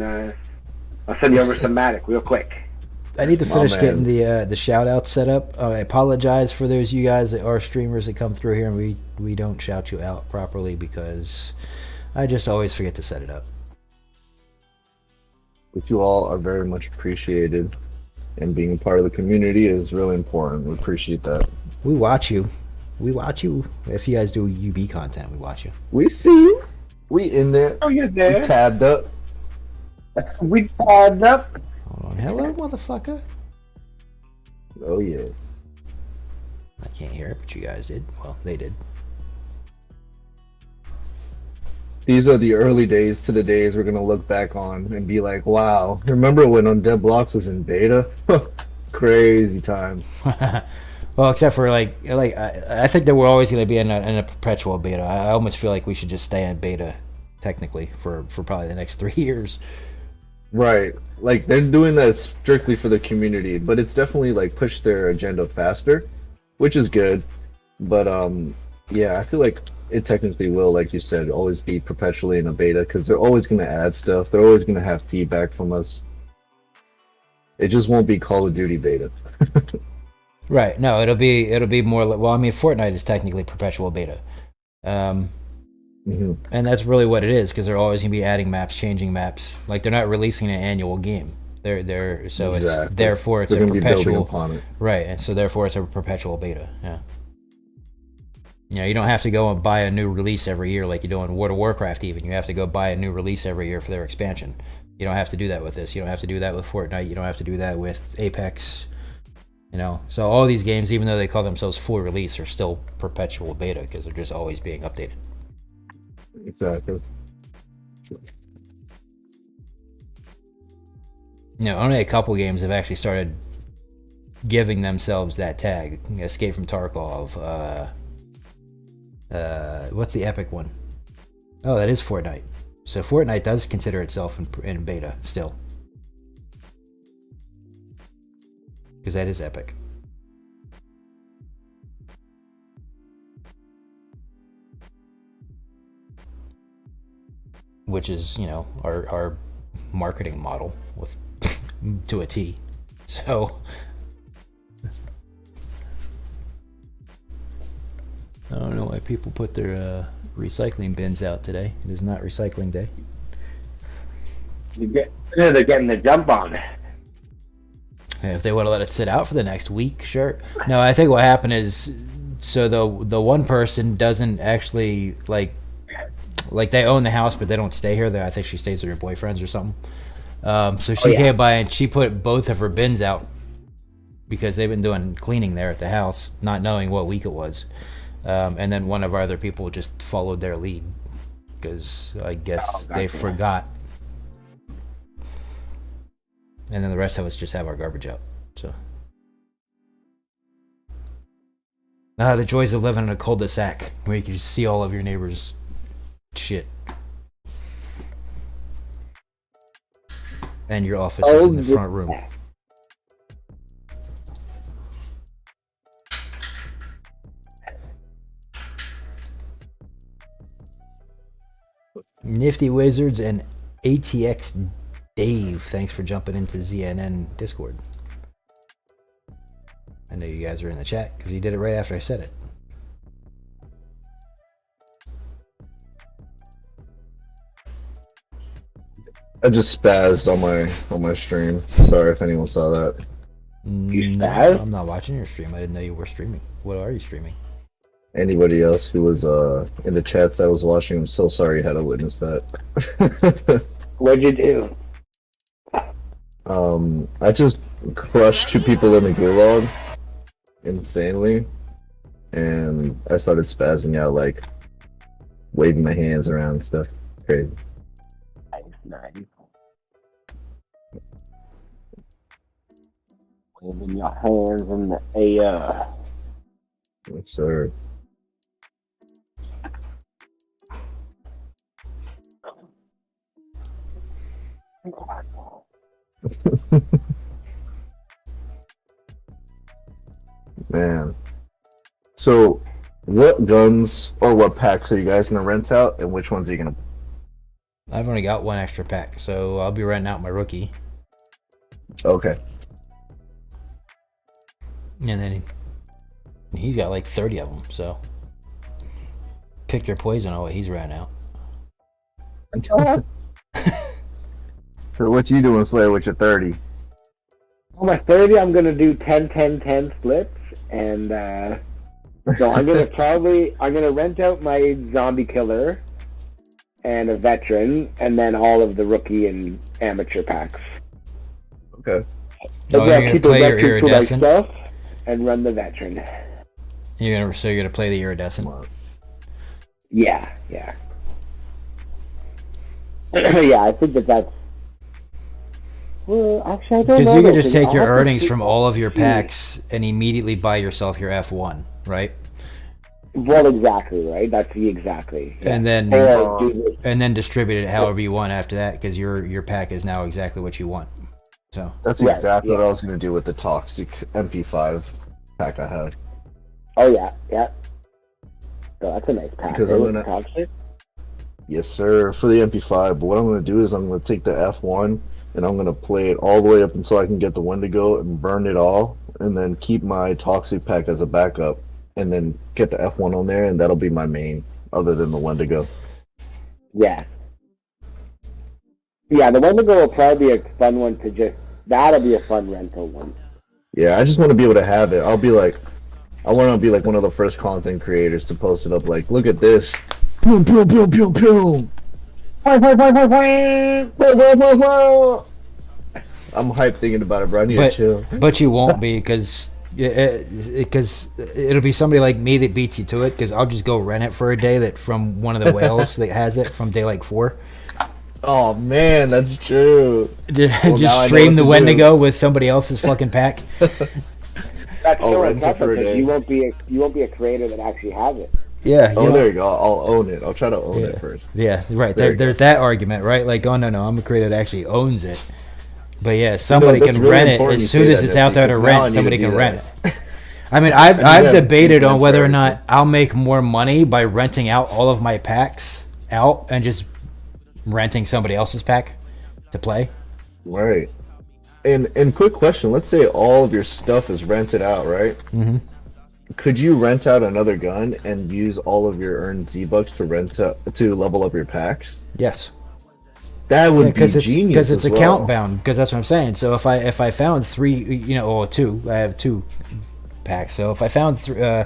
I'll send you over some Matic real quick. I need to finish getting the shout out set up. I apologize for those of you guys that are streamers that come through here and we don't shout you out properly because I just always forget to set it up. But you all are very much appreciated, and being a part of the community is really important. We appreciate that. We watch you. If you guys do UB content, we watch you. We see you. We in there. Oh, you're there. We tabbed up. We tabbed up. Hold on. Hello, motherfucker. Oh, yeah. I can't hear it, but you guys did. Well, they did. These are the early days to the days we're going to look back on and be like, wow, remember when Undead Blocks was in beta? Crazy times. Well, except for I think that we're always going to be in a perpetual beta. I almost feel like we should just stay in beta, technically, for probably the next 3 years. Right. Like, they're doing that strictly for the community, but it's definitely, pushed their agenda faster, which is good. But, yeah, I feel like it technically will, like you said, always be perpetually in a beta, because they're always going to add stuff. They're always going to have feedback from us. It just won't be Call of Duty beta. Right. No, it'll be more. Well, I mean, Fortnite is technically perpetual beta. And that's really what it is, because they're always going to be adding maps, changing maps. Like, they're not releasing an annual game. They're so it's Exactly. therefore it's They're a gonna be building perpetual, upon it. right? And so therefore it's a perpetual beta. Yeah. You know, you don't have to go and buy a new release every year like you do in World of Warcraft. Even you have to go buy a new release every year for their expansion. You don't have to do that with this. You don't have to do that with Fortnite. You don't have to do that with Apex. You know, so all these games, even though they call themselves full release, are still perpetual beta because they're just always being updated. Exactly. You know, only a couple games have actually started giving themselves that tag. Escape from Tarkov. What's the Epic one? Oh, that is Fortnite. So Fortnite does consider itself in beta still. Because that is Epic. Which is, you know, our marketing model with to a T. So I don't know why people put their recycling bins out today. It is not recycling day. They're getting the jump on it. If they want to let it sit out for the next week, sure. No, I think what happened is, so the one person doesn't actually like they own the house, but they don't stay here. I think she stays with her boyfriends or something. So she came by and she put both of her bins out because they've been doing cleaning there at the house, not knowing what week it was. And then one of our other people just followed their lead because I guess they forgot. And then the rest of us just have our garbage out. So, the joys of living in a cul-de-sac where you can just see all of your neighbors' shit. And your office is in the front room. Nifty Wizards and ATX Dave, thanks for jumping into ZNN Discord. I know you guys are in the chat because you did it right after I said it. I just spazzed on my stream. Sorry if anyone saw that. No, I'm not watching your stream. I didn't know you were streaming. What are you streaming? Anybody else who was in the chat that was watching, I'm so sorry you had to witness that. What'd you do? I just crushed 2 people in a gulag insanely, and I started spazzing out, like waving my hands around and stuff. Crazy. Nice. Waving your hands in the air. Yes, sir. Man. So, what guns or what packs are you guys gonna rent out, and which ones are you gonna? I've only got one extra pack, so I'll be renting out my rookie. Okay. And then he's got like 30 of them, so pick your poison on what he's renting out. So what you doing, Slayer, with your 30? On my 30, I'm gonna do 10-10-10 splits, and so I'm gonna rent out my zombie killer and a veteran, and then all of the rookie and amateur packs. Okay. So you're gonna keep play a your veteran for iridescent? myself and run the veteran. You're gonna play the iridescent? Yeah. Yeah, I think that's. Well, actually, I don't know. Because you can just though, take your I'll have to earnings see- from all of your see. packs and immediately buy yourself your F1, right? Well, exactly, right? That's exactly. Yeah. And then Or do this. and then distribute it however you want after that, because your pack is now exactly what you want. So That's Right, exactly what yeah. I was gonna do with the toxic MP5 pack I have. Oh yeah. So that's a nice pack. Because right, I'm with gonna- toxic? Yes, sir, for the MP5. But what I'm gonna do is I'm gonna take the F1 and I'm gonna play it all the way up until I can get the Wendigo and burn it all, and then keep my toxic pack as a backup, and then get the F1 on there, and that'll be my main, other than the Wendigo. Yeah. Yeah, the Wendigo will probably be a fun one to just. That'll be a fun rental one. Yeah, I just want to be able to have it. I want to be like one of the first content creators to post it up. Like, look at this. Boom, boom, boom, boom, boom. I'm hyped thinking about it, bro. I need to chill. But you won't be because it'll be somebody like me that beats you to it. Because I'll just go rent it for a day that from one of the whales that has it from day like 4. Oh man, that's true. Just stream the Wendigo with somebody else's fucking pack. That's so impressive because you won't be a creator that actually has it. Yeah. Oh, there you go. I'll own it. I'll try to own it first. Yeah, right. There's that argument, right? Like, oh no, I'm a creator that actually owns it. But yeah, somebody can really rent it as soon as it's out there to rent. Somebody can rent it. I mean, I've debated on whether or not I'll make more money by renting out all of my packs out and just renting somebody else's pack to play. Right. And quick question, let's say all of your stuff is rented out, right? Mm-hmm. Could you rent out another gun and use all of your earned Z-Bucks to level up your packs? Yes. That would be genius. Because it's account bound. Because that's what I'm saying. So if I found 3, or 2, I have 2 packs. So if I found 2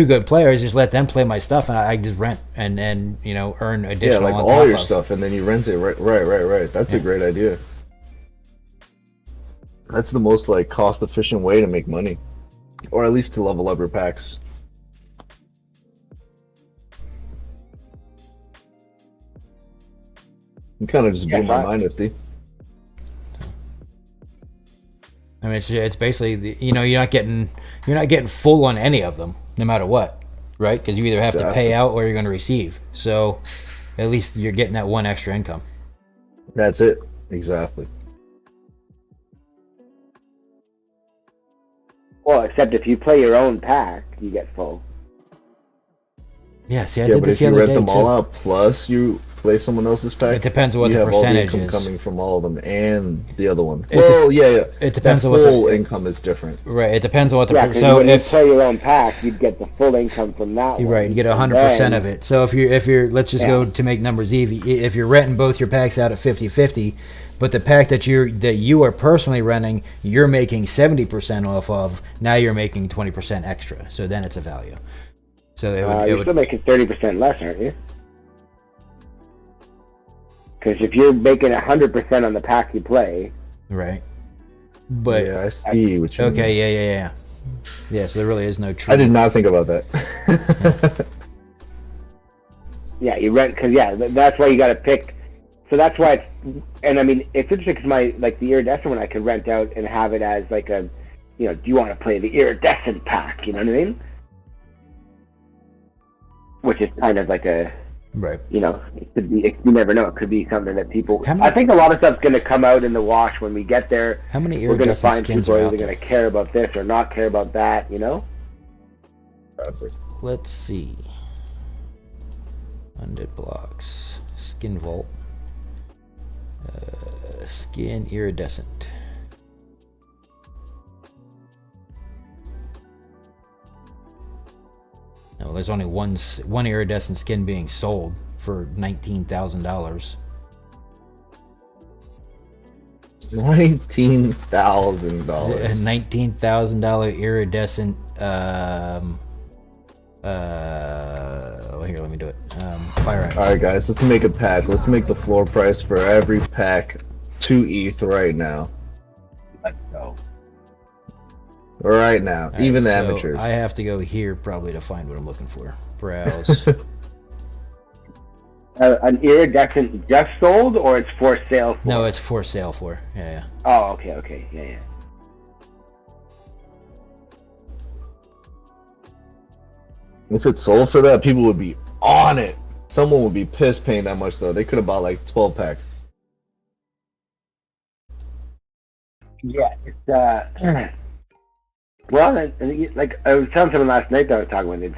good players, just let them play my stuff, and I just rent and earn additional. Yeah, like all your stuff, and then you rent it. Right. That's a great idea. That's the most like cost efficient way to make money, or at least to level up your packs. You kind of just blew my mind, Ifty. I mean, it's basically you're not getting full on any of them, no matter what, right? Because you either have to pay out or you're going to receive. So at least you're getting that one extra income. That's it, exactly. Well, except if you play your own pack, you get full. Yeah, see, I did this the other day, but if you rent them all out, plus you play someone else's pack, it depends on what the percentage is. Coming from all of them and the other one. It depends on what the full income is different. Right, it depends on what the so when you play your own pack, you'd get the full income from that one. Right, you get 100% of it. So if you're let's just go to make numbers easy. If you're renting both your packs out at 50-50, but the pack that you are personally renting, you're making 70% off of. Now you're making 20% extra. So then it's a value. So you're still making 30% less, aren't you? Because if you're making 100% on the pack you play, right? But yeah, I see what you mean. Okay, yeah. So there really is no true. I did not think about that. Yeah, you rent because that's why you got to pick. So that's why and I mean it's interesting because the iridescent one I could rent out and have it as like a, do you want to play the iridescent pack? You know what I mean? Which is kind of like a. Right. It could be. You never know. It could be something that people. I think a lot of stuff's going to come out in the wash when we get there. How many we're going to iridescent find skins people are are out either there? going to care about this or not care about that. Let's see. Undead blocks, skin vault, skin iridescent. No, there's only one iridescent skin being sold for $19,000. $19,000. A $19,000 iridescent. Here, let me do it. Fire axe. All right, guys, let's make a pack. Let's make the floor price for every pack 2 ETH right now. Let's go. Right now, All even right, the so amateurs. I have to go here probably to find what I'm looking for. Browse. An iridescent just sold, or it's for sale? No, it's for sale for. Yeah. Oh, okay, yeah. If it sold for that, people would be on it. Someone would be pissed paying that much though. They could have bought like 12 packs. Yeah, it's well, like I was telling someone last night that I was talking with.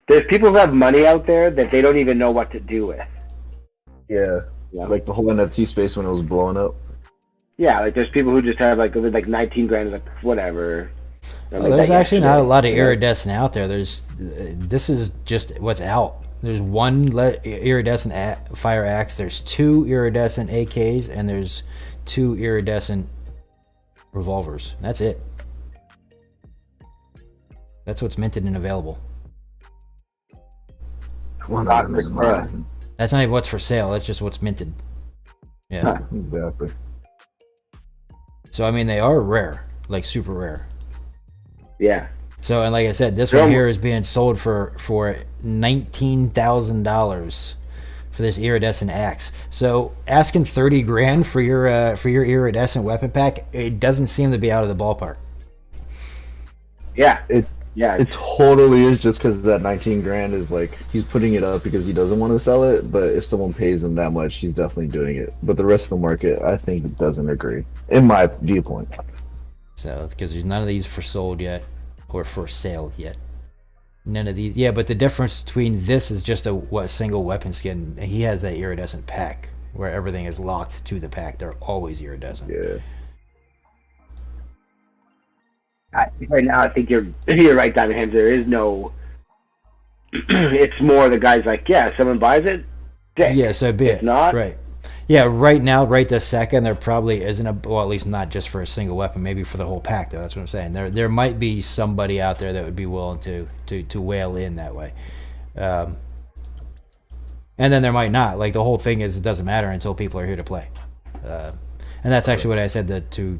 There's people who have money out there that they don't even know what to do with. Yeah. Like the whole NFT space when it was blowing up. Yeah, like there's people who just have like 19 grand, like whatever. Well, there's actually not a lot of iridescent out there. This is just what's out. There's one iridescent fire axe. There's 2 iridescent AKs, and there's 2 iridescent revolvers. That's it. That's what's minted and available. One of them is mine. That's not even what's for sale. That's just what's minted. Yeah. Exactly. So I mean, they are rare, like super rare. Yeah. So, and like I said, this one here is being sold for $19,000 for this iridescent axe. So asking 30 grand for your iridescent weapon pack, it doesn't seem to be out of the ballpark. Yeah. It totally is, just because that 19 grand is like, he's putting it up because he doesn't want to sell it, but if someone pays him that much, he's definitely doing it. But the rest of the market, I think, doesn't agree, in my viewpoint. So, because there's none of these for sold yet, or for sale yet. None of these. Yeah, but the difference between this is just a single weapon skin. He has that iridescent pack, where everything is locked to the pack. They're always iridescent. Yeah. Right now, I think you're right, Diamond Hands. There is no. It's more the guys like, yeah, someone buys it. Dick. Yeah, so be it. Not right. Yeah, right now, right this second, there probably isn't well, at least not just for a single weapon, maybe for the whole pack, though. That's what I'm saying. There might be somebody out there that would be willing to whale in that way. And then there might not. Like, the whole thing is, it doesn't matter until people are here to play. And that's actually what I said to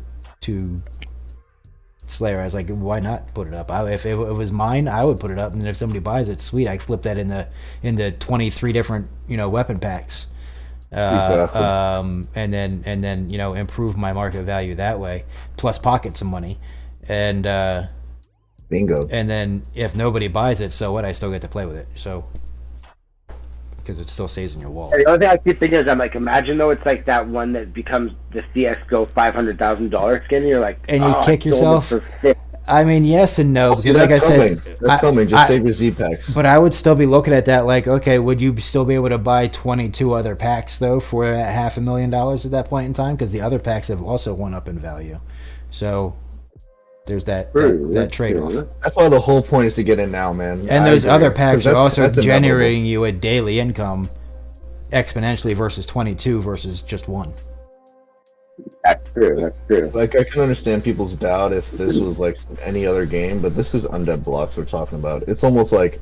Slayer. I was like, why not put it up? If it was mine, I would put it up, and then if somebody buys it, sweet, I flip that into 23 different weapon packs. Exactly. And then improve my market value that way, plus pocket some money, and bingo. And then if nobody buys it, so what? I still get to play with it, so because it still stays in your wallet. The other thing I keep thinking is, I'm like, imagine though, it's like that one that becomes the CS:GO $500,000 skin. And you're like, and you kick yourself. I mean, yes and no, because that's like I coming. said, that's coming. Just save your Z packs. But I would still be looking at that like, okay, would you still be able to buy 22 other packs though for $500,000 at that point in time? Because the other packs have also went up in value. So there's that trade off. That's why the whole point is to get in now, man. And those other packs are also generating you a daily income exponentially versus 22 versus just one. That's true. Like, I can understand people's doubt if this was like any other game, but this is Undead Blocks we're talking about. It's almost like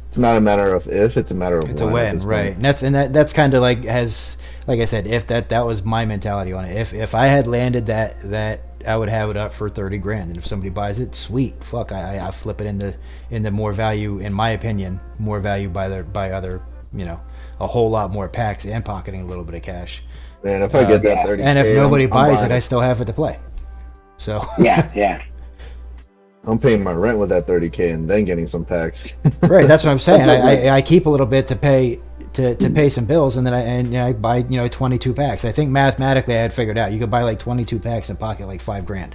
it's not a matter of if, it's a matter of it's when. A win, right? And that's kind of like like I said, if that was my mentality on it. If I had landed that I would have it up for 30 grand, and if somebody buys it, sweet, fuck, I flip it into more value, in my opinion, more value by other, a whole lot more packs and pocketing a little bit of cash. Man, if I get that 30, and if nobody buys it, I still have it to play. So yeah. I'm paying my rent with that 30K and then getting some packs. Right, that's what I'm saying. I keep a little bit to pay some bills, and then I buy 22 packs. I think mathematically I had figured out you could buy like 22 packs and pocket like $5,000.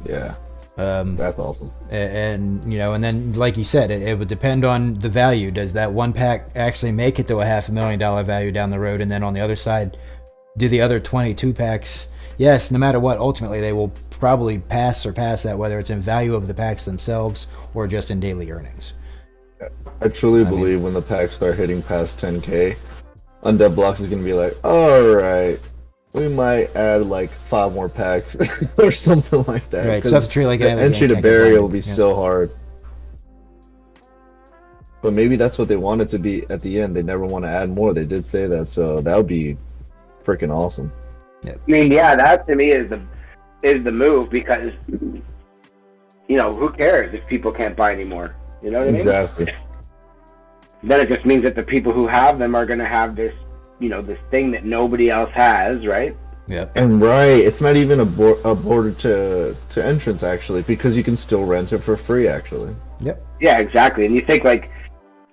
Yeah. That's awesome. And and then like you said, it would depend on the value. Does that one pack actually make it to a $500,000 value down the road? And then on the other side, do the other 22 packs? Yes, no matter what, ultimately they will probably surpass that, whether it's in value of the packs themselves or just in daily earnings. I truly believe when the packs start hitting past 10K, Undead Blocks is gonna be like, all right, we might add like 5 more packs or something like that. Right, stuff to treat like the entry to barrier will be so hard. But maybe that's what they want it to be at the end. They never want to add more. They did say that, so that would be freaking awesome. Yep. I mean, yeah, that to me is the move, because who cares if people can't buy anymore? You know what I mean? Exactly. Then it just means that the people who have them are going to have this, this thing that nobody else has, right? Yeah. And it's not even a border to entrance, actually, because you can still rent it for free, actually. Yep. Yeah, exactly. And you think like,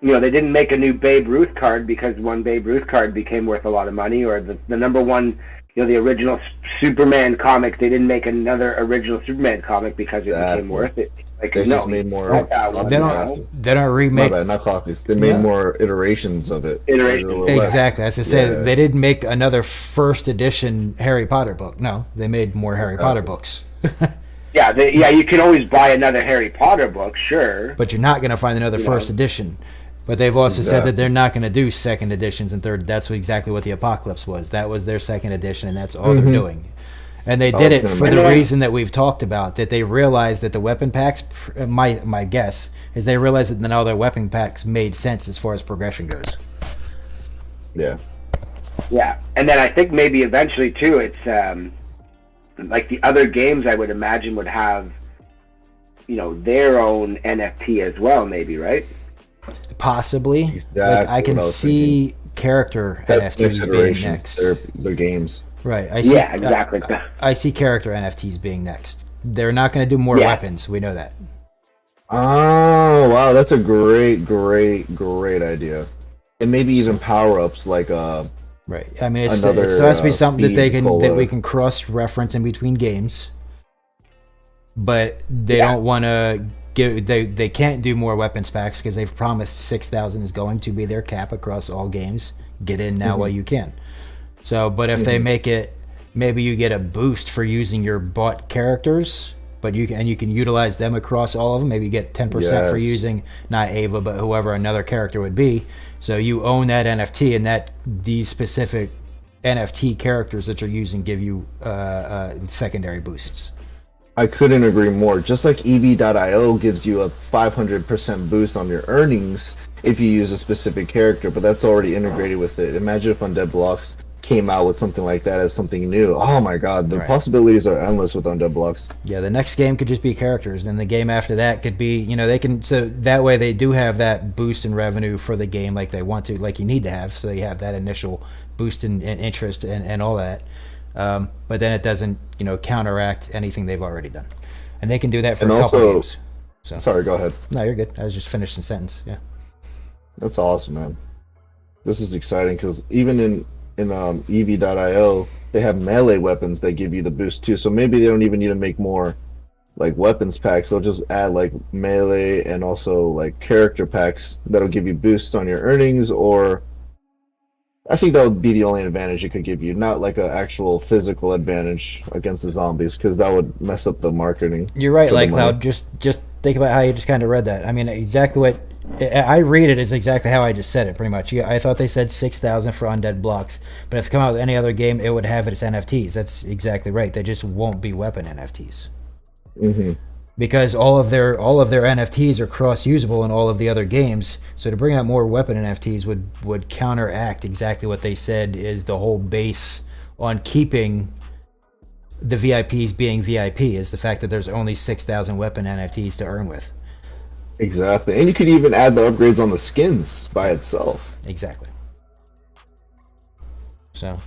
they didn't make a new Babe Ruth card because one Babe Ruth card became worth a lot of money, or the number one, the original Superman comic, they didn't make another original Superman comic because it became worth it. Like, they just made more. They don't remake. My bad, not copies. They made more iterations of it. Exactly. As I said, they didn't make another first edition Harry Potter book. No, they made more Harry Potter books. Yeah, you can always buy another Harry Potter book, sure. But you're not going to find another first edition. But they've also said Exactly. that they're not going to do second editions and third. That's exactly what the Apocalypse was. That was their second edition, and that's all they're doing. And they did it was for gonna the mention- reason that we've talked about, that they realized that the weapon packs, my guess, is they realized that now their weapon packs made sense as far as progression goes. Yeah. Yeah, and then I think maybe eventually too, it's like the other games I would imagine would have, their own NFT as well, maybe, right? Possibly. Exactly Like, I can what I was see character That's next NFTs being generation. next. Their games. Right. I see, Yeah, exactly. I see character NFTs being next. They're not going to do more Yeah. weapons. We know that. Oh wow, that's a great idea. And maybe even power ups like Right. I mean, it Another, still has to be something that speed that cola. we can cross reference in between games. But they Yeah. don't want to give. They can't do more weapons packs because they've promised 6,000 is going to be their cap across all games. Get in now while you can. So, but if they make it, maybe you get a boost for using your bought characters, but you can utilize them across all of them. Maybe you get 10% for Yes. using not Ava, but whoever another character would be. So you own that NFT, and that these specific NFT characters that you're using give you secondary boosts. I couldn't agree more. Just like EV.io gives you a 500% boost on your earnings if you use a specific character, but that's already integrated with it. Imagine if Undead Blocks came out with something like that as something new. Oh my god, the Right. possibilities are endless with Undead Blocks. Yeah, the next game could just be characters, and the game after that could be, they can, so that way they do have that boost in revenue for the game like they want to, like you need to have, so you have that initial boost in interest and all that. But then it doesn't, counteract anything they've already done. And they can do that for And a couple also- games. So. Sorry, go ahead. No, you're good. I was just finishing the sentence. Yeah. That's awesome, man. This is exciting because even in EV.io, they have melee weapons that give you the boost too. So maybe they don't even need to make more like weapons packs. They'll just add like melee and also like character packs that'll give you boosts on your earnings. Or I think that would be the only advantage it could give you, not like an actual physical advantage against the zombies, because that would mess up the marketing. You're right, for the like money. now just think about how you just kind of read that. I mean, exactly what I read it is exactly how I just said it, pretty much. I thought they said 6,000 for Undead Blocks, but if it come out with any other game, it would have it as NFTs. That's exactly right. They just won't be weapon NFTs because all of their NFTs are cross usable in all of the other games. So to bring out more weapon NFTs would counteract exactly what they said is the whole base on keeping the VIPs being VIP, is the fact that there's only 6,000 weapon NFTs to earn with. Exactly, and you could even add the upgrades on the skins by itself. Exactly. So,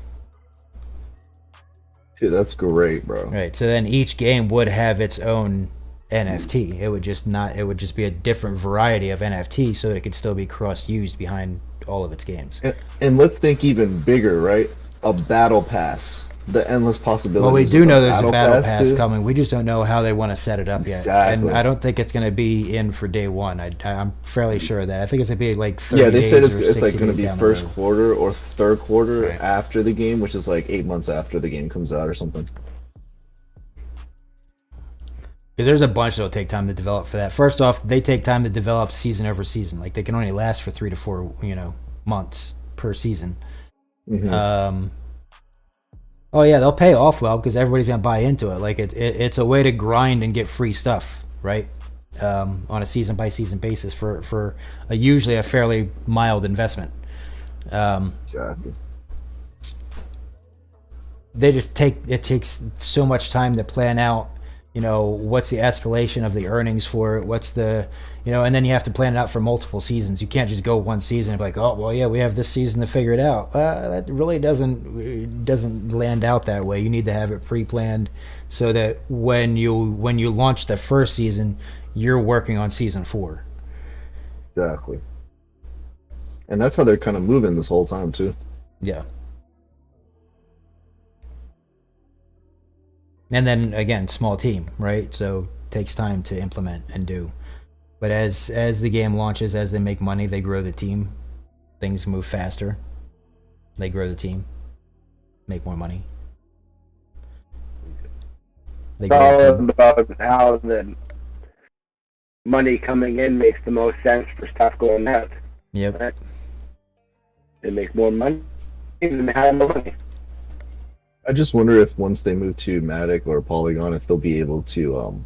Dude, that's great, bro. right. So then each game would have its own NFT. It would just be a different variety of NFT, so it could still be cross-used behind all of its games. And let's think even bigger, right? A battle pass. The endless possibilities. Well, we of do a know there's a battle pass dude. coming. We just don't know how they want to set it up yet. Exactly. And I don't think it's going to be in for day one. I'm fairly sure of that. I think it's going to be like 30 Yeah, they days said or it's 60 like going to days be down the first road. quarter or third quarter Right. after the game, which is like 8 months after the game comes out or something. Because there's a bunch that'll take time to develop for that. First off, they take time to develop season over season. Like they can only last for 3 to 4, months per season. Oh yeah, they'll pay off well because everybody's gonna buy into it. Like it's a way to grind and get free stuff, right? On a season by season basis for usually a fairly mild investment. Exactly. It takes so much time to plan out, what's the escalation of the earnings for it, what's the, and then you have to plan it out for multiple seasons. You can't just go one season and be like, oh well, yeah, we have this season to figure it out. That really doesn't land out that way. You need to have it pre-planned so that when you launch the first season, you're working on season 4. Exactly. And that's how they're kind of moving this whole time too. Yeah. And then again, small team, right? So takes time to implement and do. But as the game launches, as they make money, they grow the team. Things move faster. They grow the team, make more money. They It's grow all the team. about how the money coming in makes the most sense for stuff going out. Yep. Right? They make more money than they have no money. I just wonder if once they move to Matic or Polygon, if they'll be able to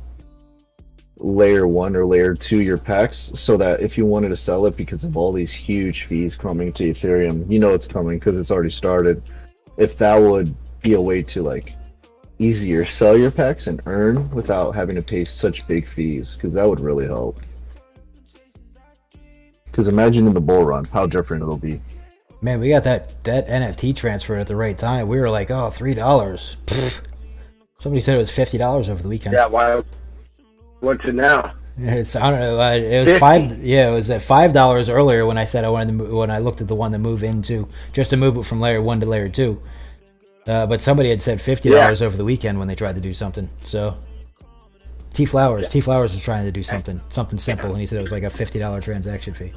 layer 1 or layer 2 your packs, so that if you wanted to sell it because of all these huge fees coming to Ethereum, you know it's coming because it's already started. If that would be a way to like easier sell your packs and earn without having to pay such big fees, because that would really help. Because imagine in the bull run how different it'll be. Man, we got that NFT transfer at the right time. We were like, oh, $3. Pfft. Somebody said it was $50 over the weekend. Yeah, why? What's it now? It's, I don't know. It was 5. Yeah, it was at $5 earlier when I said I wanted to move, when I looked at the one to move into, just to move it from layer 1 to layer 2. But somebody had said $50 over the weekend when they tried to do something. So T Flowers was trying to do something simple, and he said it was like a $50 transaction fee.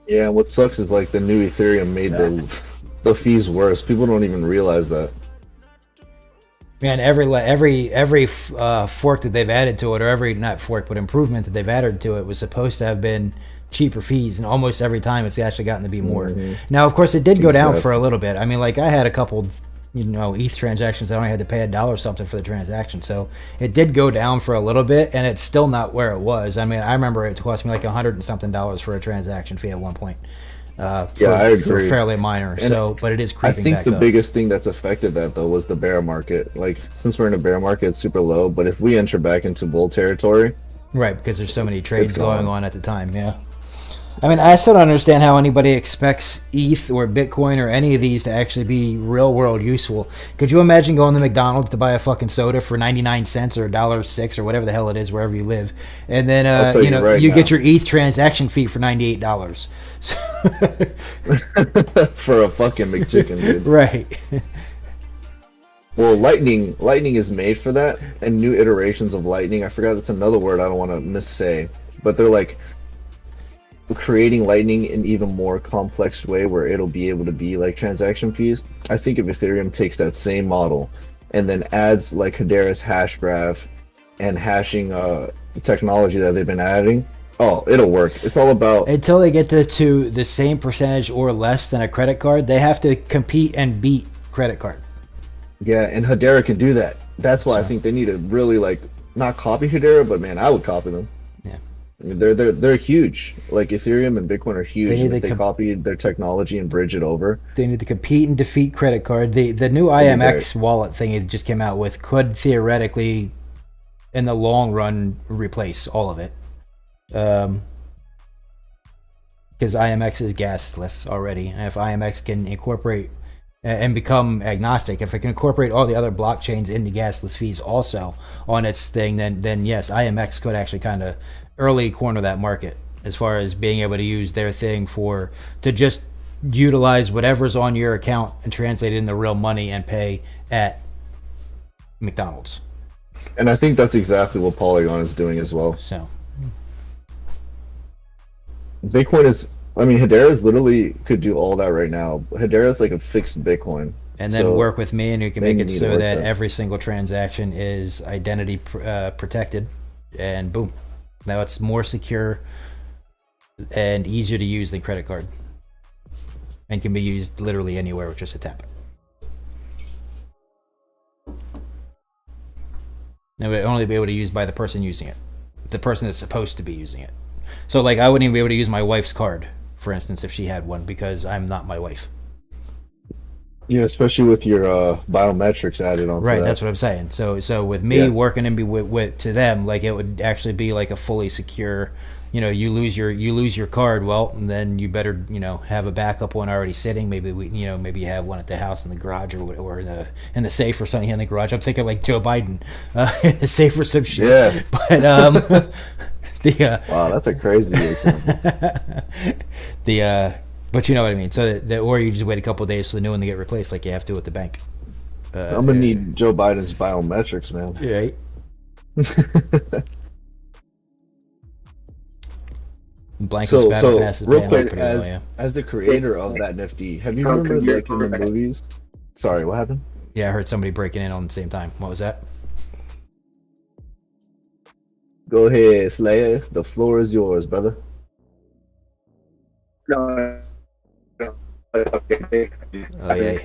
Yeah, and what sucks is like the new Ethereum made the fees worse. People don't even realize that. Man, every fork that they've added to it, or every not fork but improvement that they've added to it, was supposed to have been cheaper fees, and almost every time it's actually gotten to be more. Now, of course, it did go down for a little bit. I mean, like I had a couple, ETH transactions. I only had to pay $1 something for the transaction, so it did go down for a little bit, and it's still not where it was. I mean, I remember it cost me like $100 and something for a transaction fee at one point. I agree. For fairly minor. And but it is creeping back up. I think the biggest thing that's affected that though was the bear market. Like, since we're in a bear market, it's super low. But if we enter back into bull territory, right? Because there's so many trades going on at the time. Yeah. I mean, I still don't understand how anybody expects ETH or Bitcoin or any of these to actually be real world useful. Could you imagine going to McDonald's to buy a fucking soda for 99 cents or $1.06 or whatever the hell it is wherever you live, and then you get your ETH transaction fee for $98 for a fucking McChicken, dude. Right. Well, Lightning is made for that, and new iterations of Lightning. I forgot that's another word I don't want to missay, but they're like creating Lightning in even more complex way where it'll be able to be like transaction fees. I think if Ethereum takes that same model and then adds like Hedera's hash graph and hashing technology that they've been adding, it'll work. It's all about, until they get to the same percentage or less than a credit card, they have to compete and beat credit card. Yeah, and Hedera can do that. That's why I think they need to really like not copy Hedera, but man, I would copy them. I mean, they're huge. Like Ethereum and Bitcoin are huge. They copied their technology and bridge it over. They need to compete and defeat credit card. The new IMX wallet thing it just came out with could theoretically, in the long run, replace all of it. Because IMX is gasless already, and if IMX can incorporate and become agnostic, if it can incorporate all the other blockchains into gasless fees also on its thing, then yes, IMX could actually kind of early corner that market as far as being able to use their thing to just utilize whatever's on your account and translate it into real money and pay at McDonald's. And I think that's exactly what Polygon is doing as well. So Bitcoin is, I mean, Hedera's literally could do all that right now. Hedera's like a fixed Bitcoin. And then work with me, and you can make it so that every single transaction is identity protected, and boom. Now it's more secure and easier to use than credit card, and can be used literally anywhere with just a tap. And it would only be able to use by the person using it, the person that's supposed to be using it. So like I wouldn't even be able to use my wife's card, for instance, if she had one, because I'm not my wife. Yeah, especially with your biometrics added on. Right, that's what I'm saying. So with me working in with to them, like it would actually be like a fully secure. You know, you lose your card, well, and then you better have a backup one already sitting. Maybe maybe you have one at the house in the garage or in the safe or something in the garage. I'm thinking like Joe Biden in the safe or some shit. Yeah, but wow, that's a crazy example. But you know what I mean. So or you just wait a couple of days for the new one to get replaced, like you have to with the bank. I'm gonna need Joe Biden's biometrics, man. Right. So real quick, as the creator of that Nifty, have you remembered like in the movies? Sorry, what happened? Yeah, I heard somebody breaking in on the same time. What was that? Go ahead, Slayer. The floor is yours, brother. No. No. Okay. Oh yeah,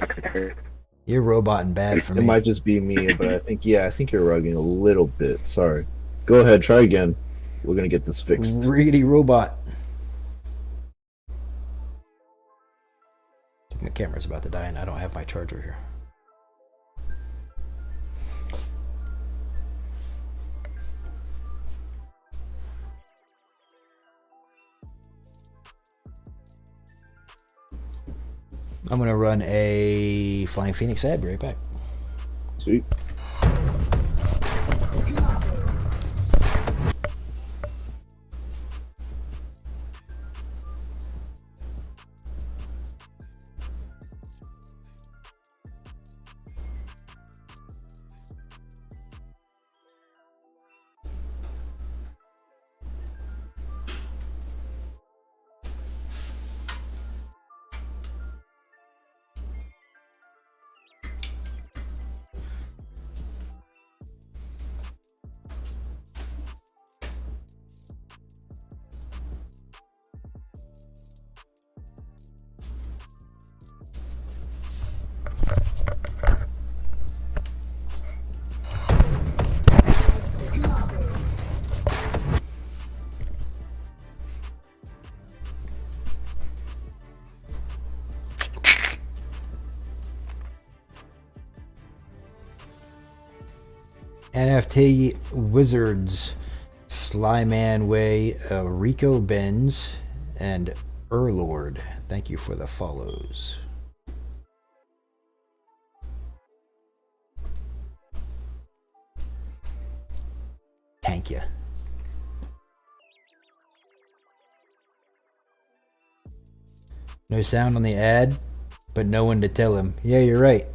you're roboting bad for It me. might just be me, but I think you're rugging a little bit. Sorry. Go ahead, try again. We're gonna get this fixed. Riggedy robot. My camera's about to die, and I don't have my charger here. I'm gonna run a Flying Phoenix ad. Be right back. Sweet. NFT Wizards, Slyman Way, Rico Benz, and Erlord. Thank you for the follows. Thank you. No sound on the ad, but no one to tell him. Yeah, you're right.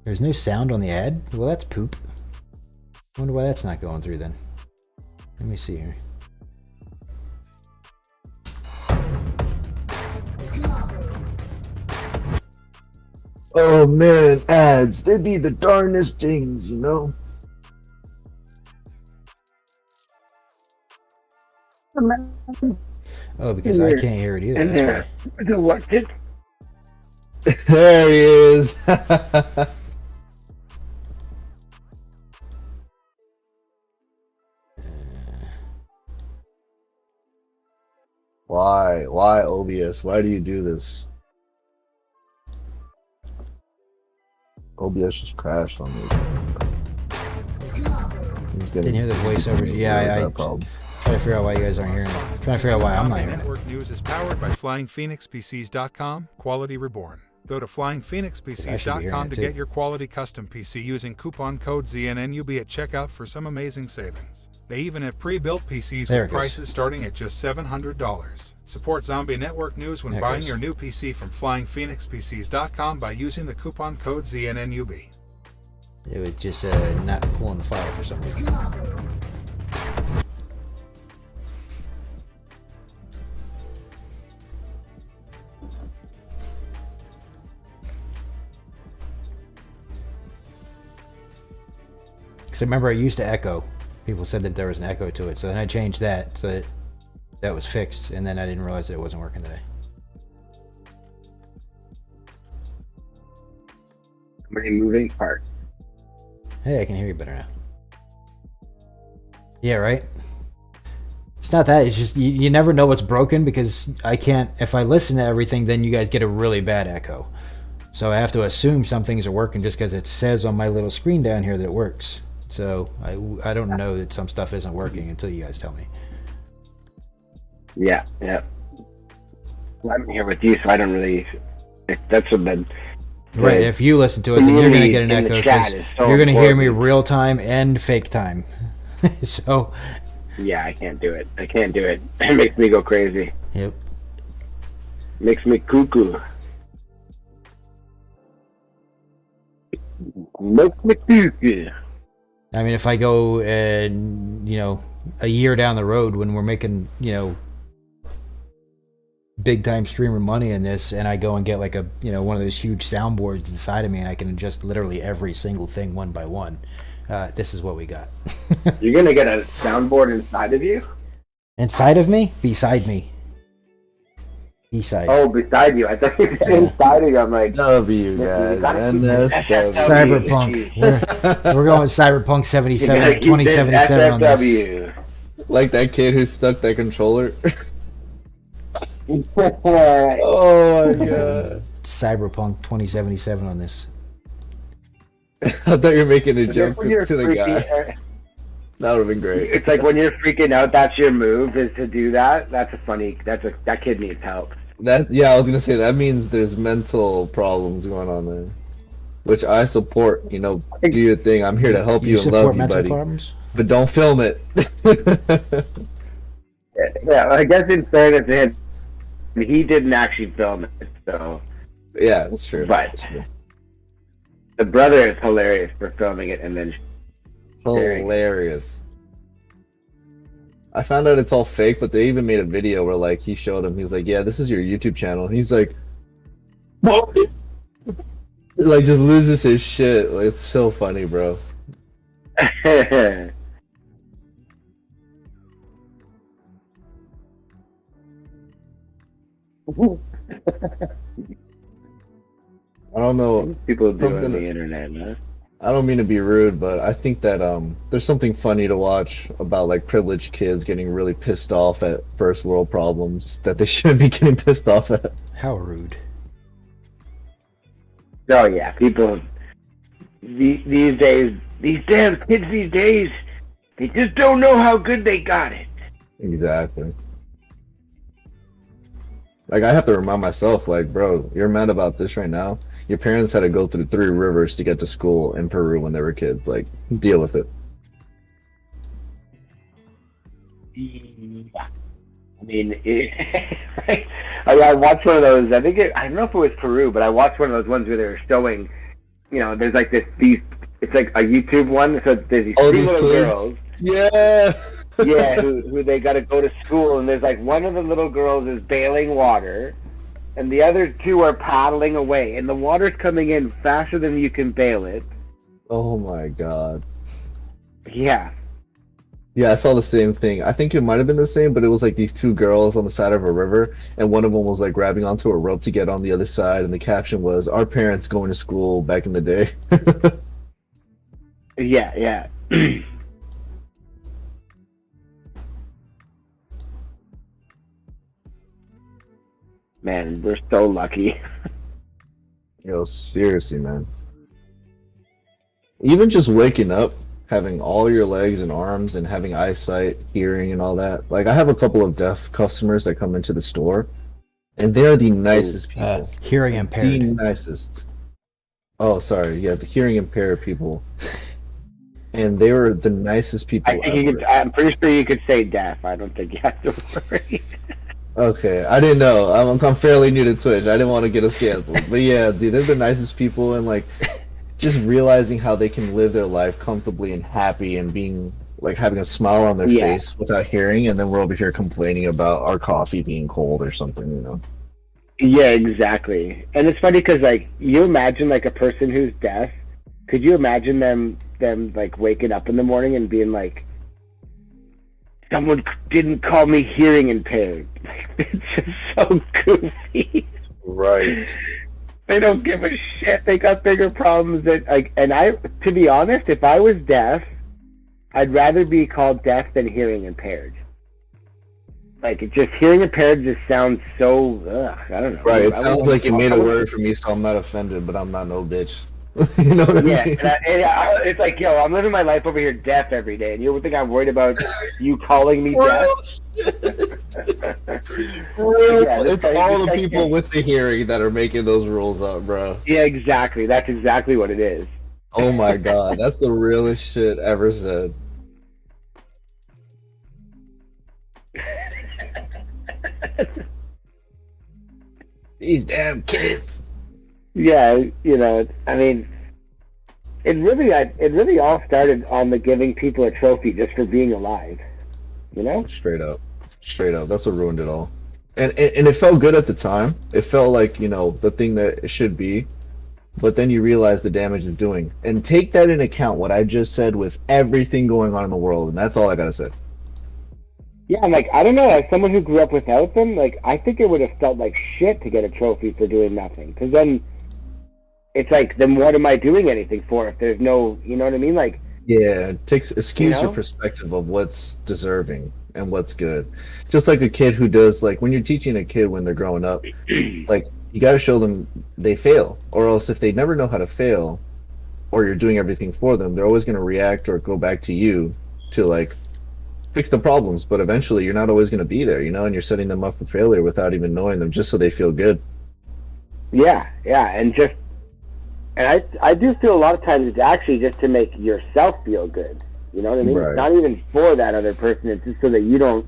There's no sound on the ad? Well, that's poop. I wonder why that's not going through then. Let me see here. Oh man, ads. They'd be the darnest things, you know? Oh, because I can't hear it either. That's why. The what did? There he is. Why? Why OBS? Why do you do this? OBS just crashed on me. Didn't hear the voiceovers. Yeah, I try to figure out why you guys aren't hearing it. Trying to figure out why I'm not hearing it. Network News is powered by FlyingPhoenixPCs.com. Quality reborn. Go to FlyingPhoenixPCs.com to get your quality custom PC using coupon code ZNNUB at checkout for some amazing savings. They even have pre-built PCs with prices starting at just $700. Support Zombie Network News when buying your new PC from FlyingPhoenixPCs.com by using the coupon code ZNNUB. It was just not pulling the file for some reason. Because remember, I used to echo. People said that there was an echo to it, so then I changed that so that was fixed, and then I didn't realize that it wasn't working today. Many moving parts. Hey, I can hear you better now. Yeah, right? It's not that, it's just you never know what's broken because I can't, if I listen to everything, then you guys get a really bad echo. So I have to assume some things are working just because it says on my little screen down here that it works. So I don't know that some stuff isn't working until you guys tell me. Yeah. Well, I'm here with you, so I don't really. That's what the. Right, if you listen to it, then you're going to get an echo because you're going to hear me real time and fake time. So. Yeah, I can't do it. It makes me go crazy. Yep. Makes me cuckoo. Makes me cuckoo. I mean, if I go, a year down the road when we're making, big time streamer money in this, and I go and get like a, one of those huge soundboards inside of me, and I can adjust literally every single thing one by one. This is what we got. You're gonna get a soundboard inside of you? Inside of me? Beside me. East side. Oh, beside you. I thought you said inside you. I'm like, W guys, NSW. Cyberpunk. We're going Cyberpunk 77, 2077 on this. SFW. Like that kid who stuck that controller. Oh my god. Cyberpunk 2077 on this. I thought you were making a joke When you're to the guy. That would have been great. It's like when you're freaking out, that's your move, is to do that. That kid needs help. Yeah, I was gonna say that means there's mental problems going on there, which I support. You know, do your thing. I'm here to help you and support love you, mental buddy. problems? But don't film it. Yeah, I guess in fairness to him, he didn't actually film it, so. Yeah, that's true. But the brother is hilarious for filming it and then Hilarious. I found out it's all fake, but they even made a video where like he showed him. He's like, "Yeah, this is your YouTube channel." And he's like, "What?" Like just loses his shit. Like, it's so funny, bro. I don't know. People do on something- the internet, man. I don't mean to be rude, but I think that there's something funny to watch about like privileged kids getting really pissed off at first world problems that they shouldn't be getting pissed off at. How rude. Oh yeah, people these days, these damn kids these days, they just don't know how good they got it. Exactly. Like I have to remind myself, like, bro, you're mad about this right now. Your parents had to go through 3 rivers to get to school in Peru when they were kids. Like, deal with it. Yeah. I mean, I watched one of those. I don't know if it was Peru, but I watched one of those ones where they were showing, you know, there's like it's like a YouTube one. So there's these 3 little kids? girls. Yeah. Yeah, who they got to go to school, and there's like one of the little girls is bailing water, and the other 2 are paddling away, and the water's coming in faster than you can bail it. Oh my god. Yeah. Yeah, I saw the same thing. I think it might have been the same, but it was like these 2 girls on the side of a river, and one of them was like grabbing onto a rope to get on the other side, and the caption was, "Our parents going to school back in the day." Yeah. Man, we're so lucky. Yo, seriously, man. Even just waking up, having all your legs and arms, and having eyesight, hearing, and all that. Like, I have a couple of deaf customers that come into the store, and they're the nicest people. Hearing impaired. The nicest. Oh, sorry. Yeah, the hearing impaired people. And they were the nicest people ever. I'm pretty sure you could say deaf. I don't think you have to worry. Okay, I didn't know. I'm fairly new to Twitch. I didn't want to get us canceled. But yeah, dude, they're the nicest people, and like, just realizing how they can live their life comfortably and happy and being like having a smile on their face without hearing, and then we're over here complaining about our coffee being cold or something, you know? Yeah, exactly. And it's funny because like you imagine like a person who's deaf. Could you imagine them like waking up in the morning and being like, "Someone didn't call me hearing impaired." It's just so goofy. Right. They don't give a shit. They got bigger problems than like. And to be honest, if I was deaf, I'd rather be called deaf than hearing impaired. Like, it just hearing impaired just sounds so. I don't know. Right. It sounds like you made a word for me, so I'm not offended, but I'm not no bitch. You know what I mean? It's like, yo, I'm living my life over here deaf every day, and you would think I'm worried about you calling me deaf? It's all the people with the hearing that are making those rules up, bro. Yeah, exactly. That's exactly what it is. Oh my god, that's the realest shit ever said. These damn kids. Yeah, you know, I mean, it really all started on the giving people a trophy just for being alive. You know? Straight up. That's what ruined it all. And it felt good at the time. It felt like, you know, the thing that it should be. But then you realize the damage it's doing. And take that in account, what I just said, with everything going on in the world. And that's all I gotta say. Yeah, I'm like, I don't know. As someone who grew up without them, like, I think it would have felt like shit to get a trophy for doing nothing. Because then it's like, then what am I doing anything for if there's no, you know what I mean? Like, Yeah, it skews your know? perspective of what's deserving and what's good. Just like a kid who does, like when you're teaching a kid when they're growing up, like you got to show them they fail, or else if they never know how to fail, or you're doing everything for them, they're always going to react or go back to you to like fix the problems. But eventually, you're not always going to be there, you know, and you're setting them up for failure without even knowing them, just so they feel good. yeah, and I do feel a lot of times it's actually just to make yourself feel good. You know what I mean? Right. It's not even for that other person. It's just so that you don't,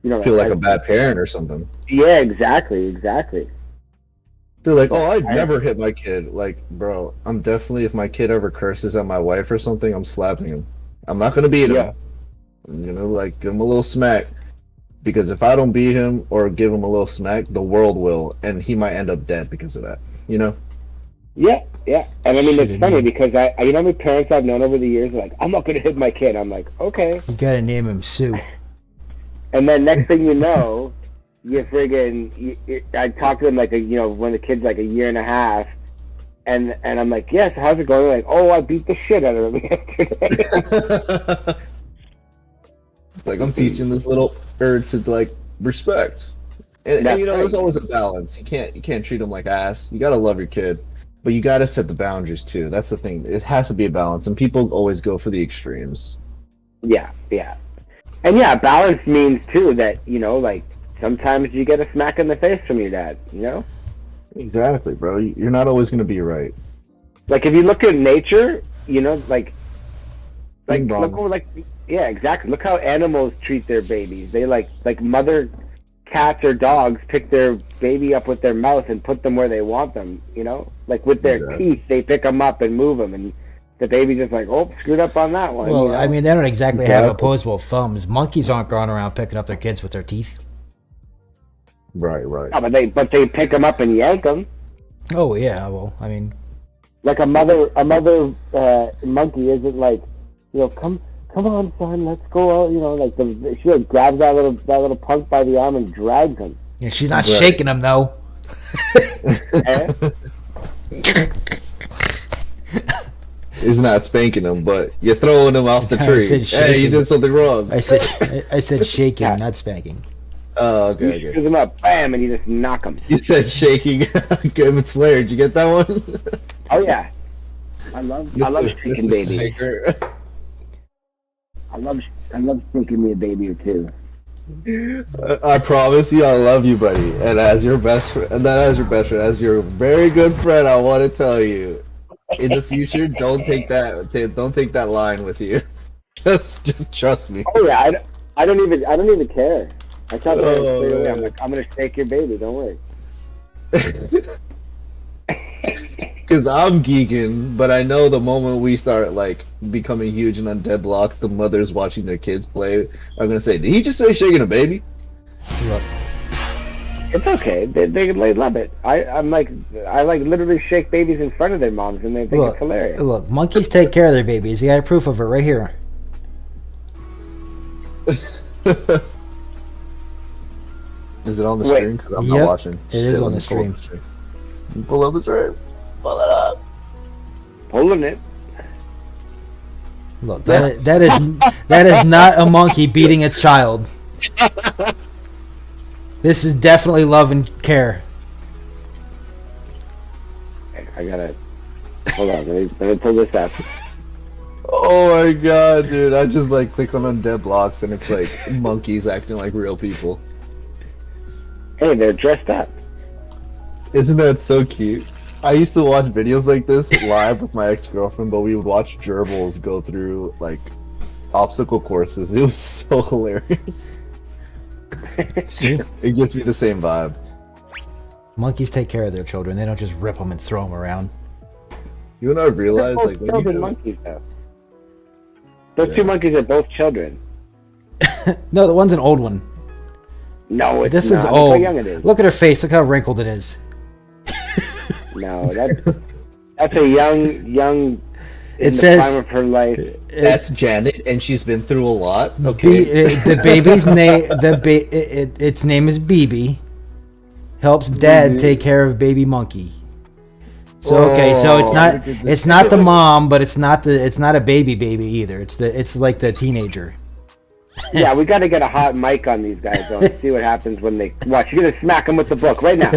Feel like a bad parent or something. Yeah, exactly. They're like, oh, I'd never hit my kid. Like, bro, I'm definitely, if my kid ever curses at my wife or something, I'm slapping him. I'm not going to beat him. Yeah. You know, like, give him a little smack. Because if I don't beat him or give him a little smack, the world will. And he might end up dead because of that. You know? Yeah. And I mean, it's funny because I you know how many parents I've known over the years are like, I'm not going to hit my kid. I'm like, okay. You gotta name him Sue. And then next thing you know, you friggin', I talked to them like, when the kid's like a year and a half. And I'm like, yes, how's it going? They're like, oh, I beat the shit out of him yesterday. Like, I'm teaching this little bird to, like, respect. And you know, there's always a balance. You can't treat them like ass. You gotta love your kid. But you gotta set the boundaries, too. That's the thing. It has to be a balance. And people always go for the extremes. Yeah. And yeah, balance means, too, that, like, sometimes you get a smack in the face from your dad, you know? Exactly, bro. You're not always gonna be right. Like, if you look at nature, like Bing bong. look over, yeah, exactly. Look how animals treat their babies. They like mother cats or dogs pick their baby up with their mouth and put them where they want them, you know? Like with their teeth, they pick them up and move them, and the baby's just like, oh, screwed up on that one. Well, you know? I mean, they don't exactly have opposable thumbs. Monkeys aren't going around picking up their kids with their teeth. Right. Oh, but they pick them up and yank them. Oh yeah, well, I mean, like a mother monkey isn't like, come on, son, let's go out. Like she like grabs that little punk by the arm and drags him. yeah, she's not shaking him though. He's not spanking him, but you're throwing him off the tree. Hey, you did something wrong. I said shaking, not spanking. Oh, okay. You screws him up, bam, and you just knock him. You said shaking. Good Slayer. Did you get that one? Oh yeah, I love shaking babies. I love shaking me a baby or two. I promise you, I love you, buddy. And as your best friend, as your very good friend, I want to tell you, in the future, don't take that line with you. Just trust me. Oh yeah, I don't even care. I tell them straight away. I'm like, I'm gonna shake your baby. Don't worry. Because I'm geeking, but I know the moment we start like becoming huge and on dead blocks, the mothers watching their kids play are gonna say, "Did he just say shaking a baby?" Look, it's okay. They love it. I literally shake babies in front of their moms, and they think it's hilarious. Look, monkeys take care of their babies. You got proof of it right here. Is it on the stream? Because I'm not watching. It is on the stream. Pull up the stream. Pull it up. Pulling it. Look, that is not a monkey beating its child. This is definitely love and care. I gotta hold on. Let me pull this up. Oh my god, dude! I just like click on undead blocks and it's like monkeys acting like real people. Hey, they're dressed up. Isn't that so cute? I used to watch videos like this live with my ex-girlfriend, but we would watch gerbils go through like obstacle courses. It was so hilarious. See? It gives me the same vibe. Monkeys take care of their children. They don't just rip them and throw them around. You and I realize like when you monkeys though. Those two monkeys are both children. No, the one's an old one. No, it's this not. is Look old. how young it is. Look at her face. Look how wrinkled it is. No, that's a young. in the says- prime of her life. That's Janet, and she's been through a lot. Okay. The baby's name, its name is BB. Helps dad take care of baby monkey. So okay, so it's not the mom, but it's not a baby either. It's like the teenager. Yeah, we got to get a hot mic on these guys though, and see what happens when they watch. You're gonna smack them with the book right now.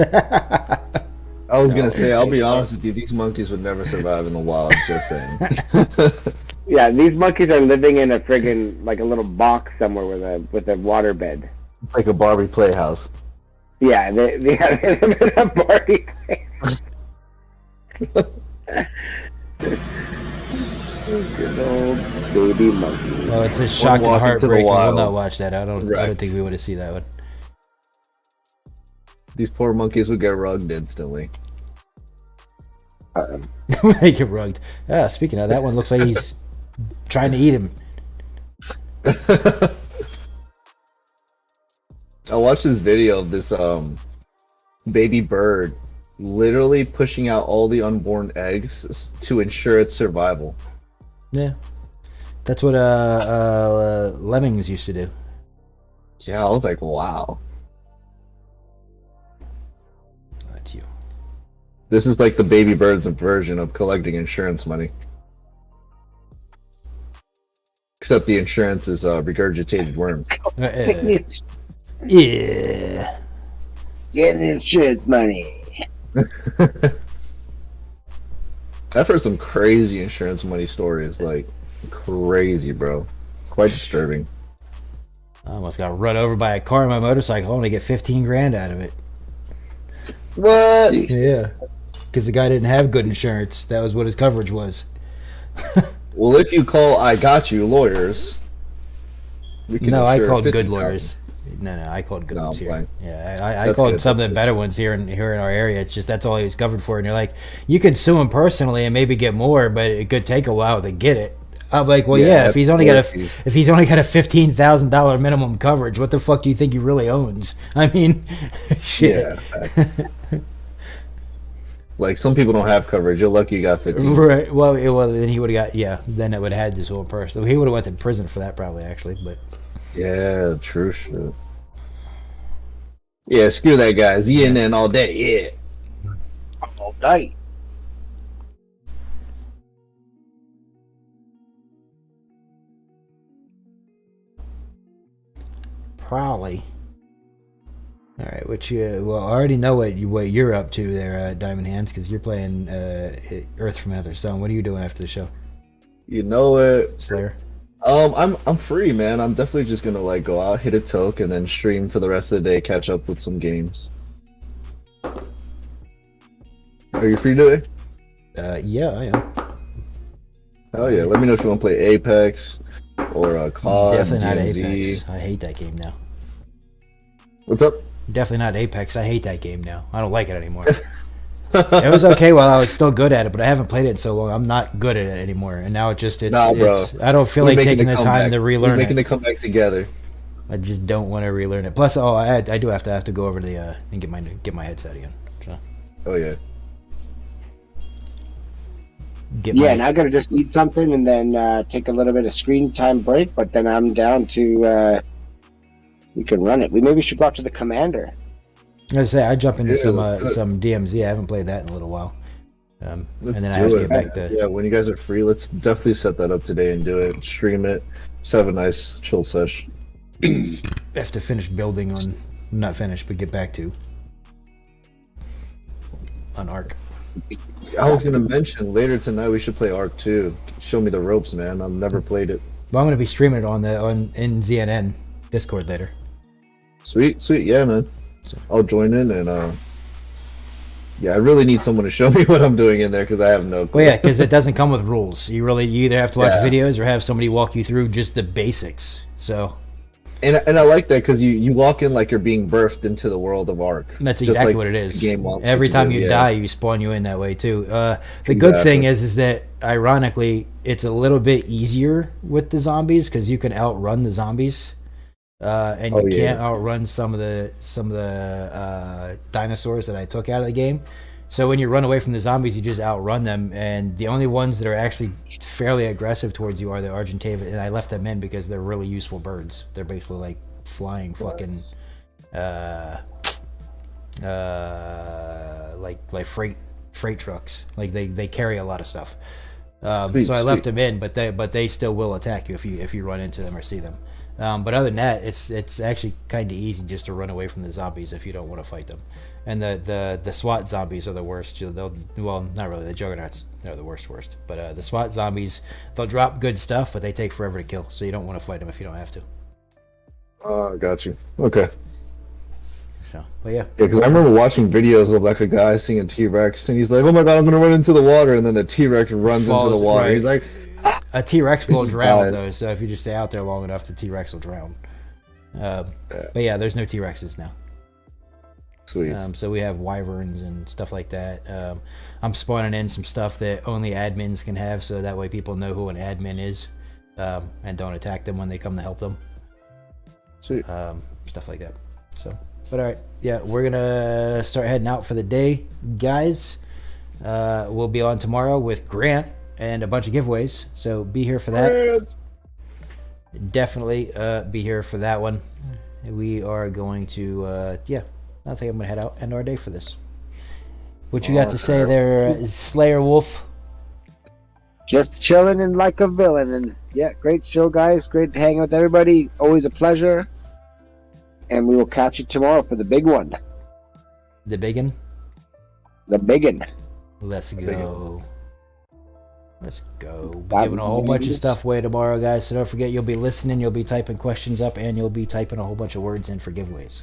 I was gonna say, I'll be honest with you, these monkeys would never survive in the wild. Just saying. Yeah, these monkeys are living in a friggin' like a little box somewhere with a water bed. It's like a Barbie playhouse. Yeah, they live in a Barbie playhouse. Good old baby monkey. Well, it's a shock and walk into the heartbreak. We'll wild. not watch that. I don't Right. think we want to see that one. These poor monkeys would get rugged instantly. Make it rugged. Speaking of that one, looks like he's trying to eat him. I watched this video of this baby bird literally pushing out all the unborn eggs to ensure its survival. Yeah, that's what lemmings used to do. Yeah, I was like, wow. That's you. This is like the baby bird's version of collecting insurance money. Except the insurance is regurgitated worms. Yeah. Get the insurance money. I've heard some crazy insurance money stories, like crazy, bro. Quite disturbing. I almost got run over by a car on my motorcycle. I only get 15 grand out of it. What? Yeah, because the guy didn't have good insurance. That was what his coverage was. Well, if you call I Got You lawyers, we can. No, I insure called good 50,000. lawyers. No, I called good No, ones I'm here. playing. Yeah, I That's called good, some of that's the good. better ones here in our area. It's just that's all he was covered for, and you're like, you could sue him personally and maybe get more, but it could take a while to get it. I'm like, well, Yeah, yeah, if he's only got that's a fees. if he's only got a $15,000 minimum coverage, what the fuck do you think he really owns? I mean, shit. Yeah. Like some people don't have coverage. You're lucky you got 15. Right. Well, then he would have got Then it would have had this whole person. He would have went to prison for that probably actually, but. Yeah, true shit. Yeah, screw that guy. ZNN all day. Yeah. All day. Probably. All right, I already know what you're up to there, Diamond Hands, because you're playing Earth from Another Stone. What are you doing after the show, You know it. Slayer? I'm free, man. I'm definitely just gonna like go out, hit a toke, and then stream for the rest of the day, catch up with some games. Are you free today? Yeah, I am. Hell yeah! Let me know if you want to play Apex or COD, Definitely not DMZ. Apex. I hate that game now. What's up? Definitely not Apex. I hate that game now. I don't like it anymore. It was okay while I was still good at it, but I haven't played it in so long. I'm not good at it anymore, and now it's Nah, bro. I don't feel We're like making taking the the time comeback. to We're relearn making it. the comeback together. I just don't want to relearn it. Plus, I do have to go over to the and get my headset again. So Oh yeah. Yeah, and I gotta just eat something and then take a little bit of screen time break, but then I'm down to we can run it. We maybe should go out to the commander. I say I jump into Yeah, let's do it. some DMZ. I haven't played that in a little while, and Let's then I do have to it. get back to. Yeah, when you guys are free, let's definitely set that up today and do it. Stream it. Just have a nice chill sesh. Have to finish building on, not finish, but get back to on Ark. I was gonna mention later tonight we should play Ark 2. Show me the ropes, man. I've never played it. Well, I'm gonna be streaming it in ZNN Discord later. Sweet, yeah, man. I'll join in and yeah, I really need someone to show me what I'm doing in there because I have no clue. Well, yeah, because it doesn't come with rules. You either have to watch Yeah. videos or have somebody walk you through just the basics. So And I like that because you walk in like you're being birthed into the world of Ark. that's Just exactly like what it is. the game wants Every to time do, you yeah. die, you spawn you in that way too. The good thing is that ironically, it's a little bit easier with the zombies because you can outrun the zombies, and you can't outrun some of the dinosaurs that I took out of the game. So when you run away from the zombies, you just outrun them, and the only ones that are actually fairly aggressive towards you are the Argentava, and I left them in because they're really useful birds. They're basically like flying fucking, like freight trucks. Like they carry a lot of stuff. So I left them in, but they still will attack you if you run into them or see them. But other than that, it's actually kind of easy just to run away from the zombies if you don't want to fight them. And the SWAT zombies are the worst. Well, not really. The Juggernauts are the worst. But the SWAT zombies, they'll drop good stuff, but they take forever to kill. So you don't want to fight them if you don't have to. Got you. Okay. So, but yeah. Yeah, because I remember watching videos of like a guy seeing a T-Rex, and he's like, "Oh my god, I'm gonna run into the water," and then the T-Rex runs into the water. Right. He's like, a T-Rex will drown dies. though. So if you just stay out there long enough, the T-Rex will drown. But yeah, there's no T-Rexes now. Sweet. So we have wyverns and stuff like that. I'm spawning in some stuff that only admins can have, so that way people know who an admin is, and don't attack them when they come to help them. Sweet. Stuff like that. So, but all right, yeah, we're gonna start heading out for the day, guys. We'll be on tomorrow with Grant and a bunch of giveaways, so be here for that. Definitely be here for that one. We are going to I think I'm gonna head out end our day for this. What you got to say there, Slayer Wolf? Just chilling and like a villain, and yeah, great show, guys. Great to hang out with everybody. Always a pleasure. And we will catch you tomorrow for the big one. The biggin? The biggin. Let's go. Let's go. Be giving a whole bunch of stuff away tomorrow, guys. So don't forget, you'll be listening, you'll be typing questions up, and you'll be typing a whole bunch of words in for giveaways.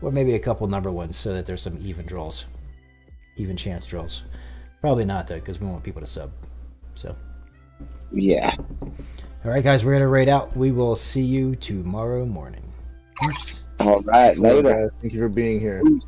Or maybe a couple number ones so that there's some even draws. Even chance draws. Probably not, though, because we want people to sub. So. Yeah. All right, guys, we're going to raid out. We will see you tomorrow morning. Peace. All right, later. Guys, thank you for being here. Peace.